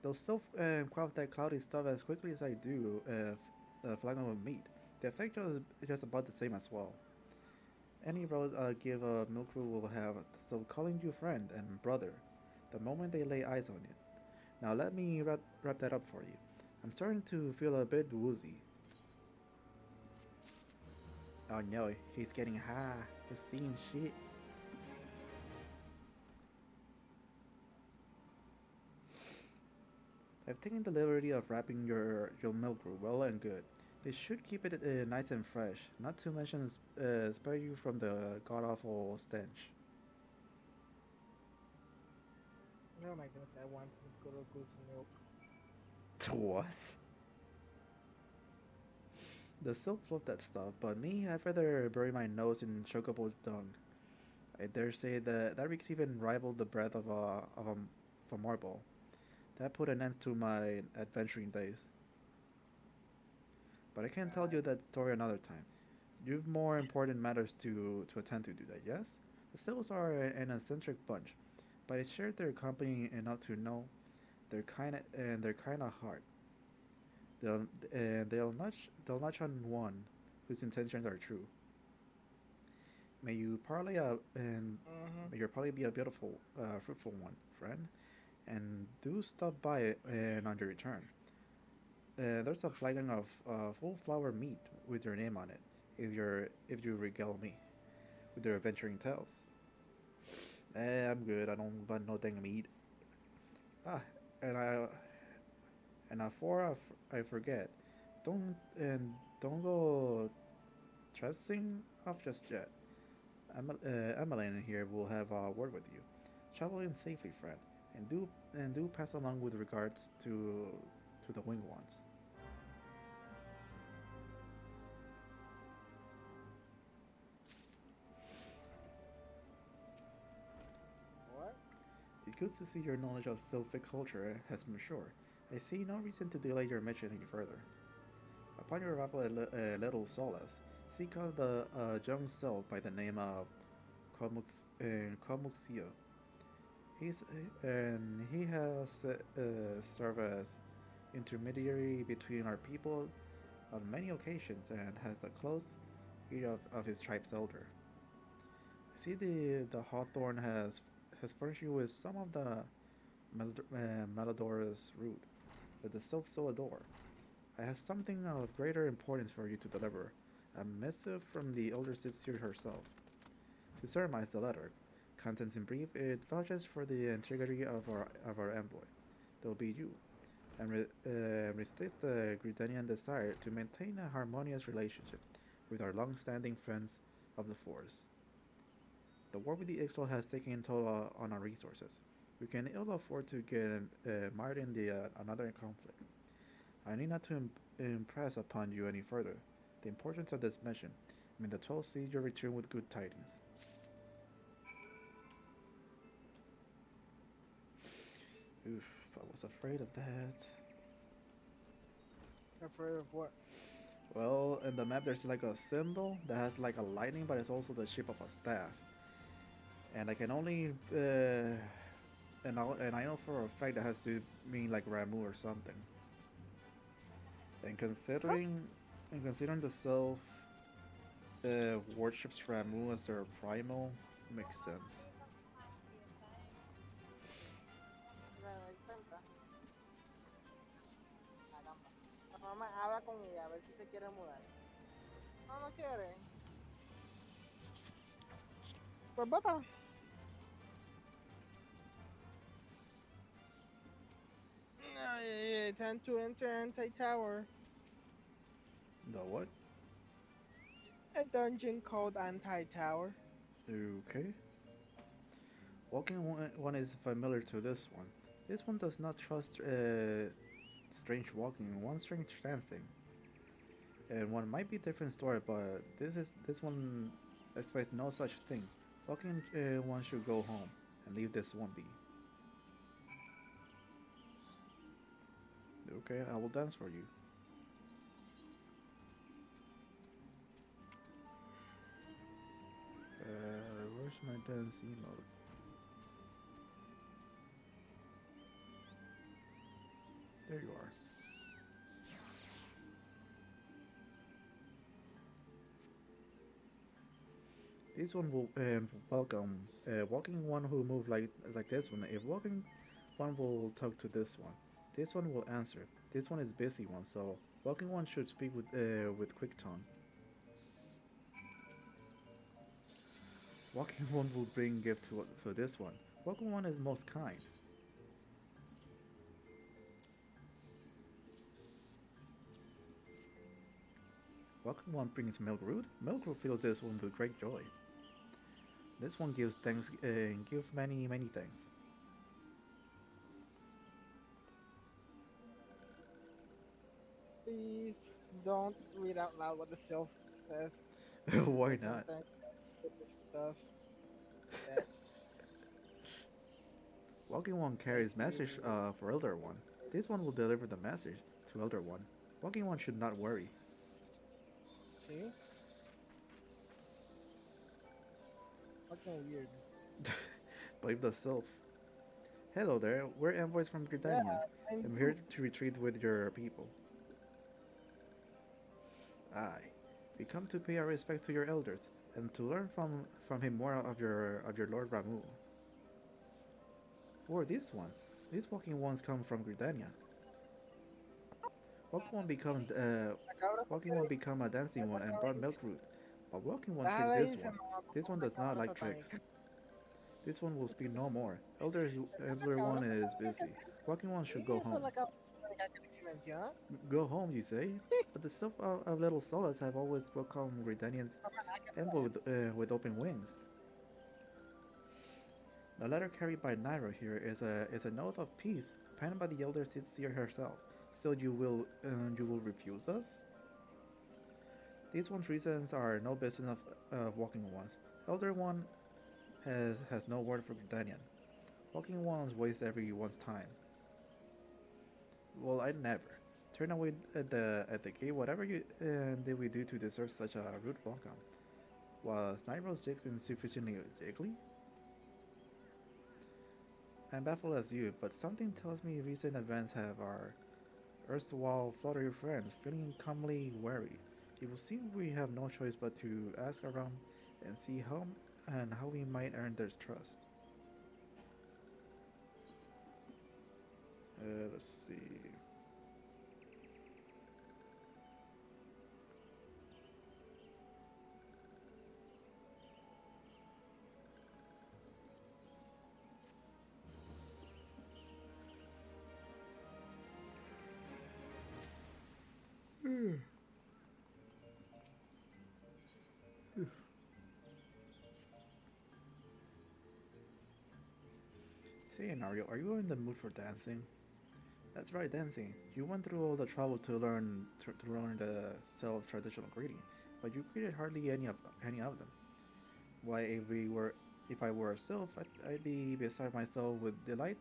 They'll still quaff that cloudy stuff as quickly as I do a flagon of meat. The effect is just about the same as well. Any road give a milk crew will have so calling you friend and brother the moment they lay eyes on you. Now let me wrap that up for you. I'm starting to feel a bit woozy. Oh no, he's getting high. He's seeing shit. I've taken the liberty of wrapping your milk brew well and good. They should keep it nice and fresh, not to mention spare you from the god awful stench. Oh my goodness, I want some good old goose milk. What? The silk love that stuff, but me, I'd rather bury my nose in chocobo dung. I dare say that reeks even rivaled the breath of a marble. That put an end to my adventuring days. But I can tell you that story another time. You've more important matters to attend to do that, yes? The Sills are an eccentric bunch, but I shared their company enough to know they're kinda hard. They'll notch on one whose intentions are true. May you parley and Mm-hmm. may your parley be a beautiful, fruitful one, friend. And do stop by and on your return. There's a flagon of full flour meat with your name on it. If you regale me with your adventuring tales. I'm good. I don't want no dang meat. Ah, and before I forget, don't go trusting off just yet. Emmeline here will have a word with you. Travel in safely, friend, and do pass along with regards to the winged ones. What? It's good to see your knowledge of Sylphic culture has matured. I see no reason to delay your mission any further. Upon your arrival at Little Solace, seek out the young Sylph by the name of Komuxio. He has served as intermediary between our people on many occasions and has the close ear of his tribe's elder. I see the Hawthorn has furnished you with some of the Melodorous root that the Sylphs so adore. I have something of greater importance for you to deliver, a missive from the elder sister herself. To surmise the letter, contents in brief, it vouches for the integrity of our envoy. They'll be you, and restates the Gridanian desire to maintain a harmonious relationship with our long-standing friends of the Forest. The war with the Ixtal has taken toll on our resources. We can ill afford to get mired in the another conflict. I need not to impress upon you any further the importance of this mission. May the 12 see your return with good tidings. Oof, I was afraid of that. Afraid of what? Well, in the map there's like a symbol that has like a lightning, but it's also the shape of a staff. And I can only, and I know for a fact that has to mean like Ramu or something. And Huh? considering the self worships Ramu as their primal, makes sense. Me doy cuenta. Caramba. Mamá, habla con ella a ver si se quiere mudar. No, no quiere. Pues vota. Time to enter Anti-Tower. The what? A dungeon called Anti-Tower. Okay. Walking one is familiar to this one. This one does not trust strange walking, one strange dancing. And one might be a different story, but this one expects no such thing. Walking one should go home and leave this one be. Okay, I will dance for you. Where's my dance emote? There you are. This one will welcome walking one who move like this one. If walking one will talk to this one. This one will answer. This one is busy one, so walking one should speak with quick tone. Walking one will bring gift to for this one. Walking one is most kind. Walking one brings milk root. Milk root fills this one with great joy. This one gives thanks give many thanks. Please don't read out loud what the sylph says. Why Because not? sometimes stupid stuff that Walking one makes carries me. message for Elder One. This one will deliver the message to Elder One. Walking one should not worry. See? Fucking weird. Blame the self. Hello there, we're envoys from Yeah, Gridania. and I'm you. here to retreat with your people. Aye. We come to pay our respects to your elders, and to learn from him more of your Lord Ramu. Who are these ones? These walking ones come from Gridania. Walking one become La cabra walking one satánica. become a dancing one and brought milk root. But walking one tricks Déjala ahí, this se one. nos This one la does not cabra like tricks. satánica. This one will speak no more. La Elder cabra one is satánica que busy. Walking one should sí, go esa es home. la cabra satánica que te mencionó. Go home, you say? But the self of little solids have always welcomed Gridanians envoy with open wings. The letter carried by Nightrow here is a note of peace, penned by the elder Seer herself. Still, you will refuse us? These one's reasons are no business of walking ones. Elder one has no word for Gridanian. Walking ones waste everyone's time. Well, I never. Turn away at the gate. Whatever you did we do to deserve such a rude welcome? Was Nightrow's jigs insufficiently jiggly? I'm baffled as you, but something tells me recent events have our erstwhile fluttery friends feeling calmly wary. It will seem we have no choice but to ask around and see how we might earn their trust. Let's see. Say, Nario, are you in the mood for dancing? That's right, dancing. You went through all the trouble to learn the self traditional greeting, but you greeted hardly any of them. Why, if I were a self, I'd be beside myself with delight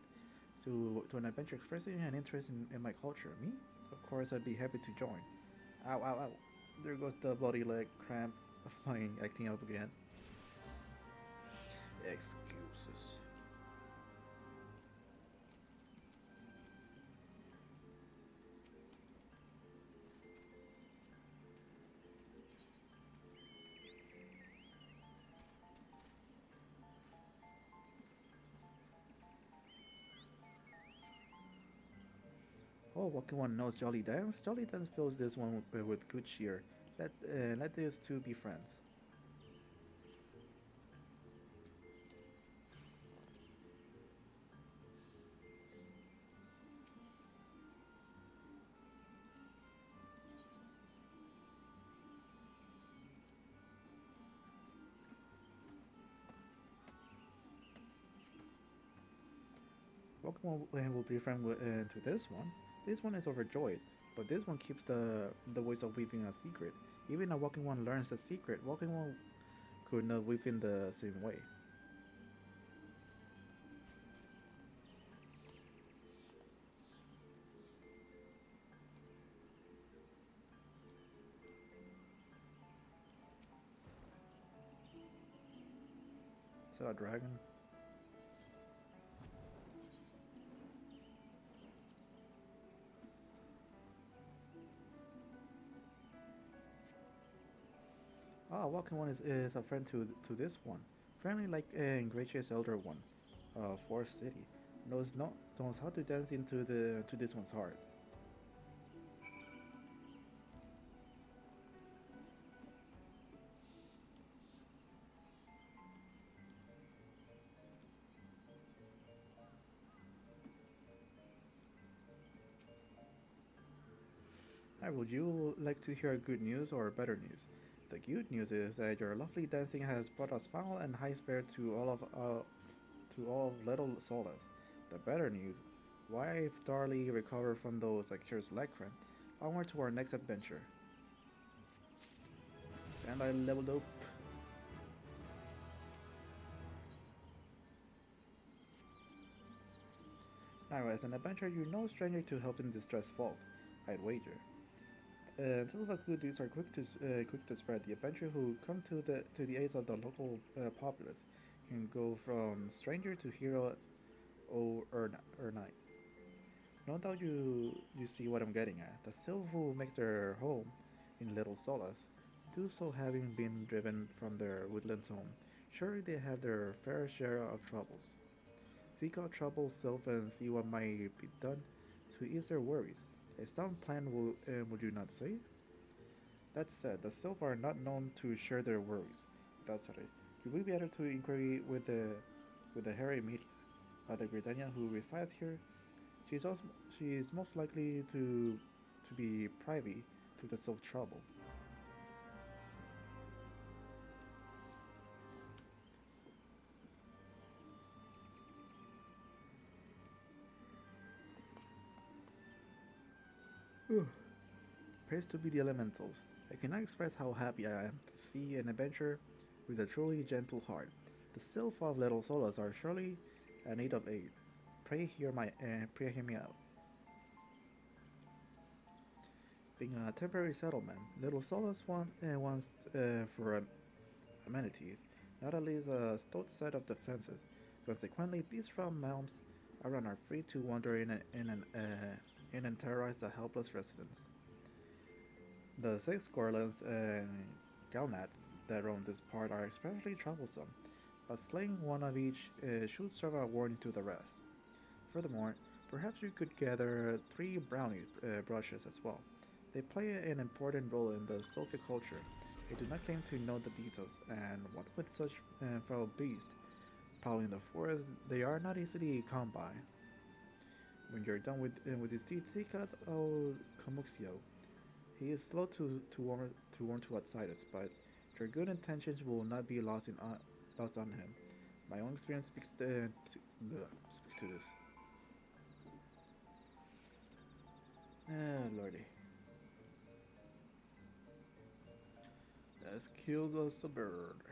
to an adventure expressing an interest in my culture. Me? Of course, I'd be happy to join. Ow, ow, ow. There goes the bloody leg cramp of mine acting up again. Excuses. Oh, walking one knows Jolly Dance? Jolly Dance fills this one with good cheer. Let these two be friends. Walking one will be friend to this one. This one is overjoyed, but this one keeps the ways of weaving a secret. Even a walking one learns the secret. Walking one could not weave in the same way. Is that a dragon? Ah, Walking One is a friend to this one. Friendly like Ingratia's elder one, Forest City. Knows how to dance into the to this one's heart. Now, would you like to hear good news or better news? The good news is that your lovely dancing has brought a smile and high spirit to all of Little Solace. The better news, why I've thoroughly recovered from those accused leg cramp. Onward to our next adventure. And I leveled up. Now, as an adventurer, you're no stranger to helping distressed folk, I'd wager. Tales of good deeds are quick to spread. The adventurer who come to the aid of the local populace can go from stranger to hero or knight. No doubt you see what I'm getting at. The Sylph who make their home in Little Solace, do so having been driven from their woodlands home. Surely they have their fair share of troubles. Seek out troubled Sylph and see what might be done to ease their worries. A sound plan would you not say? That said, the Sylph are not known to share their worries. That said, you will be able to inquiry with the Harry Media, the Britannia who resides here. She is also she is most likely to be privy to the Sylph trouble. Praise to be the elementals. I cannot express how happy I am to see an adventurer with a truly gentle heart. The Sylph of Little Solas are surely in need of aid. Pray hear me out. Being a temporary settlement, Little Solas wants for amenities, not at least a stout set of defenses. Consequently, beasts from realms around are free to wander in and terrorize the helpless residents. The six Gorlins and Galnats that roam this part are especially troublesome, but slaying one of each should serve a warning to the rest. Furthermore, perhaps you could gather three brownie brushes as well. They play an important role in the Sylphic culture. I do not claim to know the details, and what with such feral beasts prowling the forest, they are not easily come by. When you're done with this deed, seek out old Kamuxio. He is slow to warm to outsiders, but your good intentions will not be lost on him. My own experience speaks to this. Ah, lordy. Let's kill us a bird.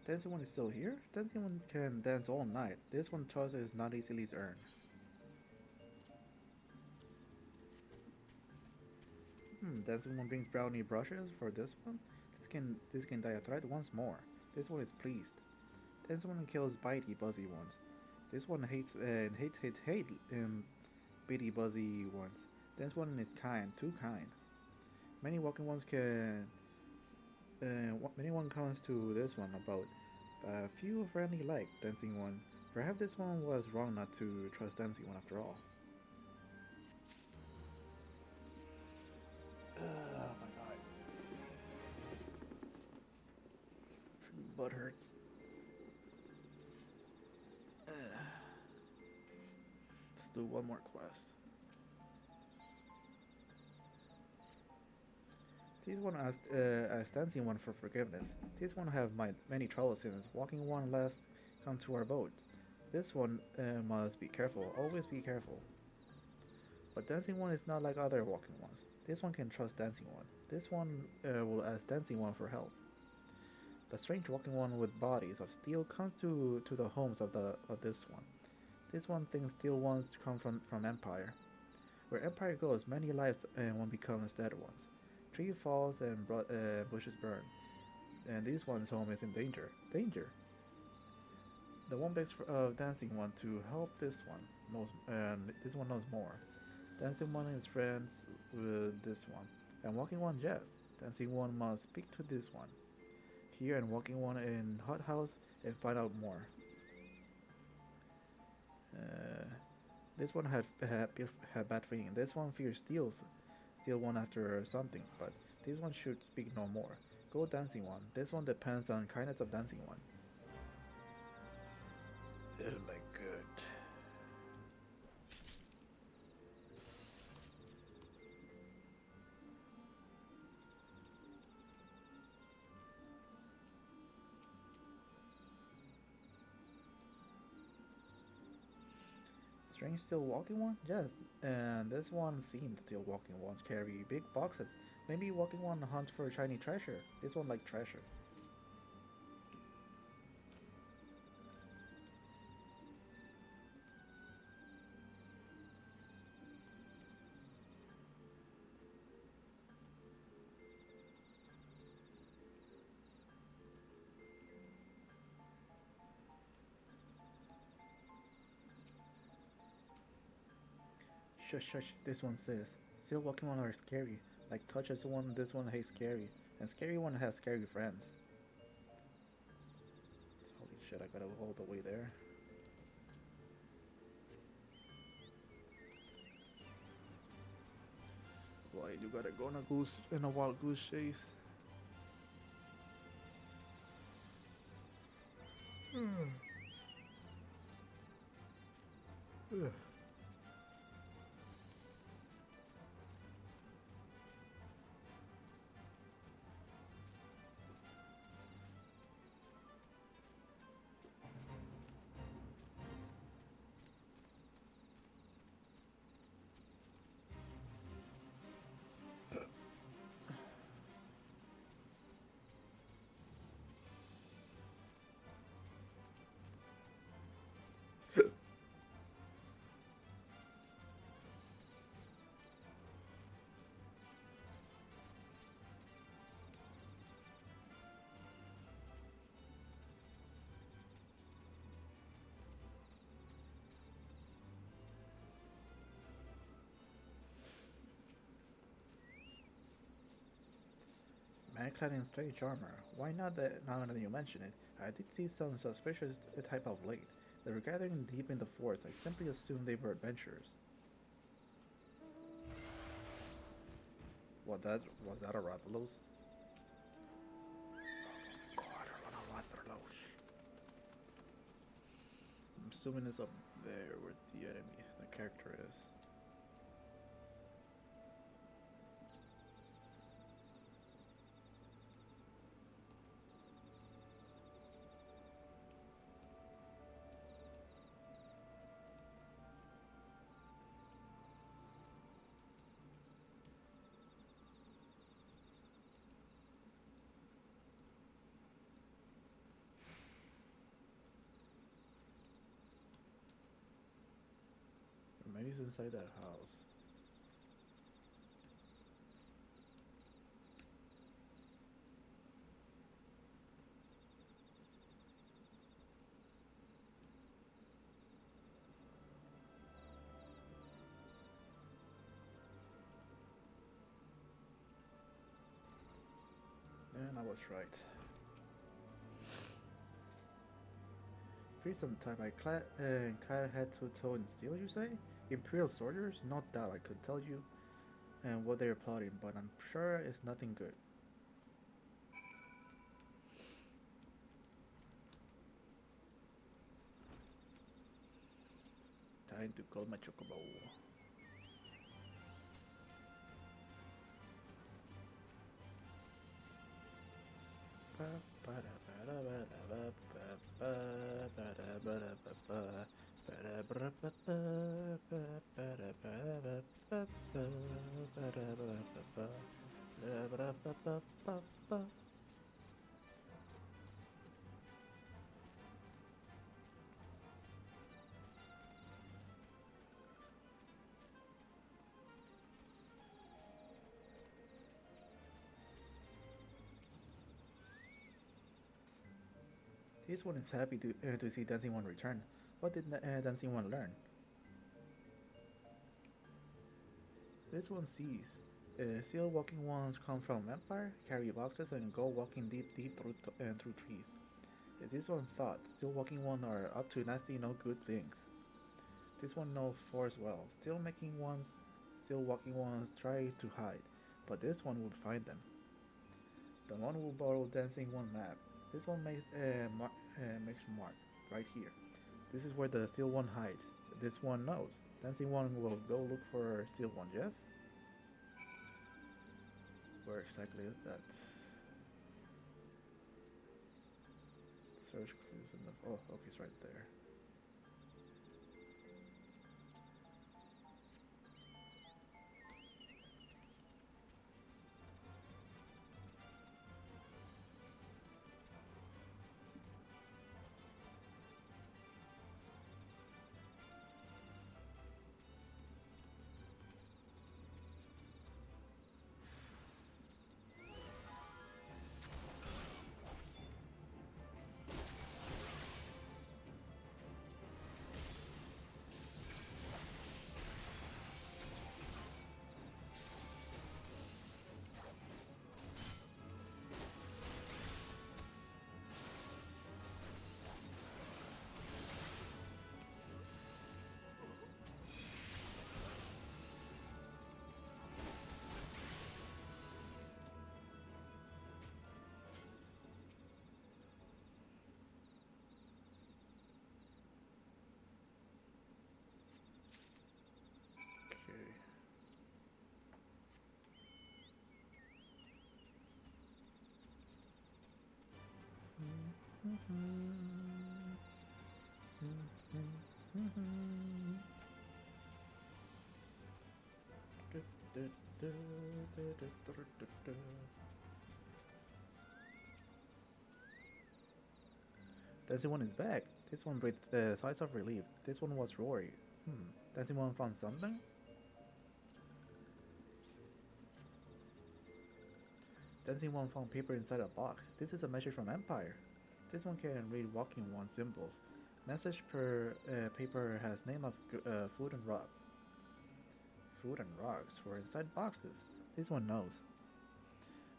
Dancing one is still here? Dancing one can dance all night. This one trust is not easily earned. Dancing one brings brownie brushes for this one. This can die a threat once more. This one is pleased. Dancing one kills bitey buzzy ones. This one hates and hate bitty buzzy ones. This one is kind, too kind. Many walking ones can many one comes to this one about a few friendly like dancing one. Perhaps this one was wrong not to trust dancing one after all. Oh my god. Butt hurts. Let's do one more quest. This one asked dancing one for forgiveness. This one have many troubles since walking one last come to our boat. This one must be careful, always be careful. But dancing one is not like other walking ones. This one can trust dancing one. This one will ask dancing one for help. The strange walking one with bodies of steel comes to the homes of this one. This one thinks steel ones come from Empire. Where Empire goes, many lives and one becomes dead ones. Tree falls and bushes burn, and this one's home is in danger. Danger! The one begs of Dancing One to help this one, and this one knows more. Dancing One is friends with this one, and Walking One yes. Dancing One must speak to this one. Here and Walking One in Hot House and find out more. This one had bad feeling. This one fears steal one after something, but this one should speak no more. Go Dancing One. This one depends on kindness of Dancing One. Oh my god. Strange still walking one? Yes, and this one seems still walking ones carry big boxes. Maybe walking one hunt for shiny treasure. This one like treasure. Shush, shush, this one says. Still walking one are scary. Like touches one, this one hates scary. And scary one has scary friends. Holy shit, I gotta go all the way there. Why you gotta go in a wild goose chase? Ugh. Man clad in strange armor. Why not that now that you mention it? I did see some suspicious type of late. They were gathering deep in the forest. I simply assumed they were adventurers. Was that a Rathalos? God, a Rathalos. I'm assuming it's up there where the enemy, the character is. Or maybe it's inside that house. And I was right. Freeze type I clad head to toe in steel, you say? Imperial soldiers? Not that I could tell you and what they're plotting, but I'm sure it's nothing good. Time to call my chocobo. This one is happy to see Dancing One return. What did Dancing One learn? This one sees. Still walking ones come from Empire, carry boxes, and go walking deep through trees. Is this one thought? Still walking one are up to nasty no good things. This one knows force well. Still walking ones try to hide, but this one would find them. The one will borrow Dancing One map. This one makes mark right here. This is where the Steel One hides. This one knows. Dancing One will go look for Steel One, yes? Where exactly is that? Search clues in the... Oh, okay, it's right there. Dancing One is back. This one breathed sighs of relief. This one was Rory. Dancing One found something? Dancing One found paper inside a box. This is a message from Empire. This one can read Walking One symbols. Message per paper has name of food and rocks. Food and rocks were inside boxes. This one knows.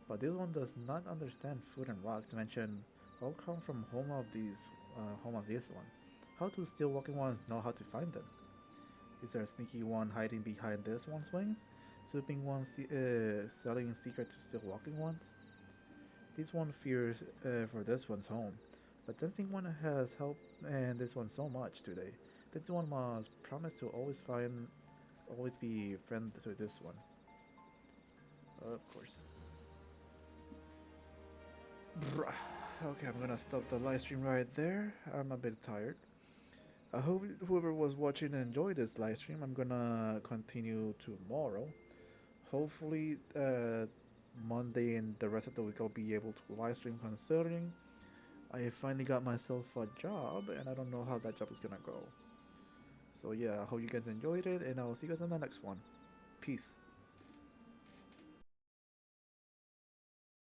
But this one does not understand food and rocks mentioned all come from home of these ones. How do still walking ones know how to find them? Is there a sneaky one hiding behind this one's wings? Swooping ones selling secret to still walking ones? This one fears for this one's home. The dancing one has helped and this one so much today. This one must promise to always be friend to this one. Of course. Bruh. Okay, I'm gonna stop the live stream right there. I'm a bit tired. I hope whoever was watching enjoyed this live stream. I'm gonna continue tomorrow. Hopefully, Monday and the rest of the week I'll be able to live stream considering I finally got myself a job and I don't know how that job is gonna go. So yeah, I hope you guys enjoyed it and I'll see you guys in the next one. Peace.